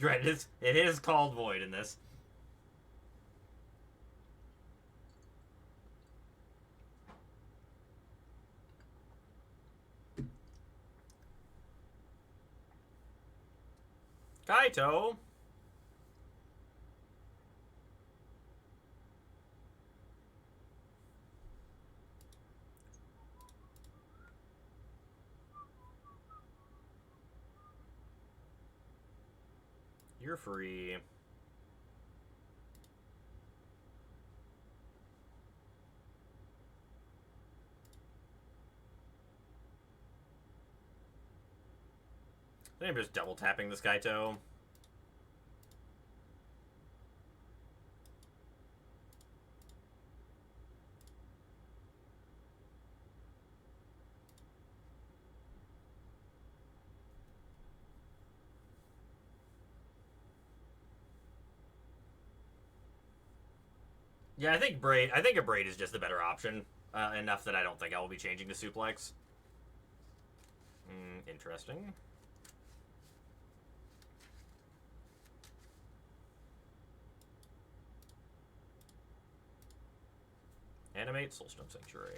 Right, it is called Void in this. Kaito. You're free. I think I'm just double tapping this Kaito. Yeah, I think Braid. I think a Braid is just the better option. Enough that I don't think I will be changing to Suplex. Interesting. Animate Soulstone Sanctuary.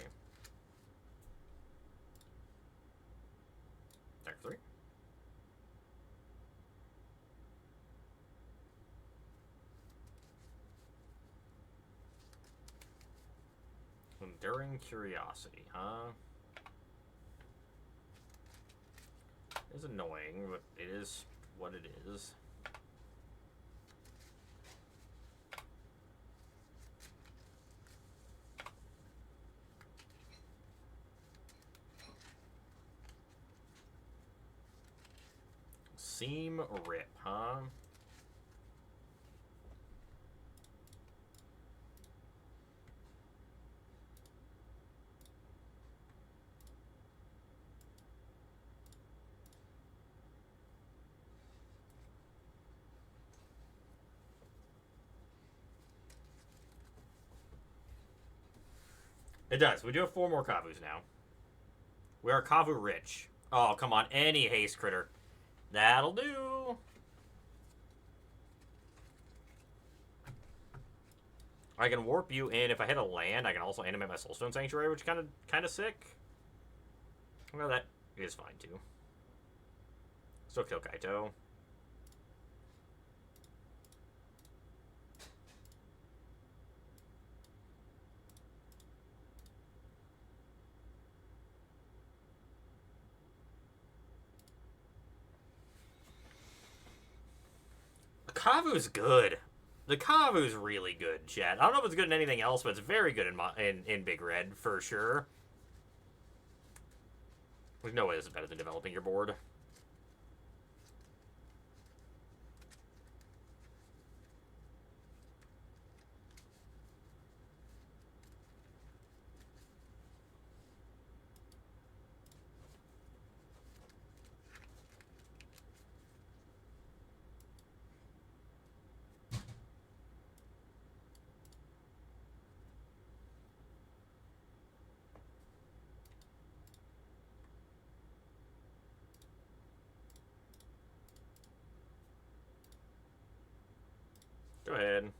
Deck 3. Enduring Curiosity, huh? It's annoying, but it is what it is. Seam Rip, huh? It does. We do have 4 more Kavus now. We are Kavu rich. Oh, come on. Any haste critter. That'll do. I can warp you in. If I hit a land, I can also animate my Soulstone Sanctuary, which is kind of sick. Well, that is fine, too. Still kill Kaito. The Kavu's good. The Kavu's really good, chat. I don't know if it's good in anything else, but it's very good in Big Red, for sure. There's no way this is better than developing your board. Go ahead.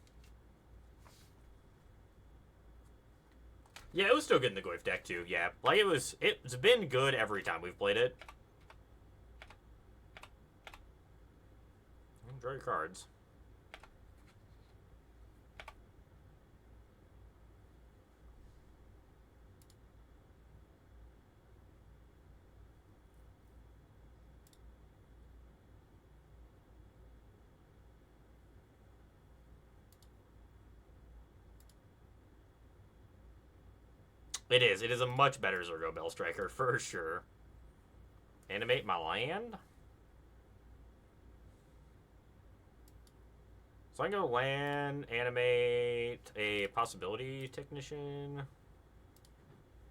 Yeah, it was still good in the Goyf deck, too. Yeah, like it's been good every time we've played it. Draw your cards. It is. It is a much better Zergo Bell Striker, for sure. Animate my land? So I can go land, animate a Possibility Technician.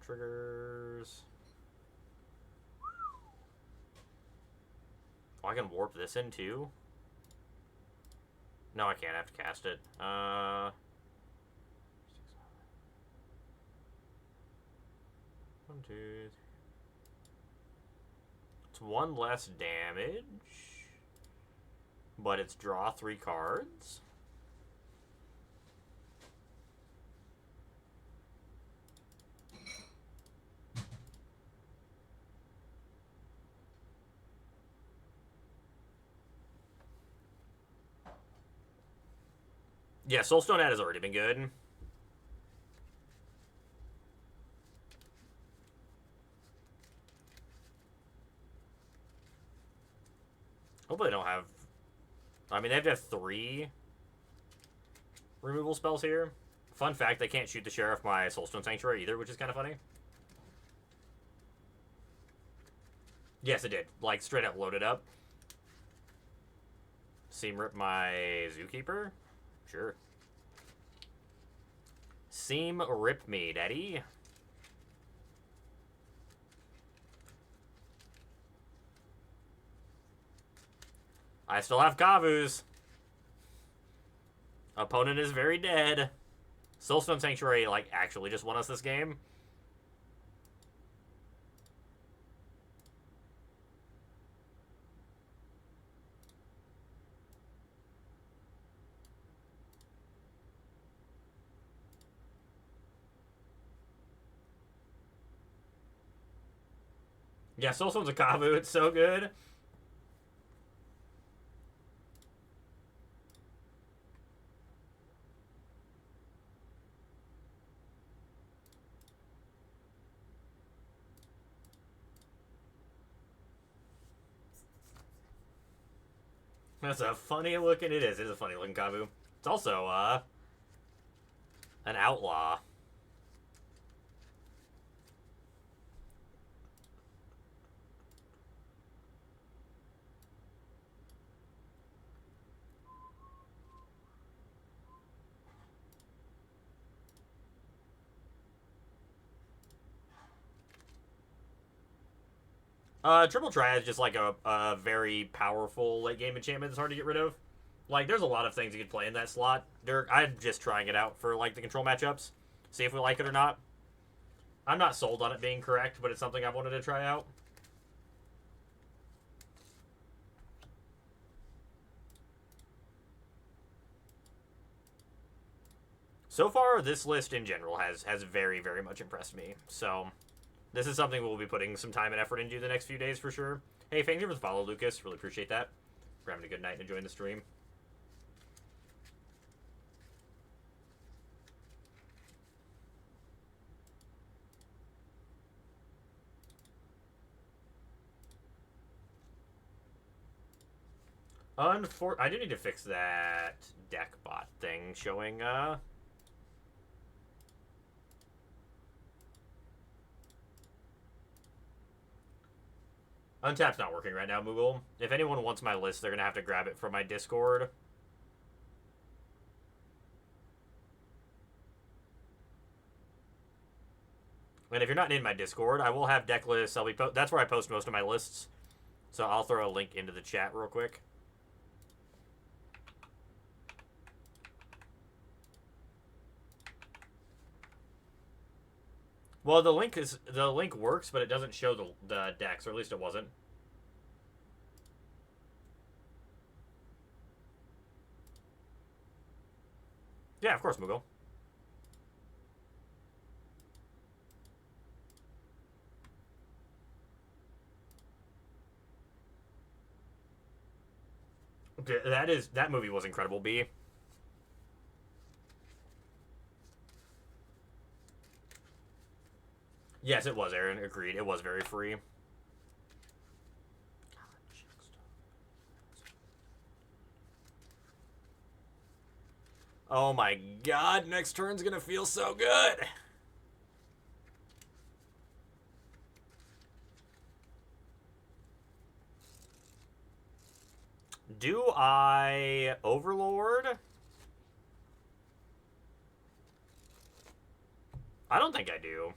Triggers. Oh, I can warp this in, too? No, I can't. I have to cast it. 1, 2, 3. It's 1 less damage, but it's draw 3 cards. Yeah, Soulstone Ad has already been good. Hopefully they don't have... I mean, they have to have 3 removal spells here. Fun fact, they can't shoot the Sheriff my Soulstone Sanctuary either, which is kind of funny. Yes, it did. Like, straight up loaded up. Seam rip my Zookeeper? Sure. Seam rip me, daddy. I still have Kavus. Opponent is very dead. Soulstone Sanctuary, like, actually just won us this game. Yeah, Soulstone's a Kavu. It's so good. That's a funny looking. It is. It is a funny looking Kavu. It's also an outlaw. Triple Triad is just like a very powerful late game enchantment that's hard to get rid of. Like, there's a lot of things you could play in that slot. I'm just trying it out for like the control matchups. See if we like it or not. I'm not sold on it being correct, but it's something I've wanted to try out. So far, this list in general has very, very much impressed me. So, this is something we'll be putting some time and effort into the next few days for sure. Hey, thank you for the follow, Lucas. Really appreciate that. We're having a good night and enjoying the stream. I do need to fix that deck bot thing showing, Untap's not working right now, Moogle. If anyone wants my list, they're going to have to grab it from my Discord. And if you're not in my Discord, I will have deck lists. That's where I post most of my lists. So I'll throw a link into the chat real quick. Well, the link works, but it doesn't show the decks, or at least it wasn't. Yeah, of course, Moogle. That movie was incredible, B. Yes, it was, Aaron. Agreed. It was very free. Oh my god, next turn's gonna feel so good. Do I Overlord? I don't think I do.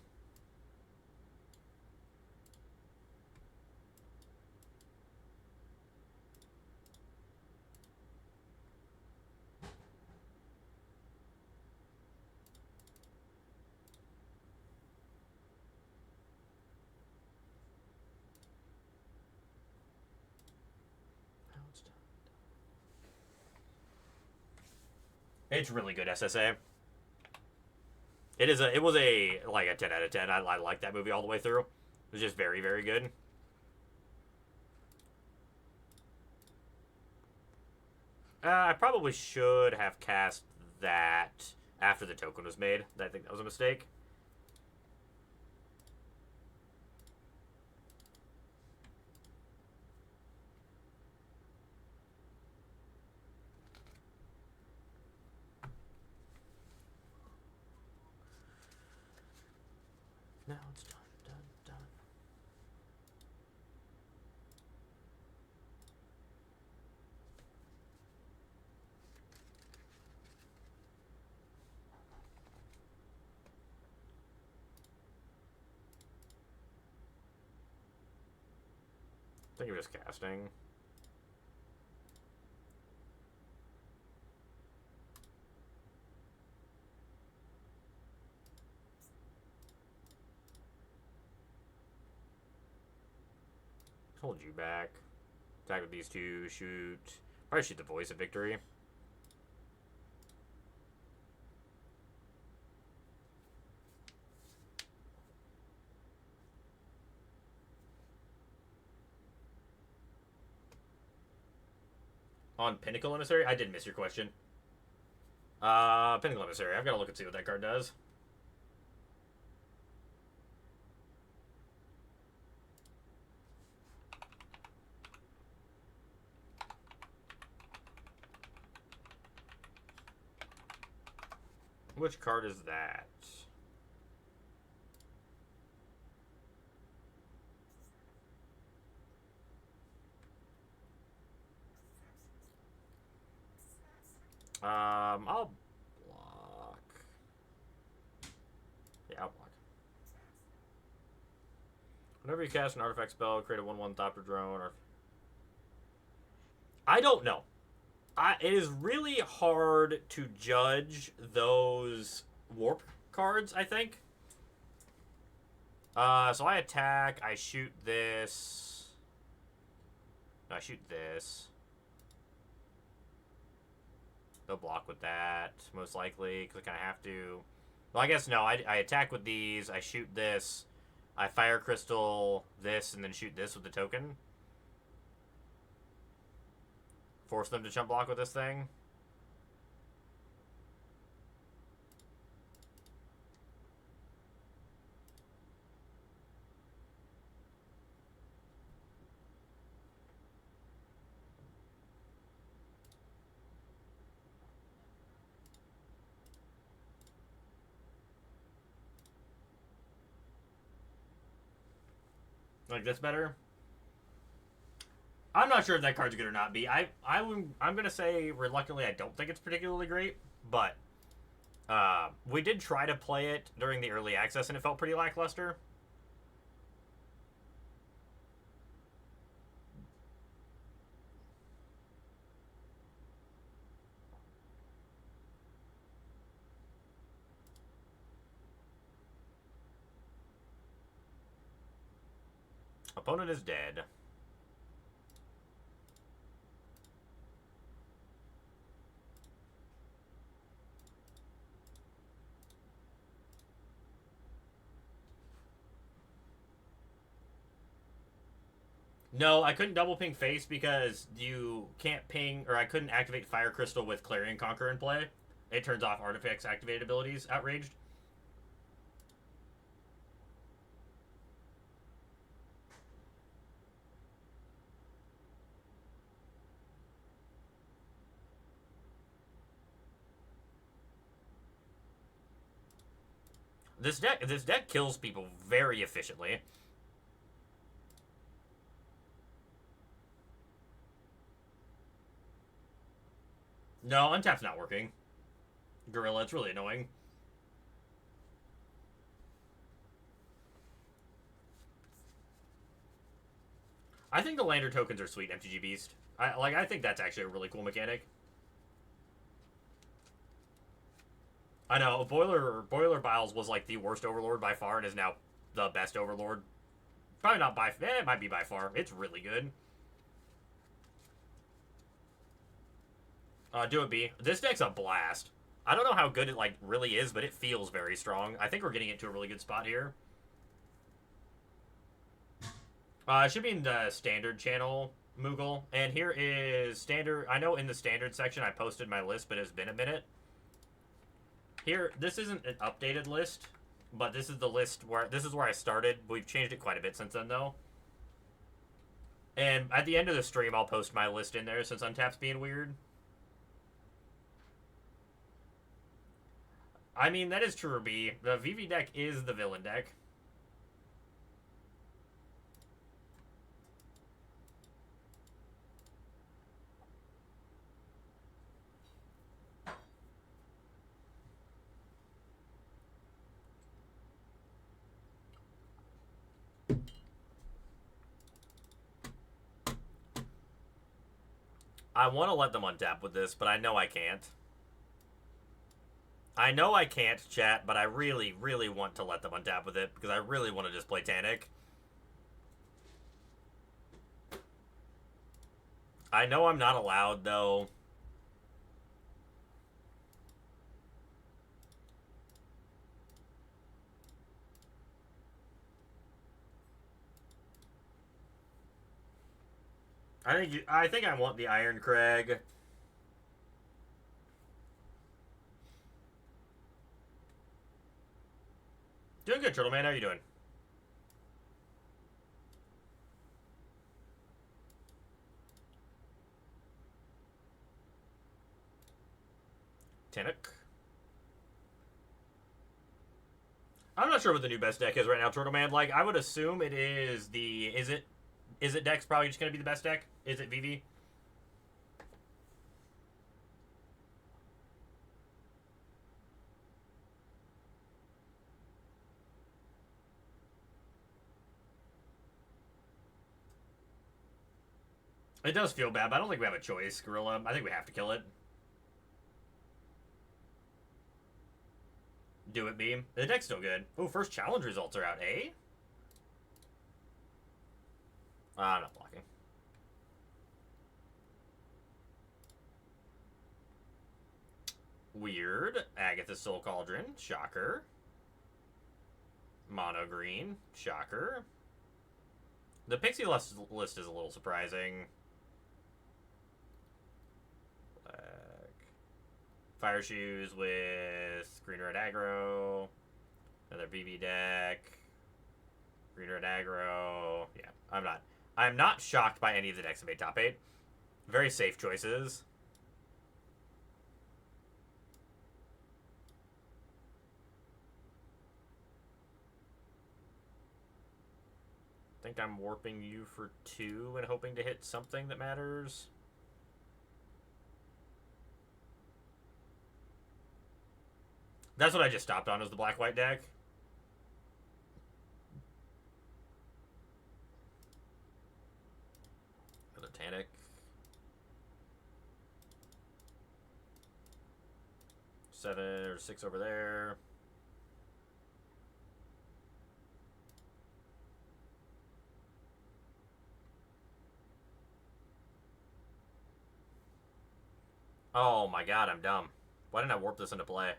It's really good SSA. It was like a 10 out of 10. I liked that movie all the way through. It was just very, very good. I probably should have cast that after the token was made. I think that was a mistake. Now it's done, done, done. think of just casting. Hold you back. Attack with these two. Shoot. Probably shoot the Voice of Victory. On Pinnacle Emissary? I did miss your question. Pinnacle Emissary. I've got to look and see what that card does. Which card is that? I'll block. Yeah, I'll block. Whenever you cast an artifact spell, create a 1/1 Thopter drone. Or I don't know. It is really hard to judge those warp cards, I think. So I attack. I shoot this. No, I shoot this. They'll block with that, most likely, because I kind of have to. Well, I guess no. I attack with these. I shoot this. I Fire Crystal this, and then shoot this with the token. Force them to chump block with this thing. Like this better? I'm not sure if that card's good or not, B. I'm going to say, reluctantly, I don't think it's particularly great, but we did try to play it during the early access, and it felt pretty lackluster. Opponent is dead. No, I couldn't double ping face because you can't ping, or I couldn't activate Fire Crystal with Clarion Conqueror in play. It turns off artifacts activated abilities. Outraged. This deck kills people very efficiently. No, untap's not working. Gorilla, it's really annoying. I think the lander tokens are sweet, MTG Beast. I think that's actually a really cool mechanic. I know, Boiler Biles was like the worst Overlord by far and is now the best Overlord. Probably not by... it might be by far. It's really good. Do it, B. This deck's a blast. I don't know how good it, like, really is, but it feels very strong. I think we're getting it to a really good spot here. It should be in the standard channel, Moogle. And here is standard... I know in the standard section I posted my list, but it's been a minute. Here, this isn't an updated list, but this is the list where... This is where I started. We've changed it quite a bit since then, though. And at the end of the stream, I'll post my list in there since Untap's being weird. I mean, that is true, B. The VV deck is the villain deck. I want to let them untap with this, but I know I can't. I know I can't, chat, but I really, really want to let them untap with it because I really want to just play Tanic. I know I'm not allowed, though. I think I want the Iron Crag. Doing good, Turtle Man. How are you doing? Tanic. I'm not sure what the new best deck is right now, Turtle Man. Like, I would assume it is the... Is it deck's probably just going to be the best deck? Is it VV? It does feel bad, but I don't think we have a choice, Gorilla. I think we have to kill it. Do it, Beam. The deck's still good. Oh, first challenge results are out, eh? I'm not blocking. Weird. Agatha's Soul Cauldron. Shocker. Mono green. Shocker. The Pixie list is a little surprising. Fire Shoes with Green Red Aggro. Another BB deck. Green Red Aggro. Yeah, I'm not shocked by any of the decks that made top 8. Very safe choices. I think I'm warping you for 2 and hoping to hit something that matters. That's what I just stopped on, was the black-white deck. Another Tanic. Seven or 6 over there. Oh my god, I'm dumb. Why didn't I warp this into play?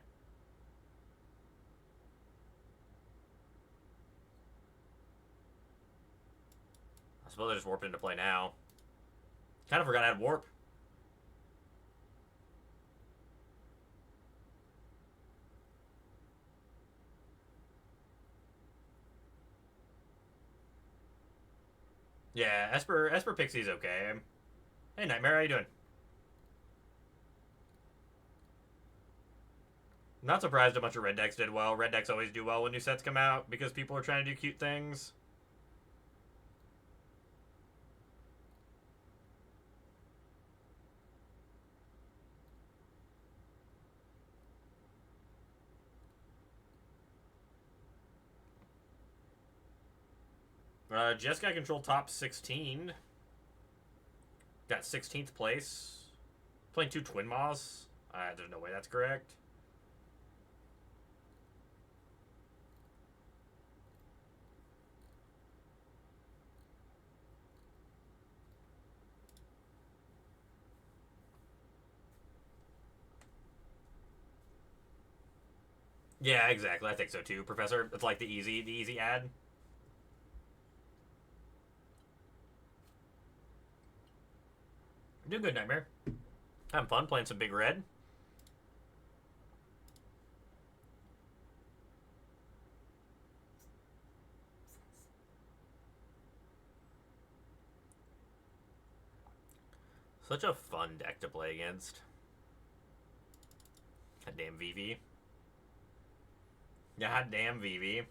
I suppose I just warped into play now. Kind of forgot I had warp. Yeah, Esper Pixie's okay. Hey, Nightmare, how you doing? Not surprised a bunch of red decks did well. Red decks always do well when new sets come out because people are trying to do cute things. Jessica control top 16. Got 16th place. Playing 2 Twin Maws. There's no way that's correct. Yeah, exactly. I think so too, Professor. It's like the easy ad. Doing good, Nightmare. Having fun playing some Big Red. Such a fun deck to play against. Goddamn VV. Goddamn VV.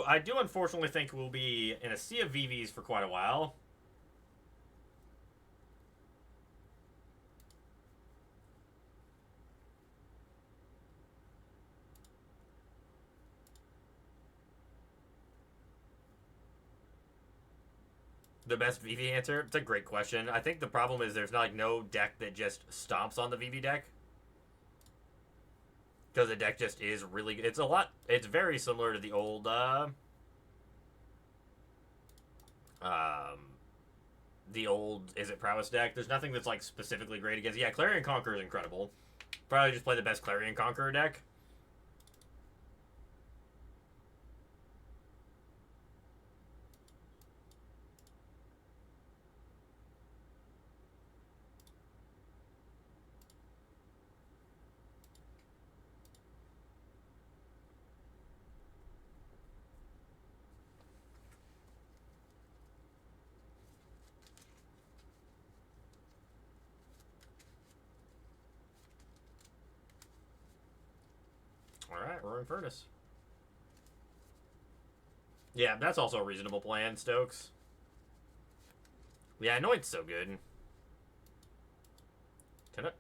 I do unfortunately think we'll be in a sea of VVs for quite a while. The best VV answer? It's a great question. I think the problem is there's not like no deck that just stomps on the VV deck. Because the deck just is really... It's a lot... It's very similar to the old... the old Is It Prowess deck. There's nothing that's like specifically great against... Yeah, Clarion Conqueror is incredible. Probably just play the best Clarion Conqueror deck. Alright, we're in Furnace. Yeah, that's also a reasonable plan, Stokes. Yeah, Anoint's so good. Tinook.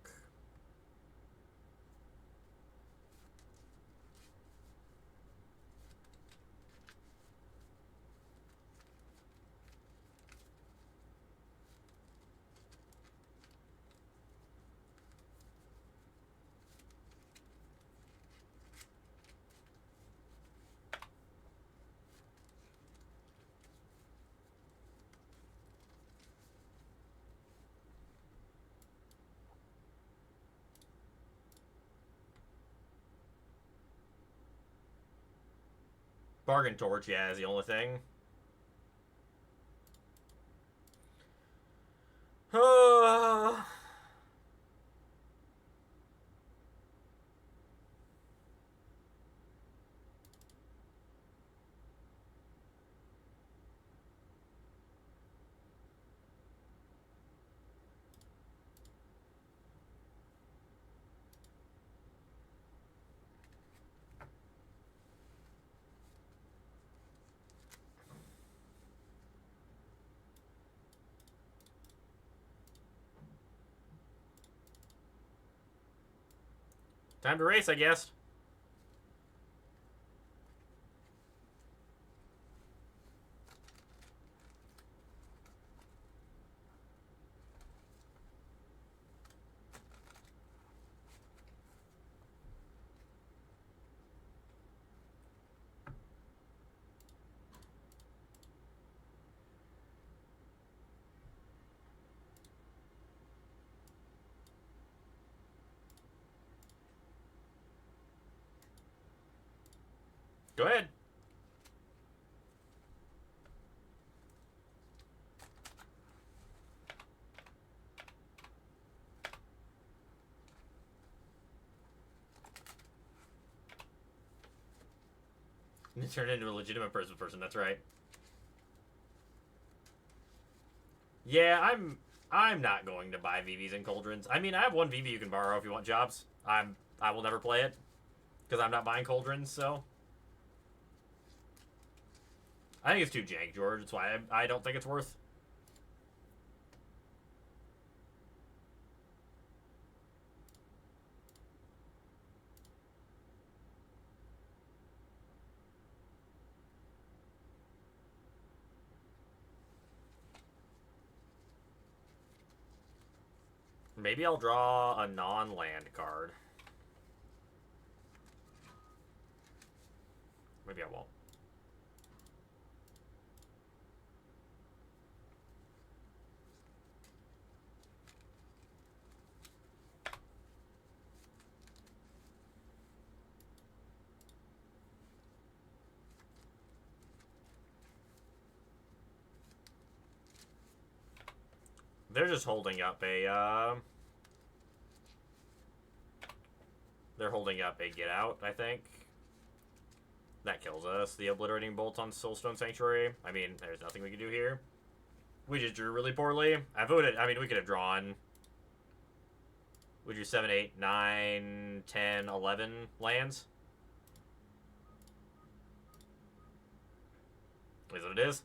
Bargain Torch, yeah, is the only thing. Time to race, I guess. Go ahead. You turn into a legitimate person, that's right. Yeah, I'm not going to buy VVs and Cauldrons. I mean, I have one VV you can borrow if you want jobs. I will never play it because I'm not buying Cauldrons, so I think it's too jank, George. That's why I don't think it's worth. Maybe I'll draw a non-land card. Maybe I won't. They're just holding up a, they're holding up a get out, I think. That kills us. The Obliterating Bolt on Soulstone Sanctuary. I mean, there's nothing we can do here. We just drew really poorly. I voted, I mean, we could have drawn. We drew 7, 8, 9, 10, 11 lands. Is what it is.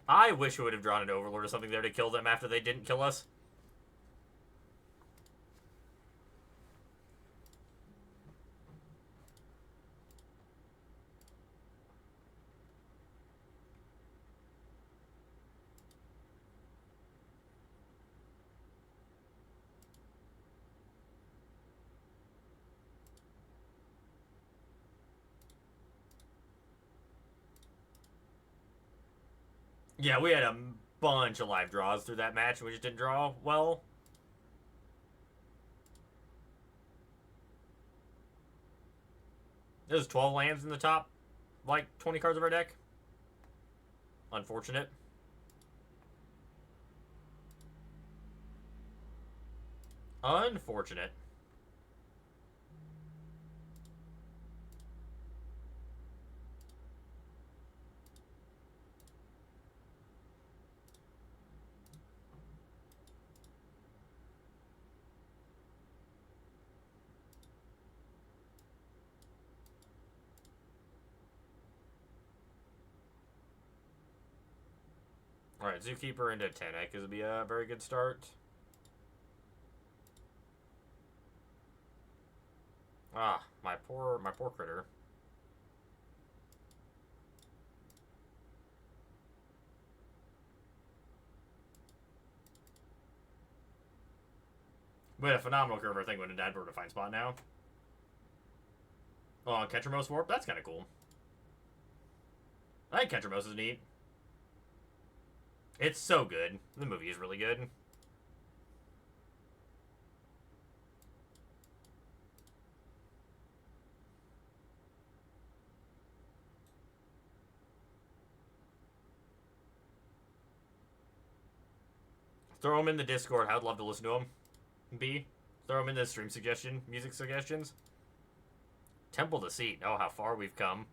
I wish we would have drawn an Overlord or something there to kill them after they didn't kill us. Yeah, we had a bunch of live draws through that match, and we just didn't draw well. There's 12 lands in the top, like, 20 cards of our deck. Unfortunate. Unfortunate. Alright, Zookeeper into Tenek is be a very good start. Ah, my poor critter. We had a phenomenal curve. I think when a dad bird to find spot now. Oh, Ketramos Warp? That's kind of cool. I think Ketramos is neat. It's so good. The movie is really good. Throw him in the Discord. I'd love to listen to him. B. Throw him in the stream suggestion. Music suggestions. Temple Deceit. Oh, how far we've come.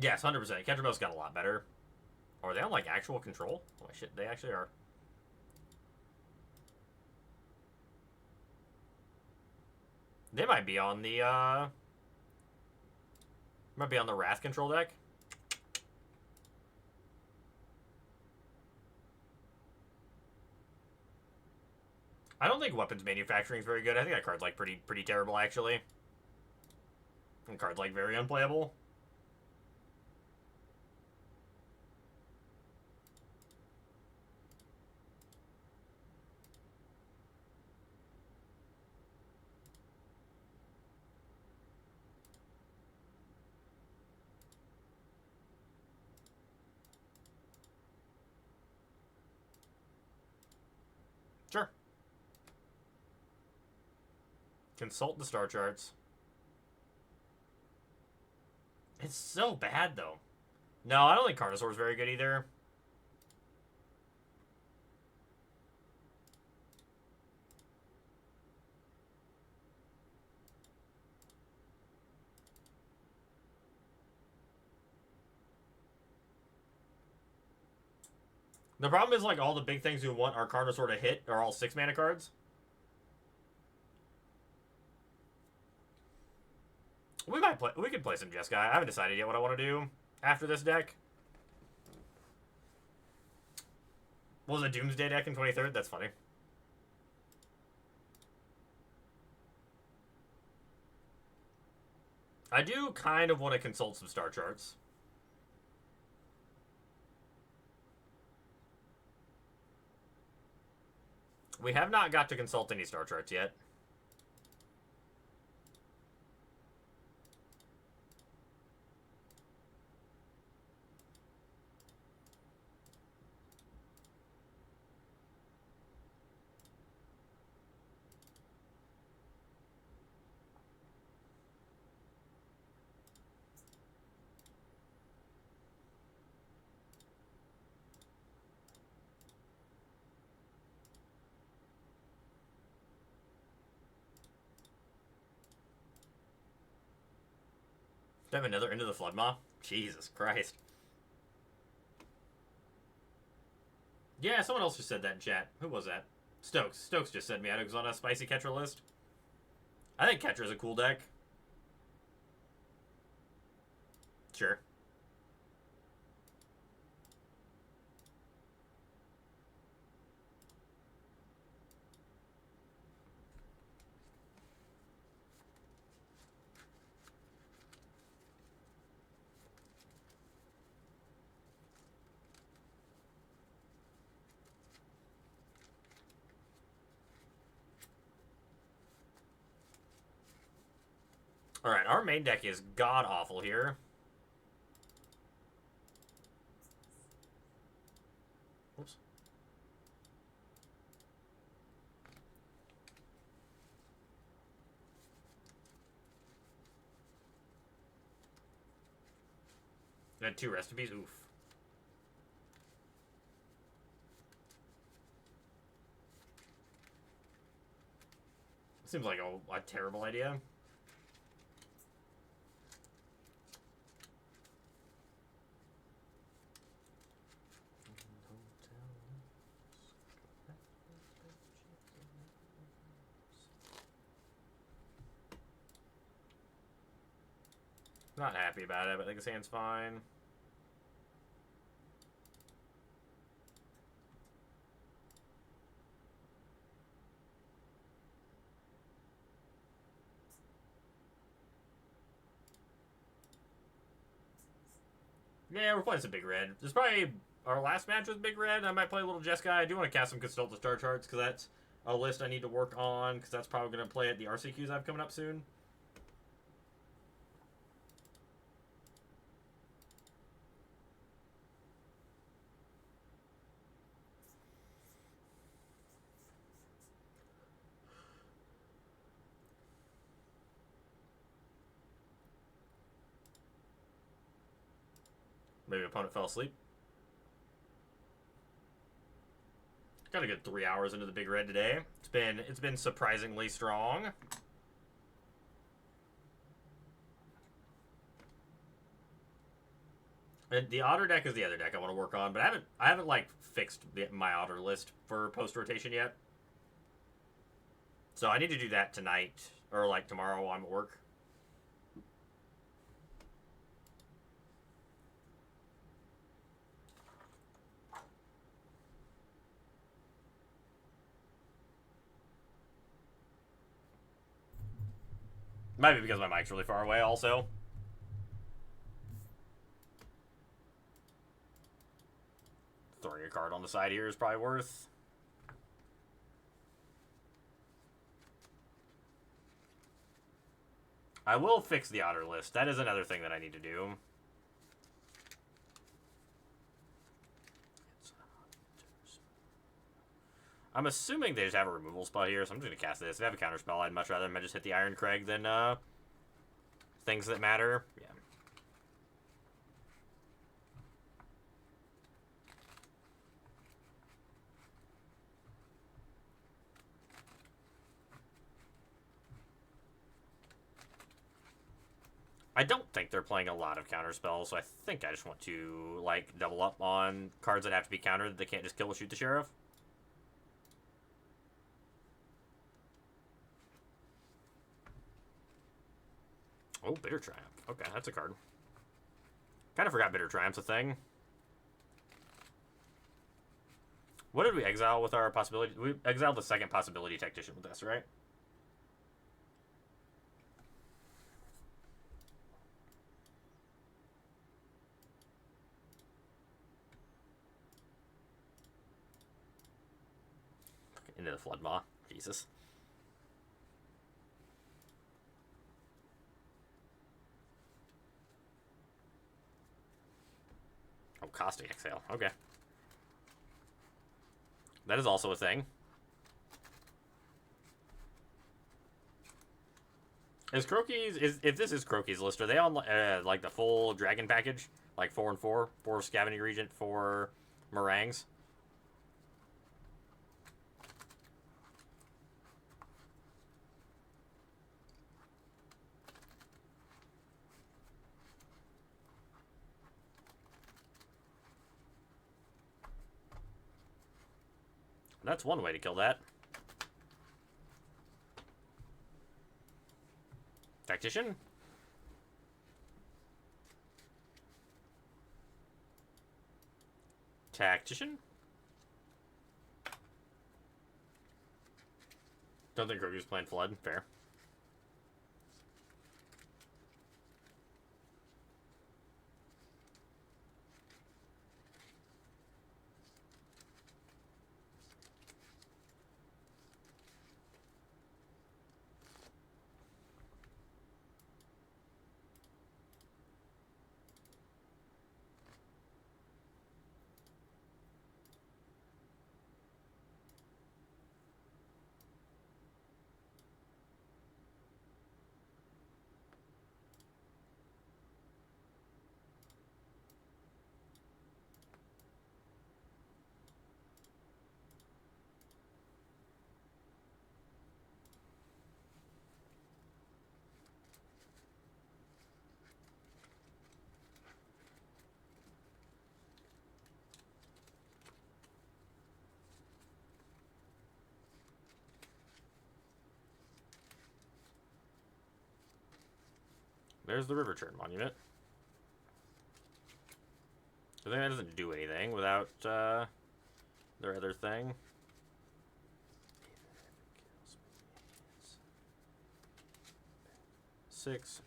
Yes, 100%. Ketramos got a lot better. Are they on, like, actual control? Oh, shit, they actually are. They might be on the, might be on the Wrath control deck. I don't think weapons manufacturing is very good. I think that card's, like, pretty terrible, actually. And card's, like, very unplayable. Sure. Consult the star charts. It's so bad, though. No, I don't think Carnosaur's very good either. The problem is, like, all the big things we want our Carnosaur to hit are all 6-mana cards. We could play some Jeskai. I haven't decided yet what I want to do after this deck. What was a Doomsday deck in 23rd? That's funny. I do kind of want to consult some star charts. We have not got to consult any star charts yet. Do I have another Into the Flood Maw? Jesus Christ. Yeah, someone else just said that in chat. Who was that? Stokes just sent me out. It was on a spicy Ketra list. I think Ketra's a cool deck. Sure. Alright, our main deck is god-awful here. Oops. I had 2 recipes? Oof. Seems like a terrible idea. Not happy about it, but I think his hand's fine. Yeah, we're playing some Big Red. This is probably our last match with Big Red. I might play a little Jess guy. I do want to cast some Consult the Star Charts, because that's a list I need to work on, because that's probably going to play at the RCQs I have coming up soon. Maybe opponent fell asleep. Got a good 3 hours into the Big Red today. It's been surprisingly strong. And the Otter deck is the other deck I want to work on, but I haven't like fixed my Otter list for post rotation yet. So I need to do that tonight or like tomorrow while I'm at work. Might be because my mic's really far away also. Throwing a card on the side here is probably worth. I will fix the Otter list. That is another thing that I need to do. I'm assuming they just have a removal spell here, so I'm just going to cast this. If they have a counter spell, I'd much rather them just hit the Iron Crag than things that matter. Yeah. I don't think they're playing a lot of counter spells, so I think I just want to, like, double up on cards that have to be countered that they can't just kill or shoot the Sheriff. Oh, Bitter Triumph. Okay, that's a card. Kind of forgot Bitter Triumph's a thing. What did we exile with our possibility? We exiled the second possibility tactician with this, right? Into the Flood Maw. Jesus. Oh, Caustic Exhale. Okay. That is also a thing. Is Croaky's... If this is Croaky's list, are they on, like, the full Dragon package? Like 4 and 4? 4 Scavenging Regent, 4 Meringues? That's one way to kill that. Tactician. Tactician. Don't think Grogu's playing Flood. Fair. There's the River Churn Monument. I think that doesn't do anything without their other thing. Six.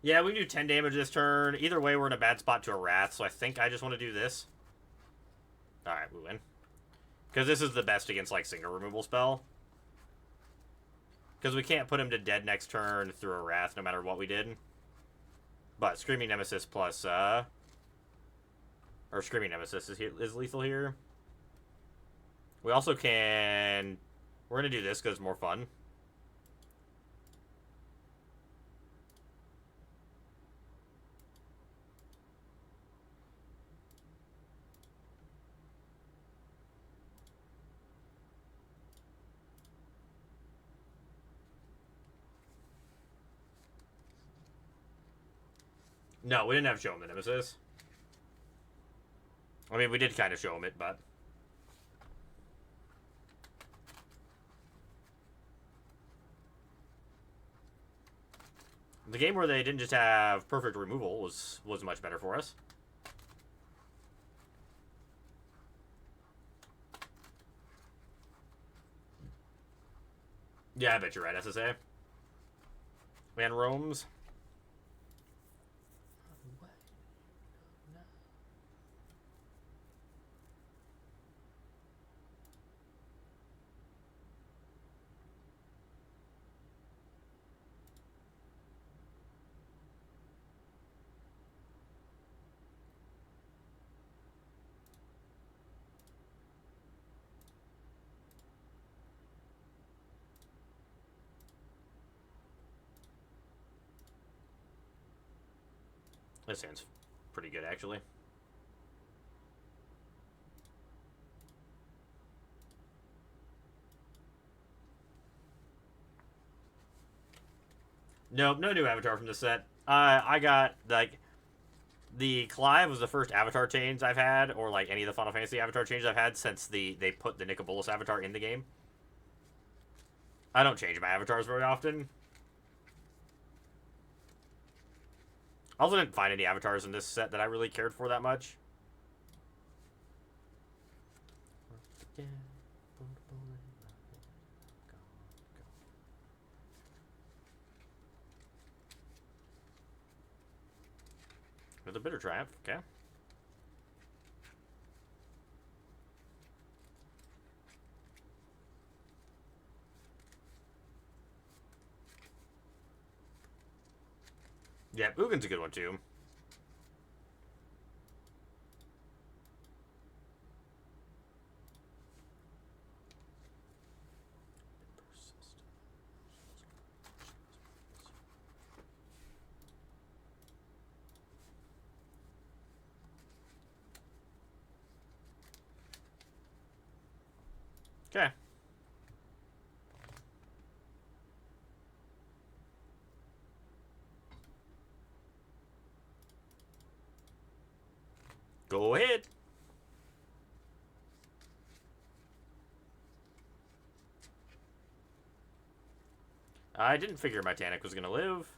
Yeah, we can do 10 damage this turn. Either way, we're in a bad spot to a Wrath, so I think I just want to do this. Alright, we win. Because this is the best against, like, single removal spell. Because we can't put him to dead next turn through a Wrath, no matter what we did. But Screaming Nemesis plus, or Screaming Nemesis is lethal here. We also can... We're going to do this because it's more fun. No, we didn't have Show Him the Nemesis. I mean, we did kind of show him it, but... The game where they didn't just have perfect removal was much better for us. Yeah, I bet you're right, SSA. Man roams. This hand's pretty good, actually. Nope, no new avatar from this set. I got, like, the Clive was the first avatar change I've had, or, like, any of the Final Fantasy avatar changes I've had since they put the Nicobolus avatar in the game. I don't change my avatars very often. I also didn't find any avatars in this set that I really cared for that much. With a Bitter Triumph, okay. Yeah, Ugin's a good one, too. Okay. Go ahead. I didn't figure my Tanic was going to live.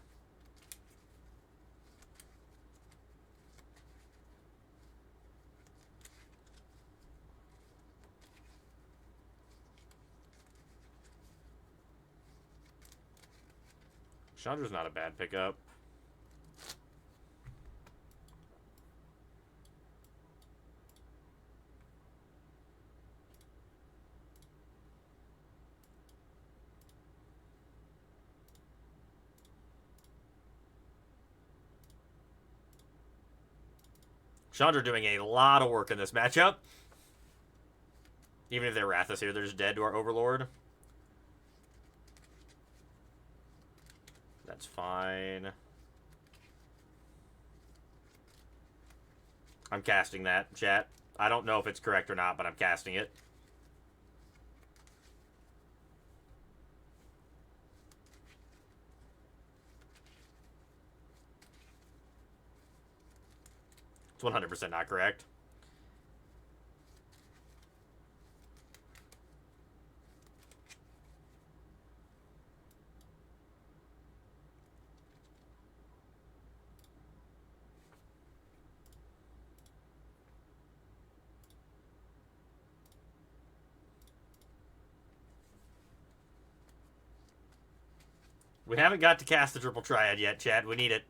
Chandra's not a bad pickup. Chandra doing a lot of work in this matchup. Even if their Wrath is here, they're just dead to our Overlord. That's fine. I'm casting that, chat. I don't know if it's correct or not, but I'm casting it. It's 100% not correct. We haven't got to cast the Triple Triad yet, chat. We need it.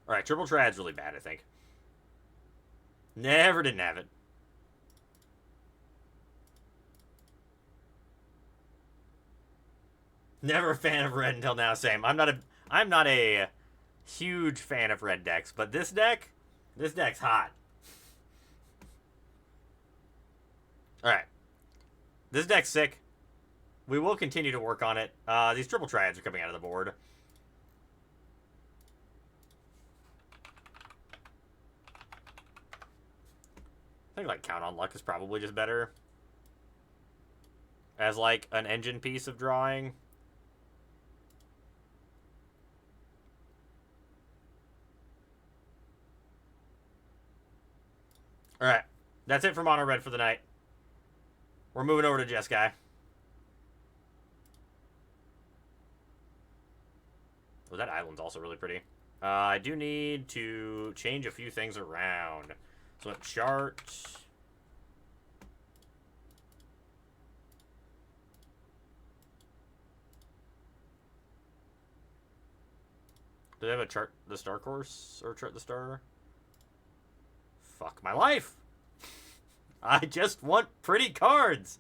Alright, Triple Triad's really bad, I think. Never didn't have it. Never a fan of red until now, same. I'm not a huge fan of red decks, but this deck's hot. Alright. This deck's sick. We will continue to work on it. These Triple Triads are coming out of the board. I think, like, Count on Luck is probably just better. As, like, an engine piece of drawing. Alright. That's it for Mono Red for the night. We're moving over to Jeskai. Oh, that island's also really pretty. I do need to change a few things around. So chart. Do they have a chart the star course? Or chart the star? Fuck my life! I just want pretty cards.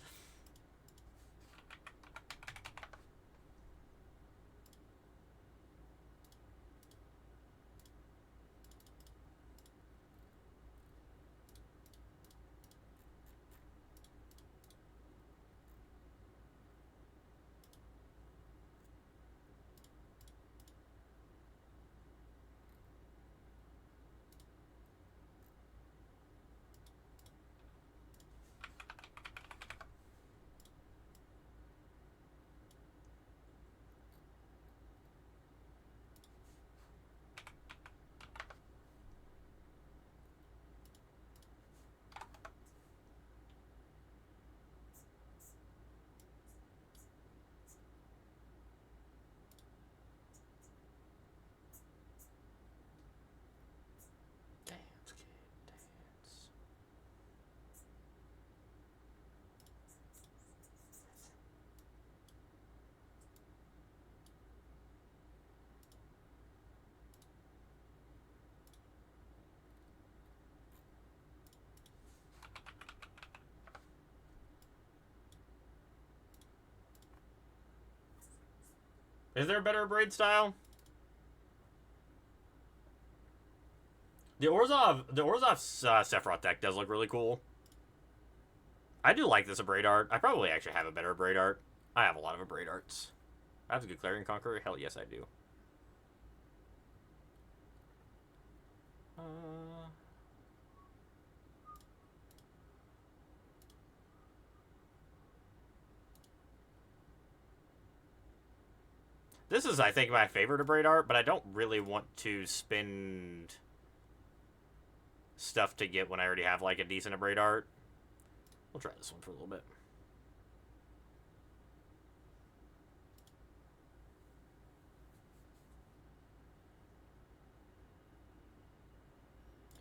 Is there a better braid style? The Orzhov Sephiroth deck does look really cool. I do like this braid art. I probably actually have a better braid art. I have a lot of braid arts. I have a good Clarion Conqueror. Hell yes, I do. This is, I think, my favorite of braid art, but I don't really want to spend stuff to get when I already have, like, a decent braid art. We'll try this one for a little bit.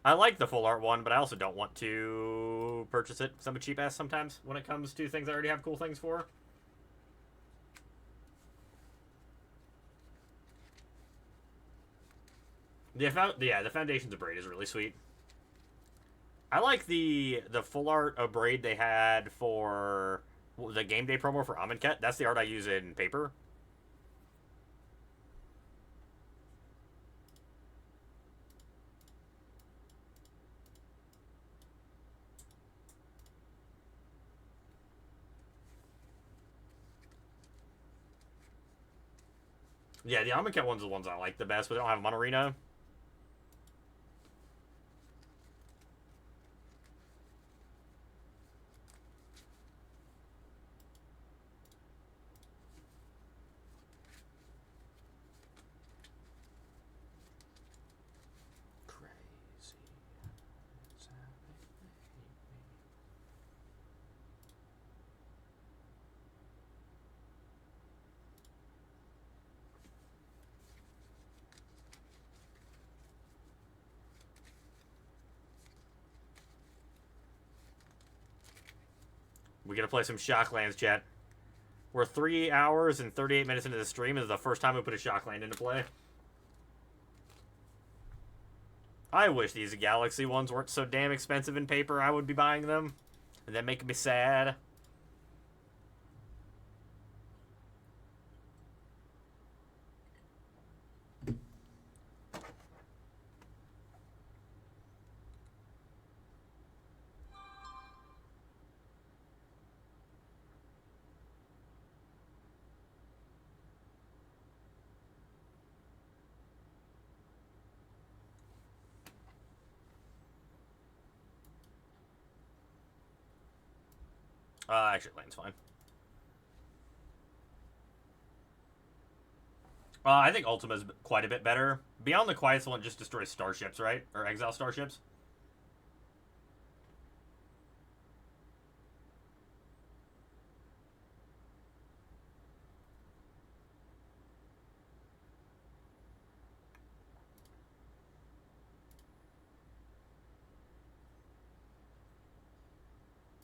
I like the full art one, but I also don't want to purchase it because I'm a cheap ass sometimes when it comes to things I already have cool things for. The Foundations of Braid is really sweet. I like the full art of Braid they had for the game day promo for Amonkhet. That's the art I use in paper. Yeah, the Amonkhet ones are the ones I like the best, but they don't have them on Arena. We gotta play some Shocklands, chat. We're 3 hours and 38 minutes into the stream. This is the first time we put a Shockland into play. I wish these Galaxy ones weren't so damn expensive in paper. I would be buying them. And that making me sad. Actually, land's fine. I think Ultima's quite a bit better. Beyond the Quiet one just destroys starships, right? Or exile starships.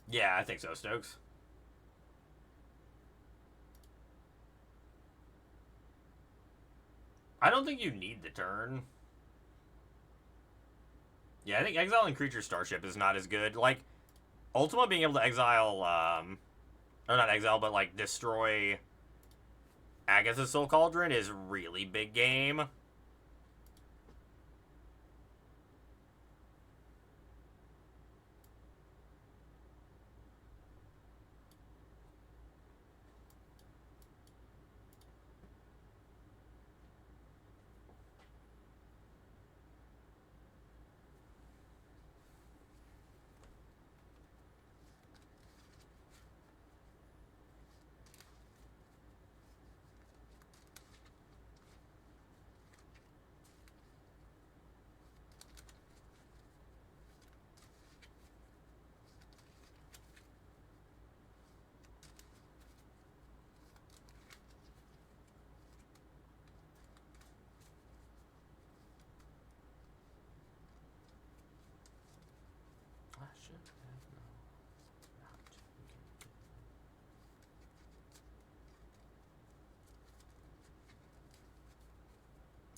Yeah, I think so, Stokes. I don't think you need the turn. Yeah, I think exiling creature starship is not as good. Like, Ultima being able to exile, or not exile, but like destroy Agatha's Soul Cauldron is really big game.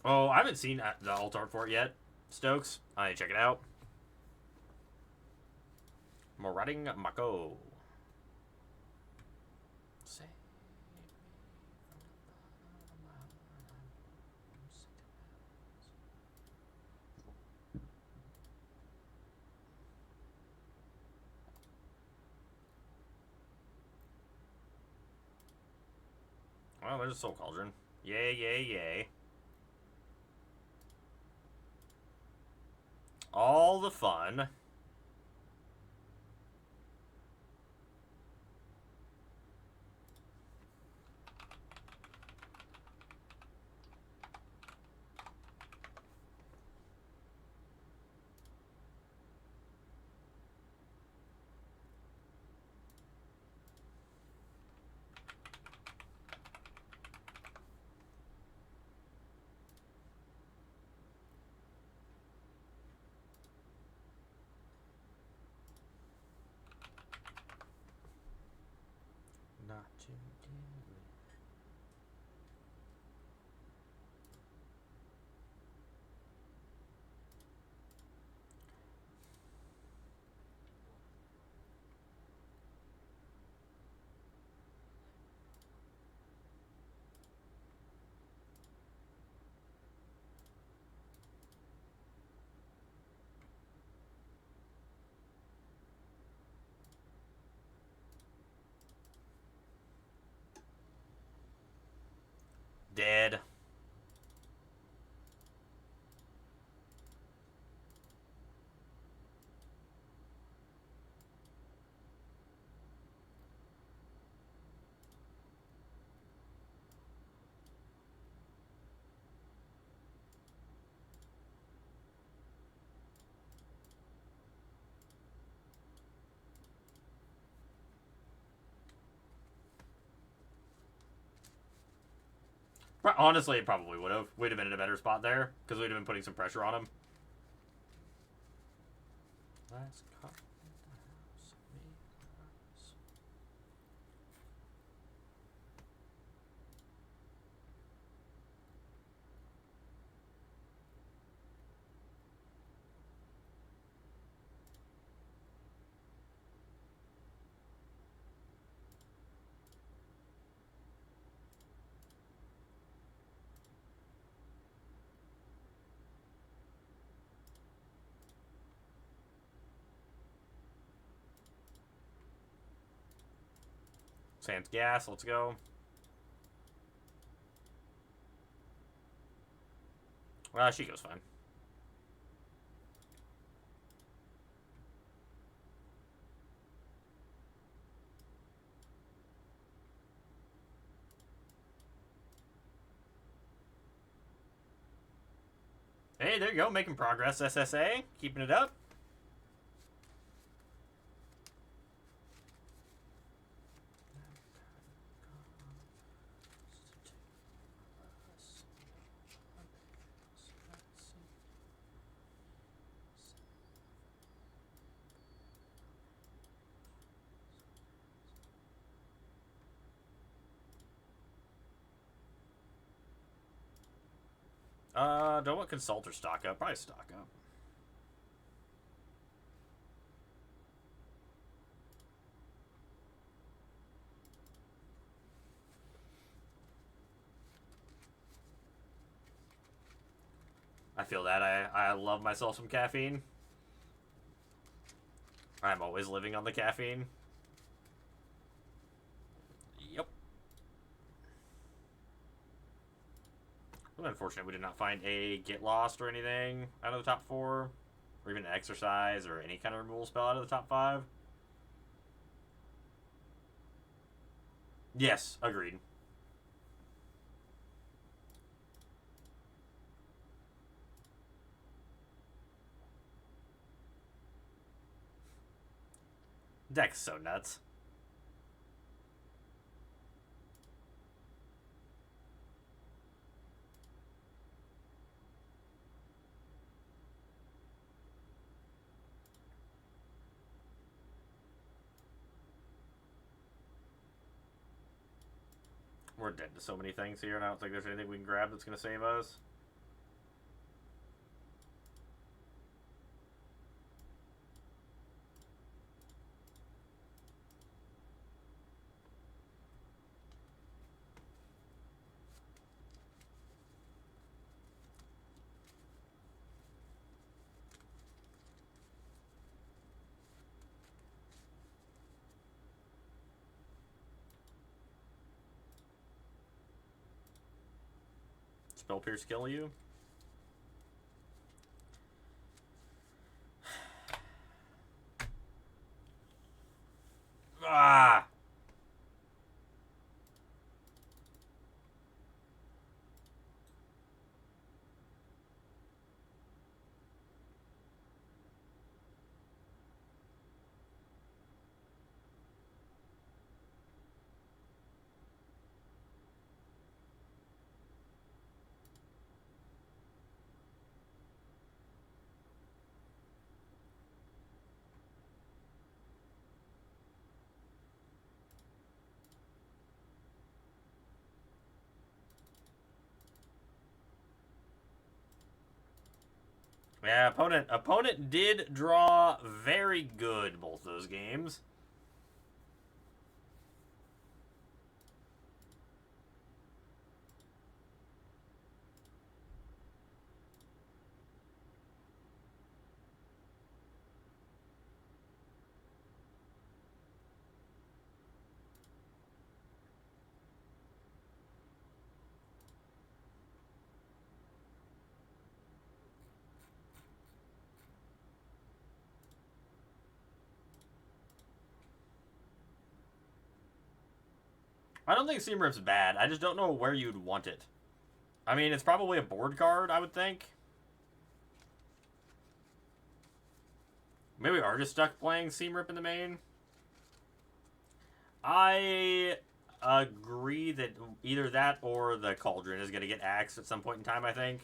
Oh, I haven't seen the alt art for it yet, Stokes. I need to check it out. Marauding Mako. Well, there's a Soul Cauldron. Yay, yay, yay. All the fun. Not too dearly. Dead. Honestly, it probably would have. We'd have been in a better spot there, because we'd have been putting some pressure on him. Last call. Sans gas, let's go. She goes fine. Hey, there you go, making progress, SSA. Keeping it up. Do I want consult or stock up? Probably stock up. I feel that. I love myself some caffeine. I'm always living on the caffeine. Yep. Well, unfortunate we did not find a Get Lost or anything out of the top 4. Or even an Exercise or any kind of removal spell out of the top 5. Yes, agreed. Deck's so nuts. We're dead to so many things here, and I don't think there's anything we can grab that's going to save us. Spell Pierce kill you? Ah! Yeah, opponent did draw very good both those games. I don't think Seam Rip's bad. I just don't know where you'd want it. I mean, it's probably a board card, I would think. Maybe we are just stuck playing Seam Rip in the main. I agree that either that or the Cauldron is going to get axed at some point in time, I think.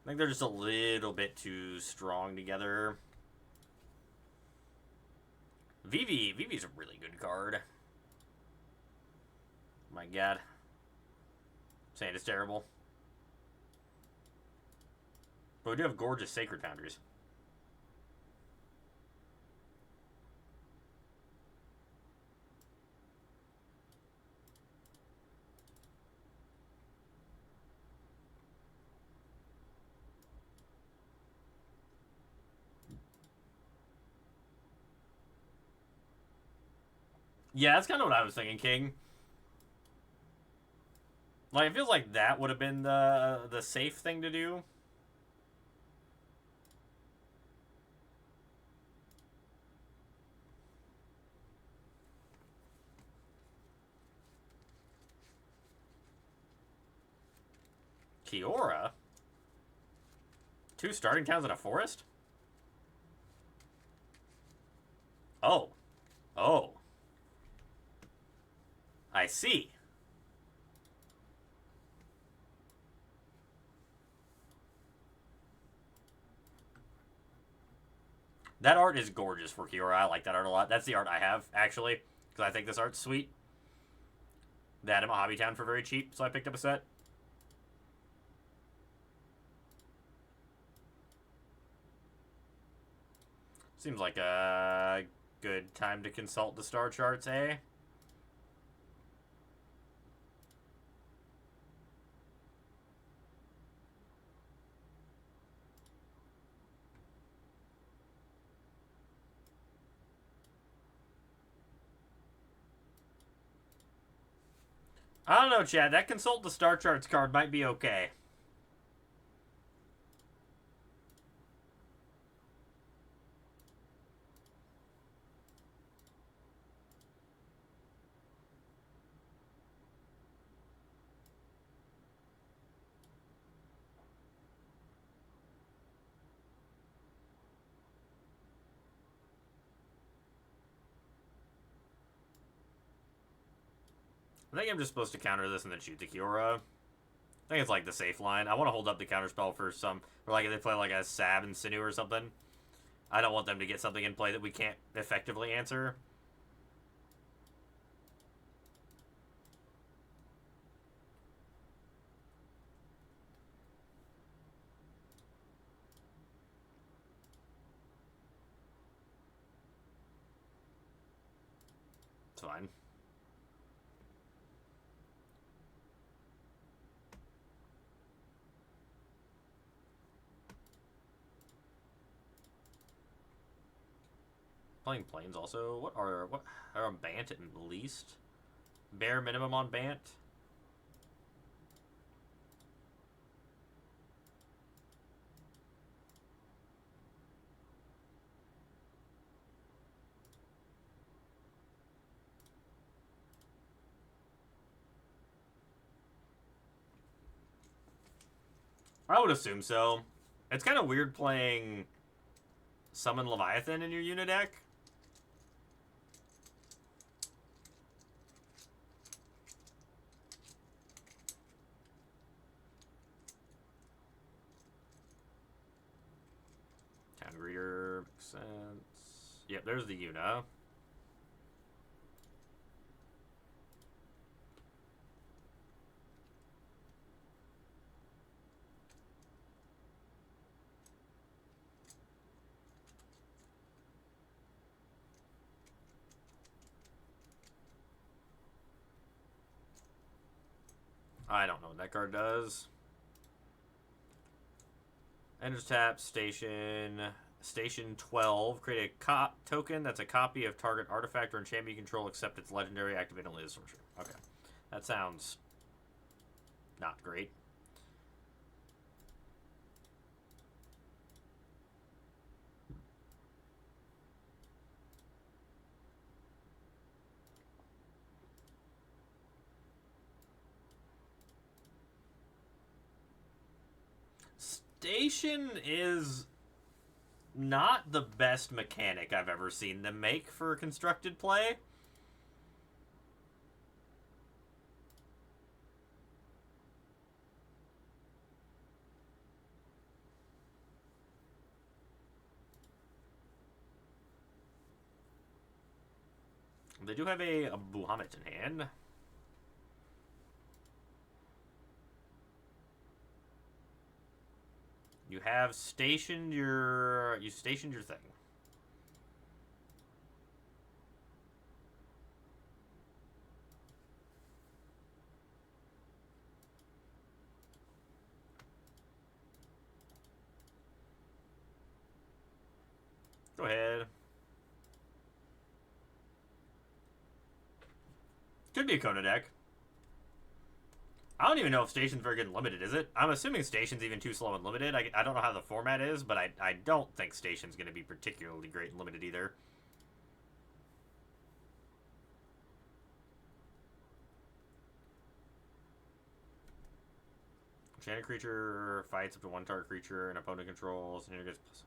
I think they're just a little bit too strong together. Vivi's a really good card. My god. Saying it's terrible. But we do have gorgeous Sacred Foundries. Yeah, that's kind of what I was thinking, King. Like, it feels like that would have been the safe thing to do. Kiora? 2 starting towns in a forest? Oh. Oh. I see. That art is gorgeous for Kiora. I like that art a lot. That's the art I have, actually, because I think this art's sweet. They had him a Hobby Town for very cheap, so I picked up a set. Seems like a good time to consult the star charts, eh? I don't know, Chad. That consult the star charts card might be okay. I think I'm just supposed to counter this and then shoot the Kiora. I think it's like the safe line. I want to hold up the counterspell for some, or like if they play like a Sab and Sinew or something. I don't want them to get something in play that we can't effectively answer. It's fine. Playing Plains also. What are on Bant at least? Bare minimum on Bant. I would assume so. It's kind of weird playing Summon Leviathan in your unit deck. Town Greeter makes sense. Yep, there's the Yuna. I don't know what that card does. Enters tap, station 12. Create a token that's a copy of target artifact or enchantment you control, except it's legendary, activate only as sorcerer. Okay. That sounds not great. Station is not the best mechanic I've ever seen them make for constructed play. They do have a Bahamut in hand. You have stationed your... You stationed your thing. Go ahead. Could be a Kona deck. I don't even know if Station's very good in Limited, is it? I'm assuming Station's even too slow in Limited. I don't know how the format is, but I don't think Station's going to be particularly great in Limited either. Enchanted creature fights up to one target creature and opponent controls, and it gets plus.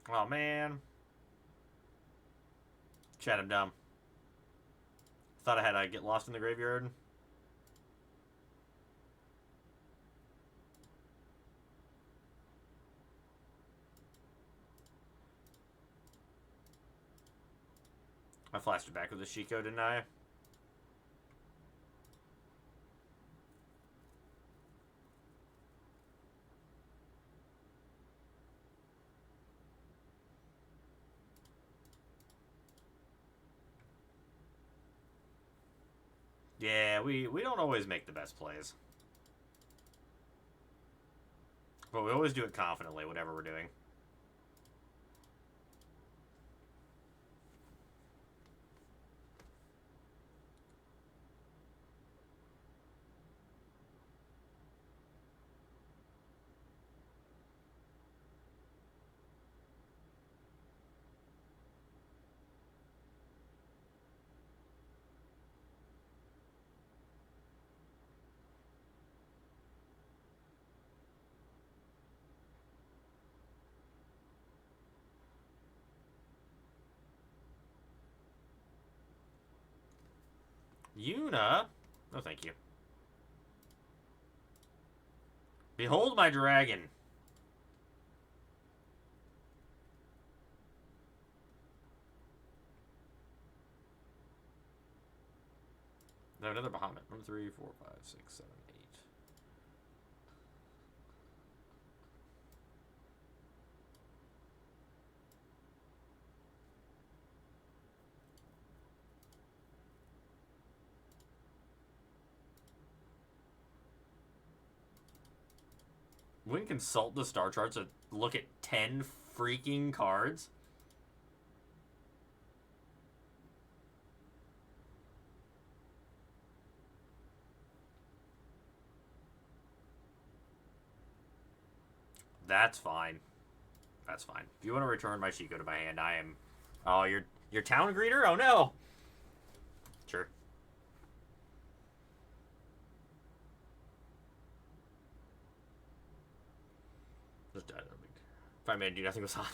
Oh, man. Chat, I'm dumb. Thought I had to get lost in the graveyard. I flashed it back with the Shiko, didn't I? Yeah, we don't always make the best plays. But we always do it confidently, whatever we're doing. Yuna? No, thank you. Behold my dragon. No, another Bahamut. 1, 3, 4, 5, 6, 7, 8. We can consult the star charts and look at 10 freaking cards. That's fine. That's fine. If you want to return my Chico to my hand, I am... Oh, your town greeter? Oh, no. Sure. Just died. If I made do nothing was hot.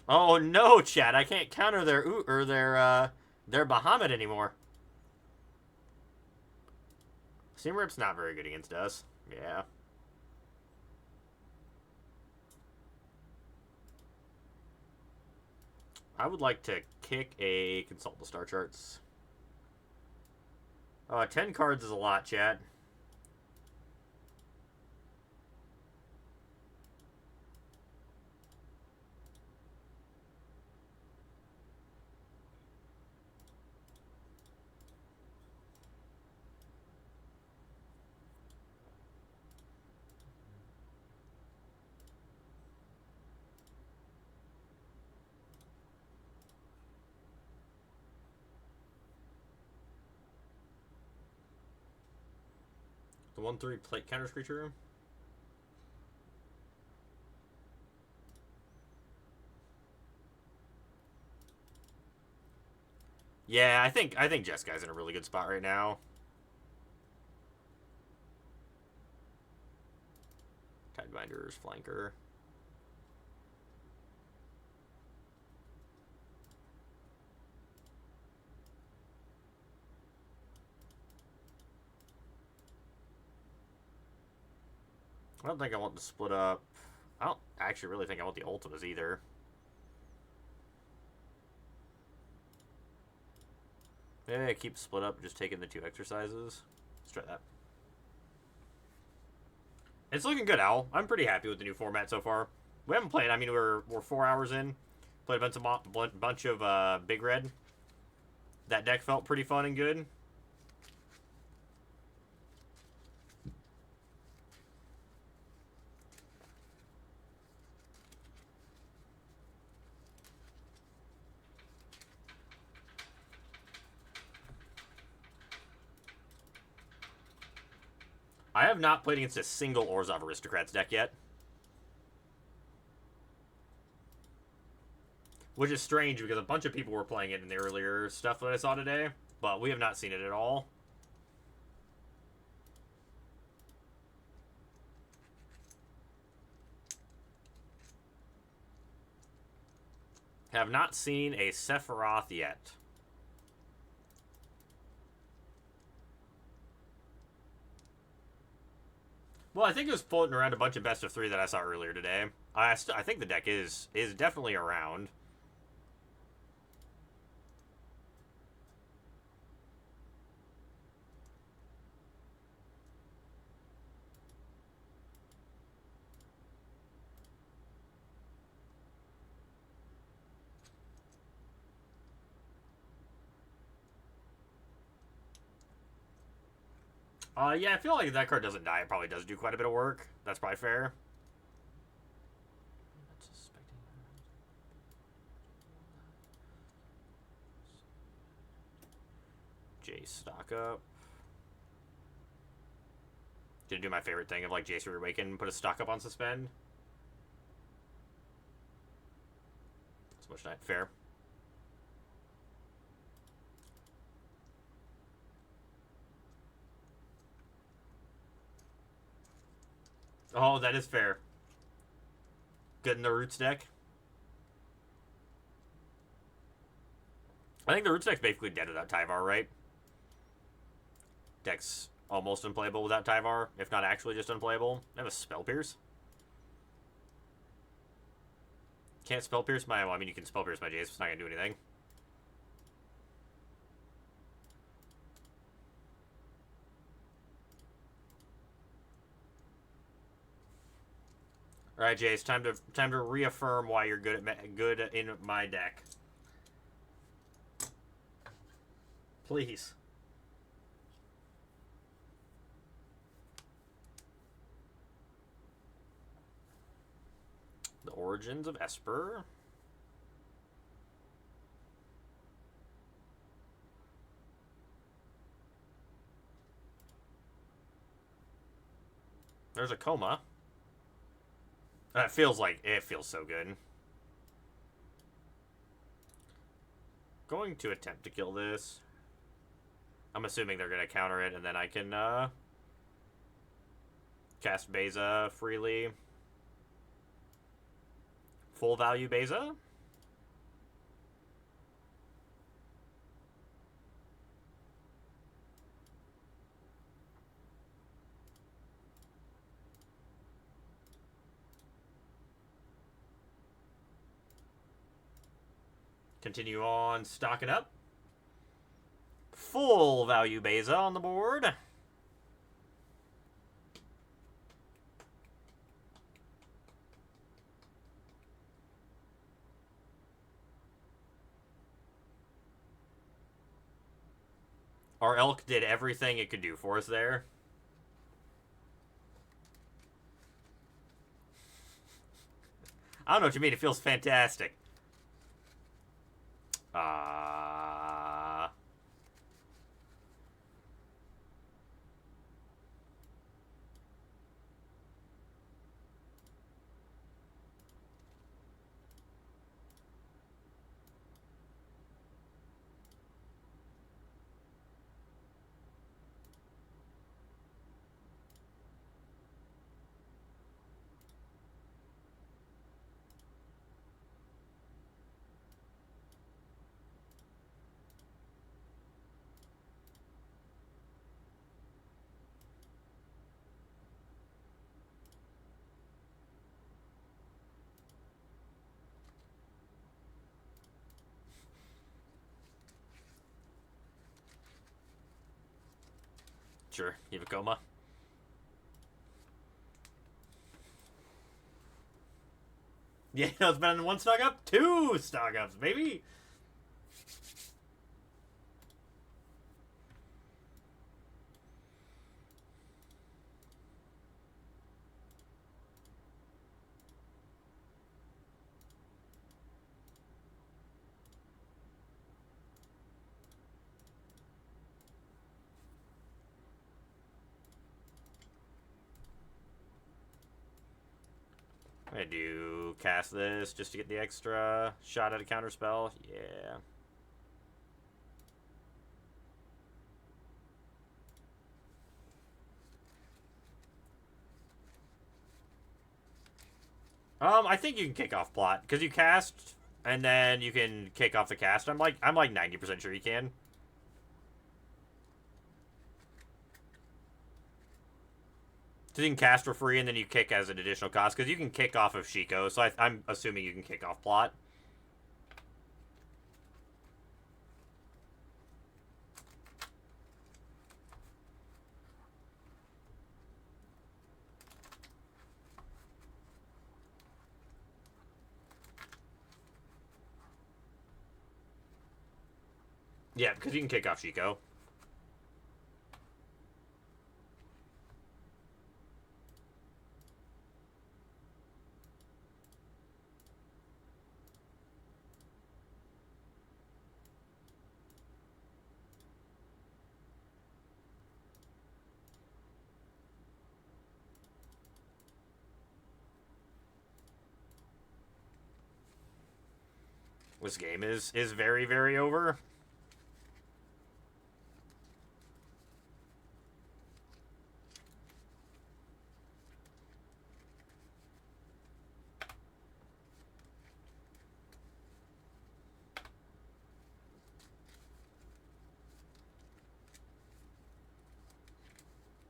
Oh no, Chad! I can't counter their Bahamut anymore. Steamrip's not very good against us. Yeah. I would like to kick a consult the star charts. 10 cards is a lot, Chad. The 1/3 plate counters creature. Yeah, I think Jessicai's in a really good spot right now. Tidebinder's flanker. I don't think I want to split up. I don't actually really think I want the Ultimas either. Maybe I keep split up, just taking the 2 exercises. Let's try that. It's looking good, Owl. I'm pretty happy with the new format so far. We haven't played. I mean, we're 4 hours in. Played a bunch of Big Red. That deck felt pretty fun and good. I have not played against a single Orzhov Aristocrats deck yet. Which is strange because a bunch of people were playing it in the earlier stuff that I saw today. But we have not seen it at all. Have not seen a Sephiroth yet. Well, I think it was floating around a bunch of best of 3 that I saw earlier today. I think the deck is definitely around. Yeah, I feel like if that card doesn't die, it probably does do quite a bit of work. That's probably fair. Jace stock up. Did do my favorite thing of like Jace Reawaken and put a stock up on suspend. So much not fair. Oh, that is fair. Good in the Roots deck. I think the Roots deck's basically dead without Tyvar, right? Deck's almost unplayable without Tyvar, if not actually just unplayable. I have a Spell Pierce. Can't Spell Pierce my... Well, I mean, you can Spell Pierce my Jace, it's not going to do anything. All right, Jace, time to reaffirm why you're good in my deck. Please. The Origins of Esper. There's a Coma. It feels so good. Going to attempt to kill this. I'm assuming they're going to counter it, and then I can cast Beza freely. Full value Beza. Continue on stocking up. Full value Beza on the board. Our elk did everything it could do for us there. I don't know what you mean. It feels fantastic. Sure, you have a Coma. Yeah, it's better than one stock up. 2 stock ups, baby. I do cast this just to get the extra shot at a counterspell. Yeah. I think you can kick off plot because you cast and then you can kick off the cast. I'm like 90% sure you can. So you can cast for free and then you kick as an additional cost because you can kick off of Shiko. So I'm assuming you can kick off plot. Yeah, because you can kick off Shiko. This game is very, very over.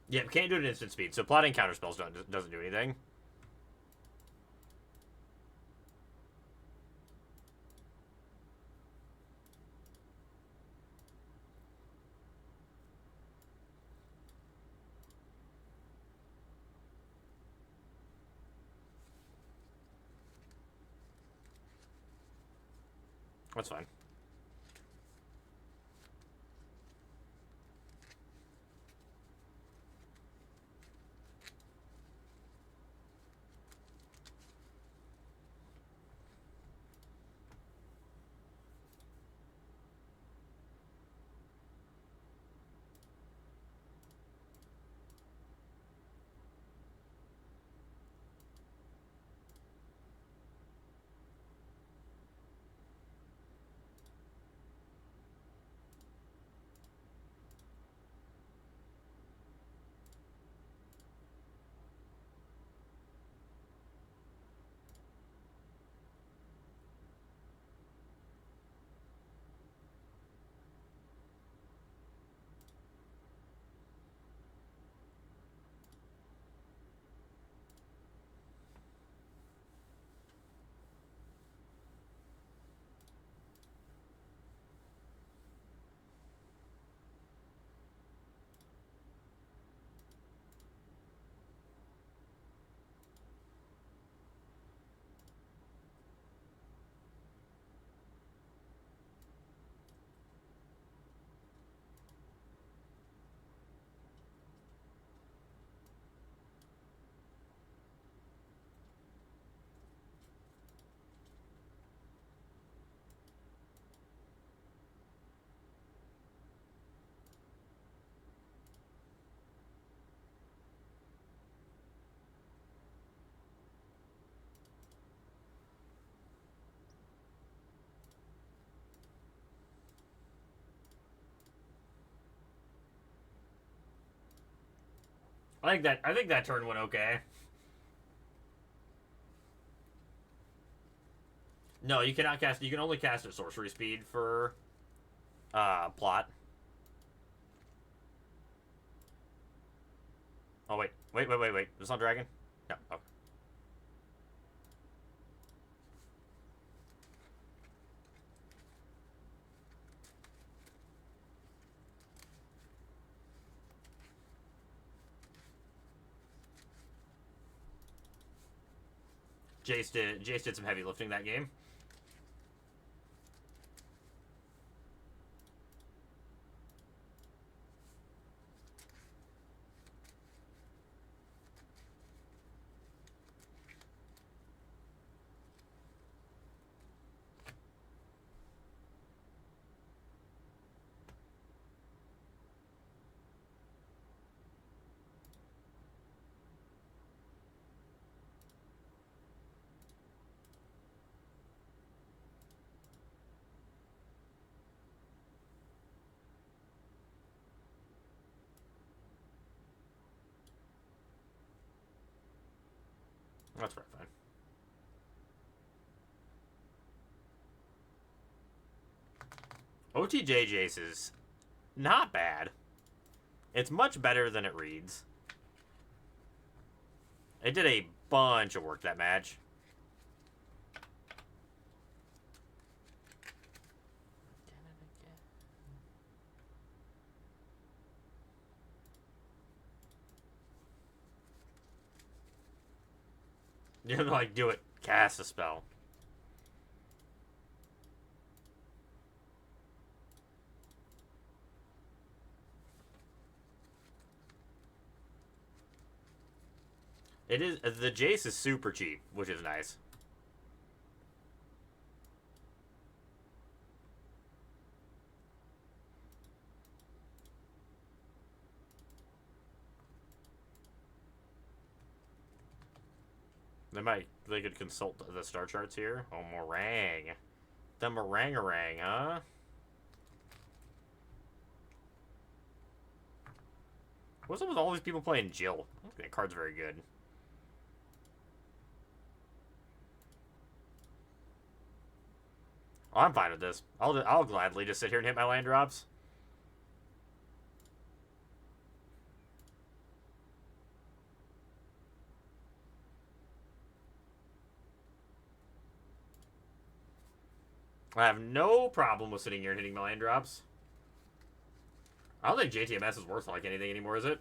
Yeah, can't do it at instant speed, so plotting counterspells doesn't do anything. That's fine. I think that turn went okay. No, you cannot cast. You can only cast at sorcery speed for plot. Oh wait. It's not dragon. No. Oh. Jace did some heavy lifting that game. That's very fine. OTJ Jace is not bad. It's much better than it reads. It did a bunch of work that match. You have to, like, do it. Cast a spell. It is. The Jace is super cheap, which is nice. They could consult the star charts here. Oh, Morang. The Meringarang, huh? What's up with all these people playing Jill? I don't think that card's very good. Oh, I'm fine with this. I'll gladly just sit here and hit my land drops. I have no problem with sitting here and hitting my land drops. I don't think JTMS is worth like anything anymore, is it?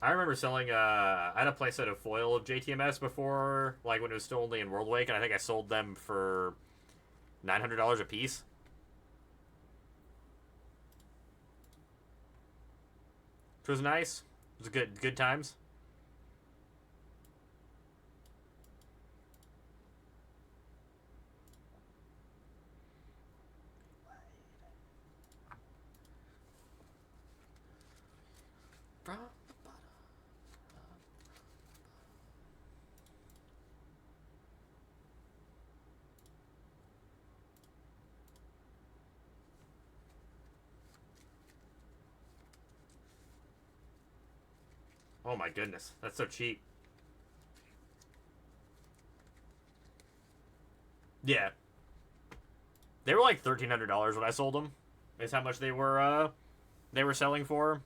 I remember selling, I had a playset of foil of JTMS before, like when it was still only in World Wake, and I think I sold them for $900 a piece. Which was nice. It was good times. Oh my goodness, that's so cheap. Yeah, they were like $1,300 when I sold them. Is how much they were selling for.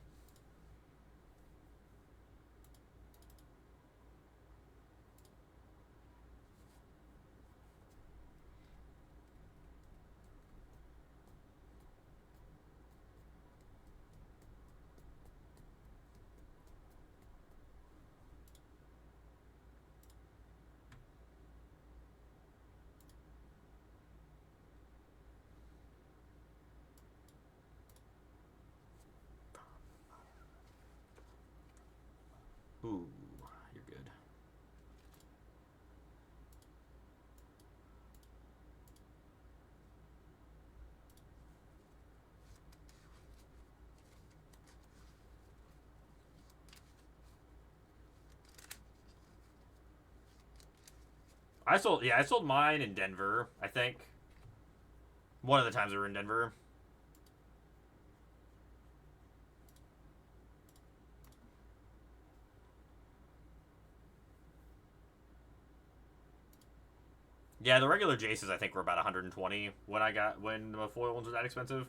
Ooh, you're good. I sold mine in Denver, I think. One of the times we were in Denver. Yeah, the regular Jaces I think were about 120 when the foil ones were that expensive.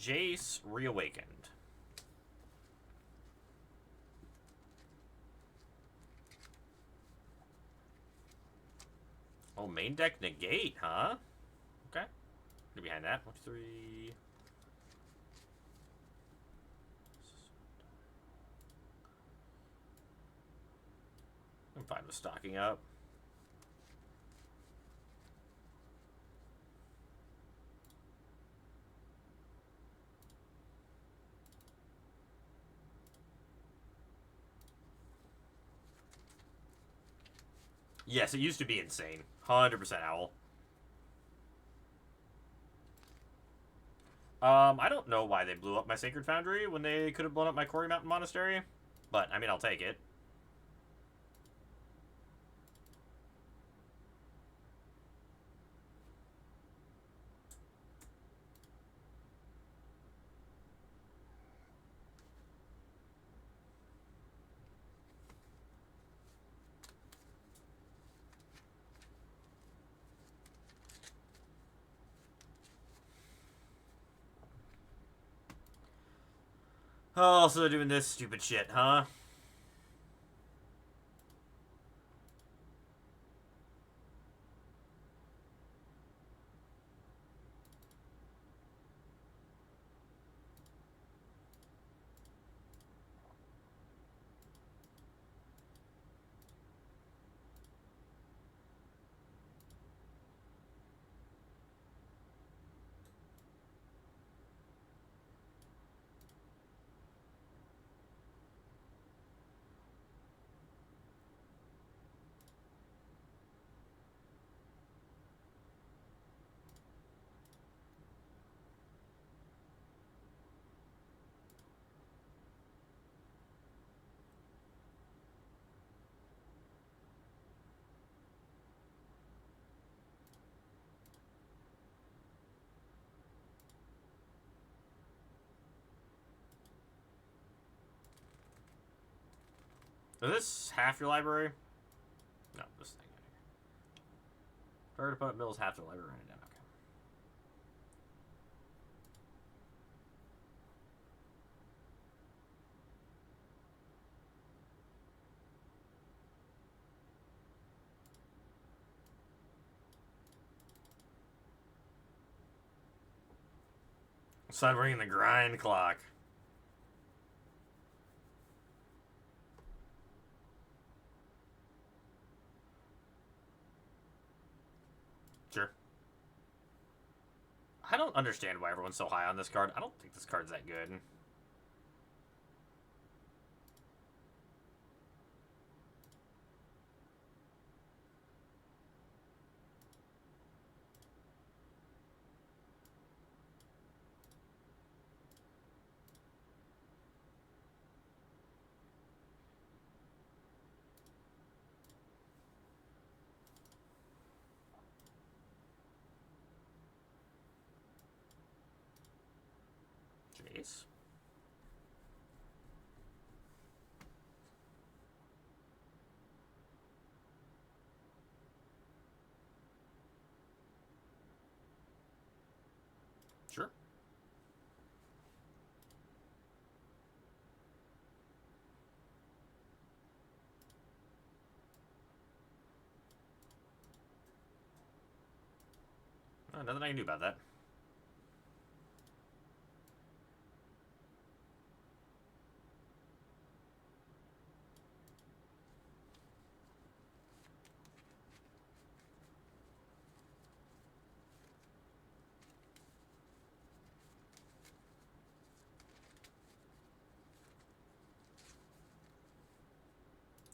Jace Reawakened. Oh, main deck negate, huh? Okay. Get behind that. 1, 2, 3. I'm fine with stocking up. Yes, it used to be insane. 100% owl. I don't know why they blew up my Sacred Foundry when they could have blown up my Quarry Mountain Monastery. But, I mean, I'll take it. Oh, so they're doing this stupid shit, huh? Is this half your library? No, this thing. Target opponent mills half their library. Run it down. Okay. Start ringing the grind clock. Sure. I don't understand why everyone's so high on this card. I don't think this card's that good. Jace. Sure. Oh, nothing I can do about that.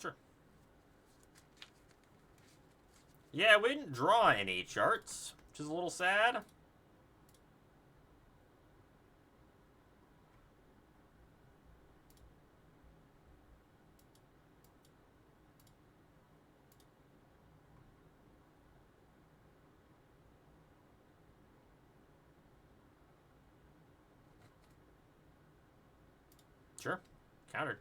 Sure. Yeah, we didn't draw any charts, which is a little sad. Sure. Countered.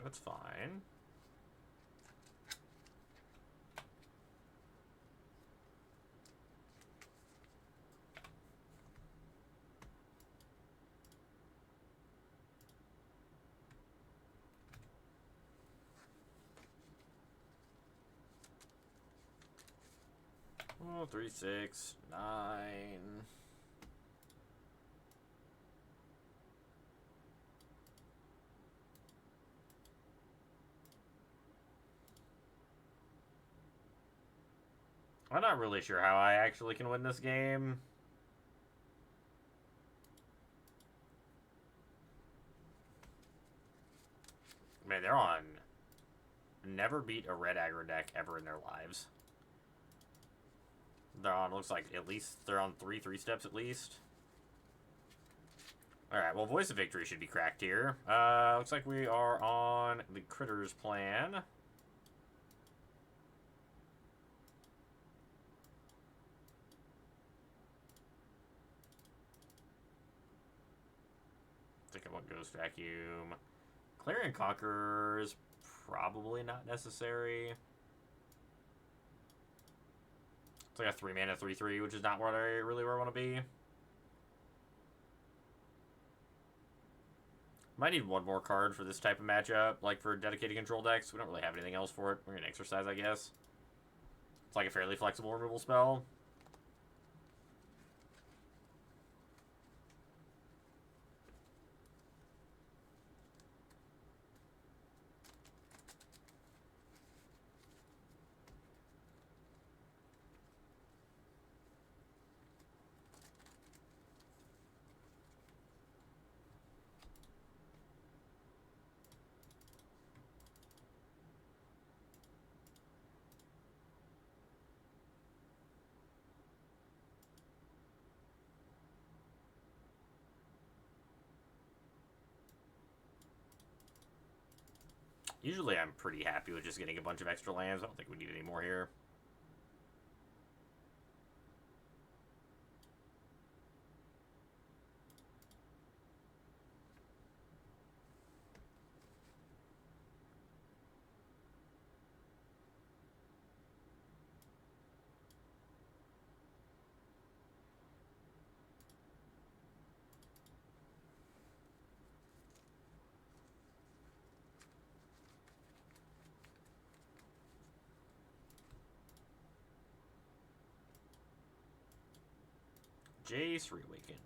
That's fine. Oh, 3, 6, 9. I'm not really sure how I actually can win this game. Man, they're on... Never beat a red aggro deck ever in their lives. They're on, looks like at least they're on 3 steps at least. Alright, well, Voice of Victory should be cracked here. Looks like we are on the Critters plan. I think I want Ghost Vacuum. Clarion Conqueror is probably not necessary. It's like a 3 mana 3/3, which is not where I really where I want to be. Might need one more card for this type of matchup, like for dedicated control decks. We don't really have anything else for it. We're gonna exercise, I guess. It's like a fairly flexible removal spell. Usually I'm pretty happy with just getting a bunch of extra lands. I don't think we need any more here. Jace Reawakened.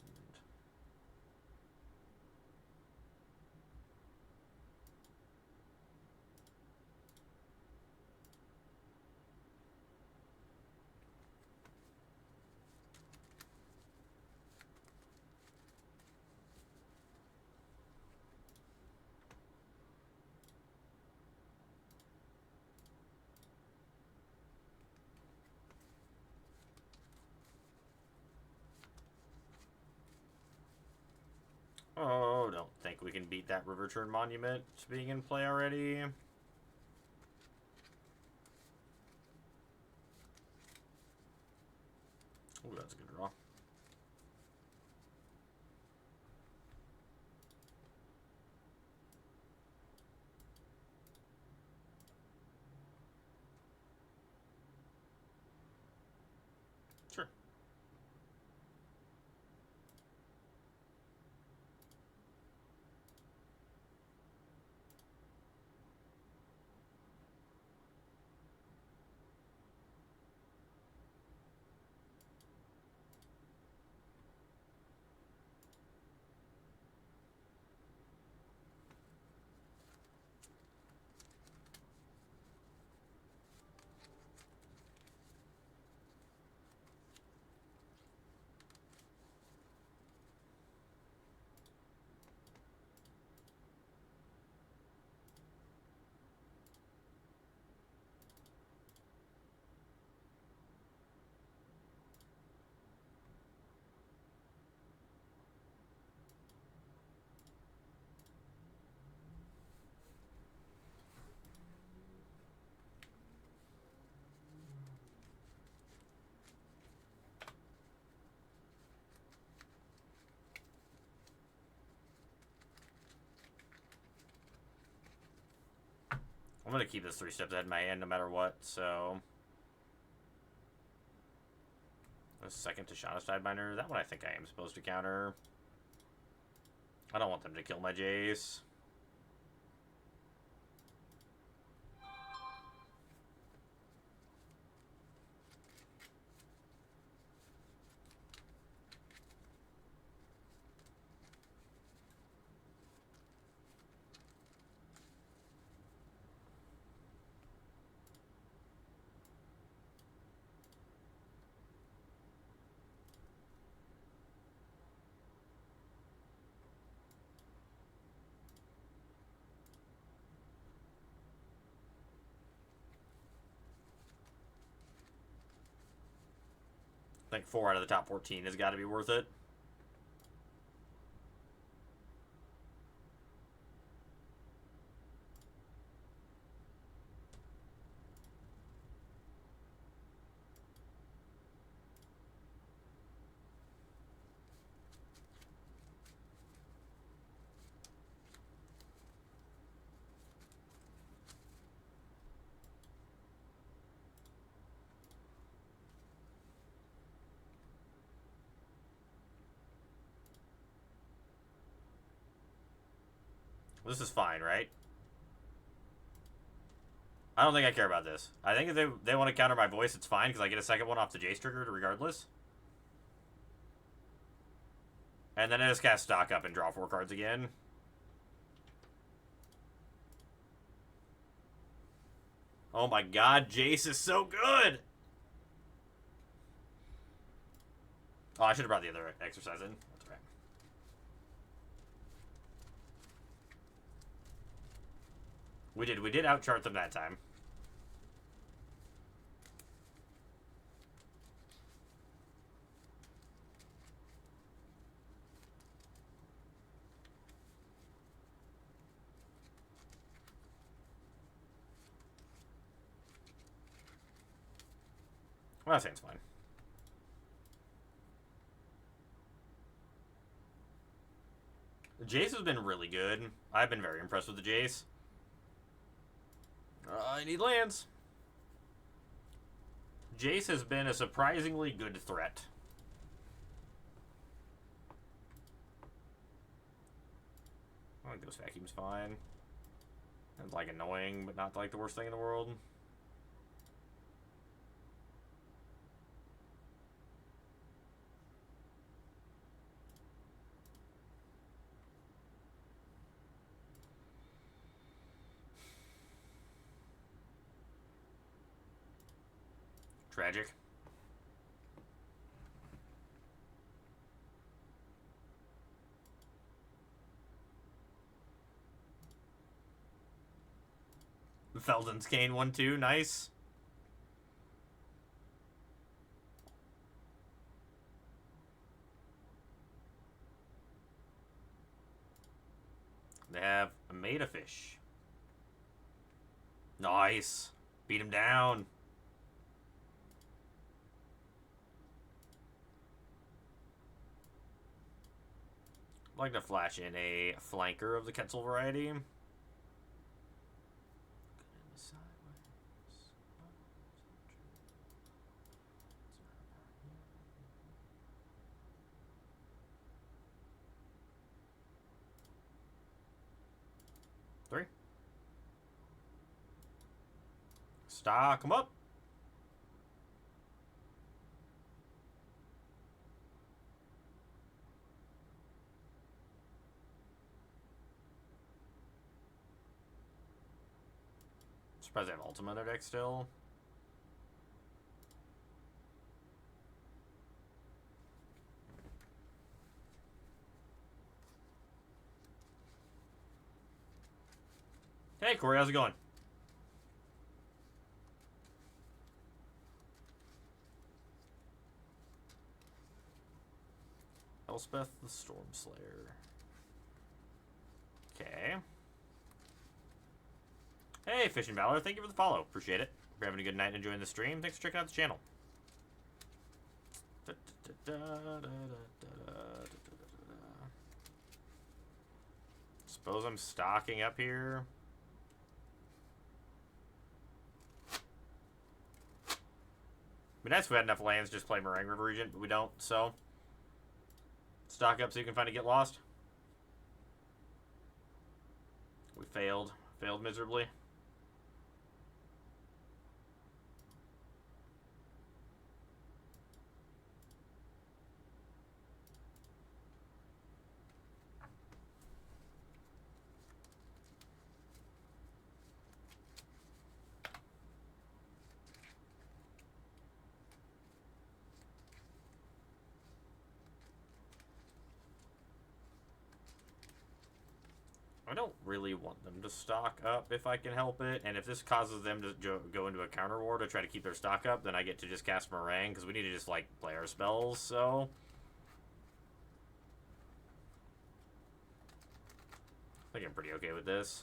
Oh, don't think we can beat that River Turn Monument being in play already. Oh, that's a good draw. Sure. I'm going to keep this 3 steps ahead of my hand no matter what, so... A second to Shadow Sidebinder. That one I think I am supposed to counter. I don't want them to kill my Jace. I think 4 out of the top 14 has got to be worth it. This is fine, right? I don't think I care about this. I think if they want to counter my voice, it's fine, because I get a second one off the Jace trigger regardless. And then I just cast stock up and draw 4 cards again. Oh my god, Jace is so good! Oh, I should have brought the other exercise in. That's right. We did outchart them that time. Well, that seems fine. Jace has been really good. I've been very impressed with the Jace. I need lands. Jace has been a surprisingly good threat. I think Ghost Vacuum's fine. It's like annoying, but not like the worst thing in the world. Tragic. Felden's Cane 1-2, nice. They have a Meta Fish. Nice. Beat him down. I'd like to flash in a flanker of the Quetzal variety. Three. Stock them up. Surprised they have Ultima in their deck still. Hey, Corey, how's it going? Elspeth the Stormslayer. Okay. Hey, Fish and Valor, thank you for the follow. Appreciate it. If you're having a good night and enjoying the stream, thanks for checking out the channel. Suppose I'm stocking up here. I mean, nice if we had enough lands to just play Meringue River Regent, but we don't, so. Stock up so you can finally get lost. We failed. Failed miserably. I don't really want them to stock up if I can help it, and if this causes them to go into a counter war to try to keep their stock up, then I get to just cast Meringue, because we need to just, like, play our spells, so. I think I'm pretty okay with this.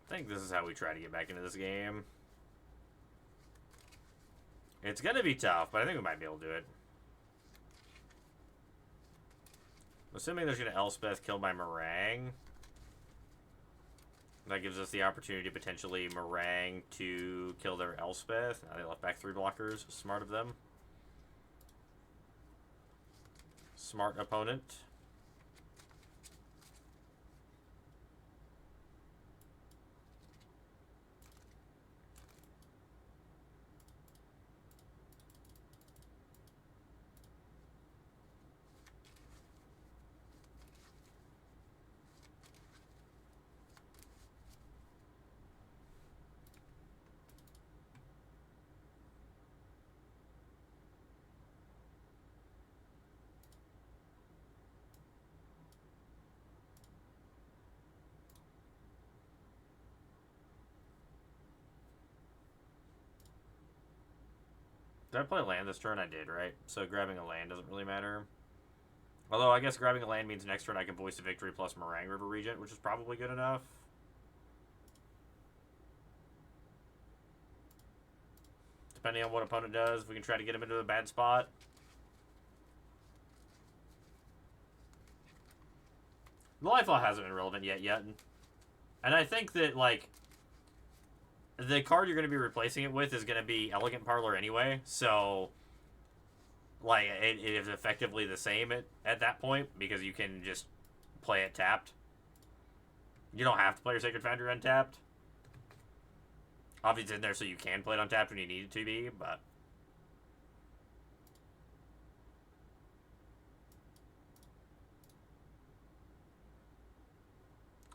I think this is how we try to get back into this game. It's going to be tough, but I think we might be able to do it. Assuming there's going to Elspeth kill my Meringue. That gives us the opportunity to potentially Meringue to kill their Elspeth. Now they left back 3 blockers. Smart of them. Smart opponent. Did I play land this turn? I did, right? So grabbing a land doesn't really matter. Although I guess grabbing a land means next turn I can voice a victory plus Meringue River Regent, which is probably good enough. Depending on what opponent does, we can try to get him into a bad spot. The Lifeline hasn't been relevant yet. And I think that, like, the card you're going to be replacing it with is going to be Elegant Parlor anyway, so, like, it is effectively the same at that point, because you can just play it tapped. You don't have to play your Sacred Foundry untapped. Obviously, it's in there so you can play it untapped when you need it to be, but...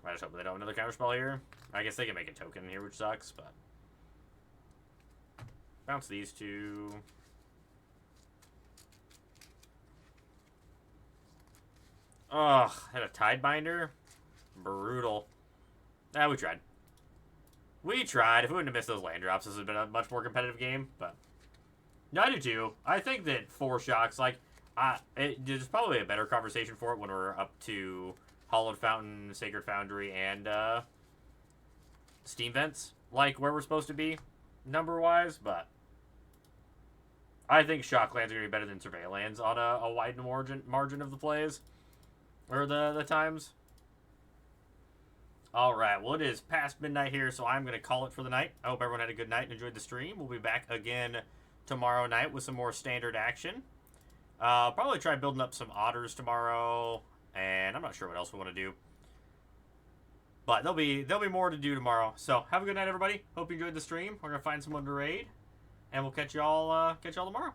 I just hope they don't have another counterspell here. I guess they can make a token here, which sucks, but... Bounce these two. Ugh, had a Tidebinder? Brutal. We tried. We tried. If we wouldn't have missed those land drops, this would have been a much more competitive game, but... No, I do too. I think that 4 shocks, like... there's probably a better conversation for it when we're up to Hollowed Fountain, Sacred Foundry, and Steam Vents, like where we're supposed to be, number-wise, but I think shock lands are going to be better than surveil lands on a wide margin of the plays, or the times. Alright, well, it is past midnight here, so I'm going to call it for the night. I hope everyone had a good night and enjoyed the stream. We'll be back again tomorrow night with some more standard action. Probably try building up some otters tomorrow, and I'm not sure what else we want to do. But there'll be more to do tomorrow. So have a good night, everybody. Hope you enjoyed the stream. We're gonna find someone to raid, and we'll catch y'all tomorrow.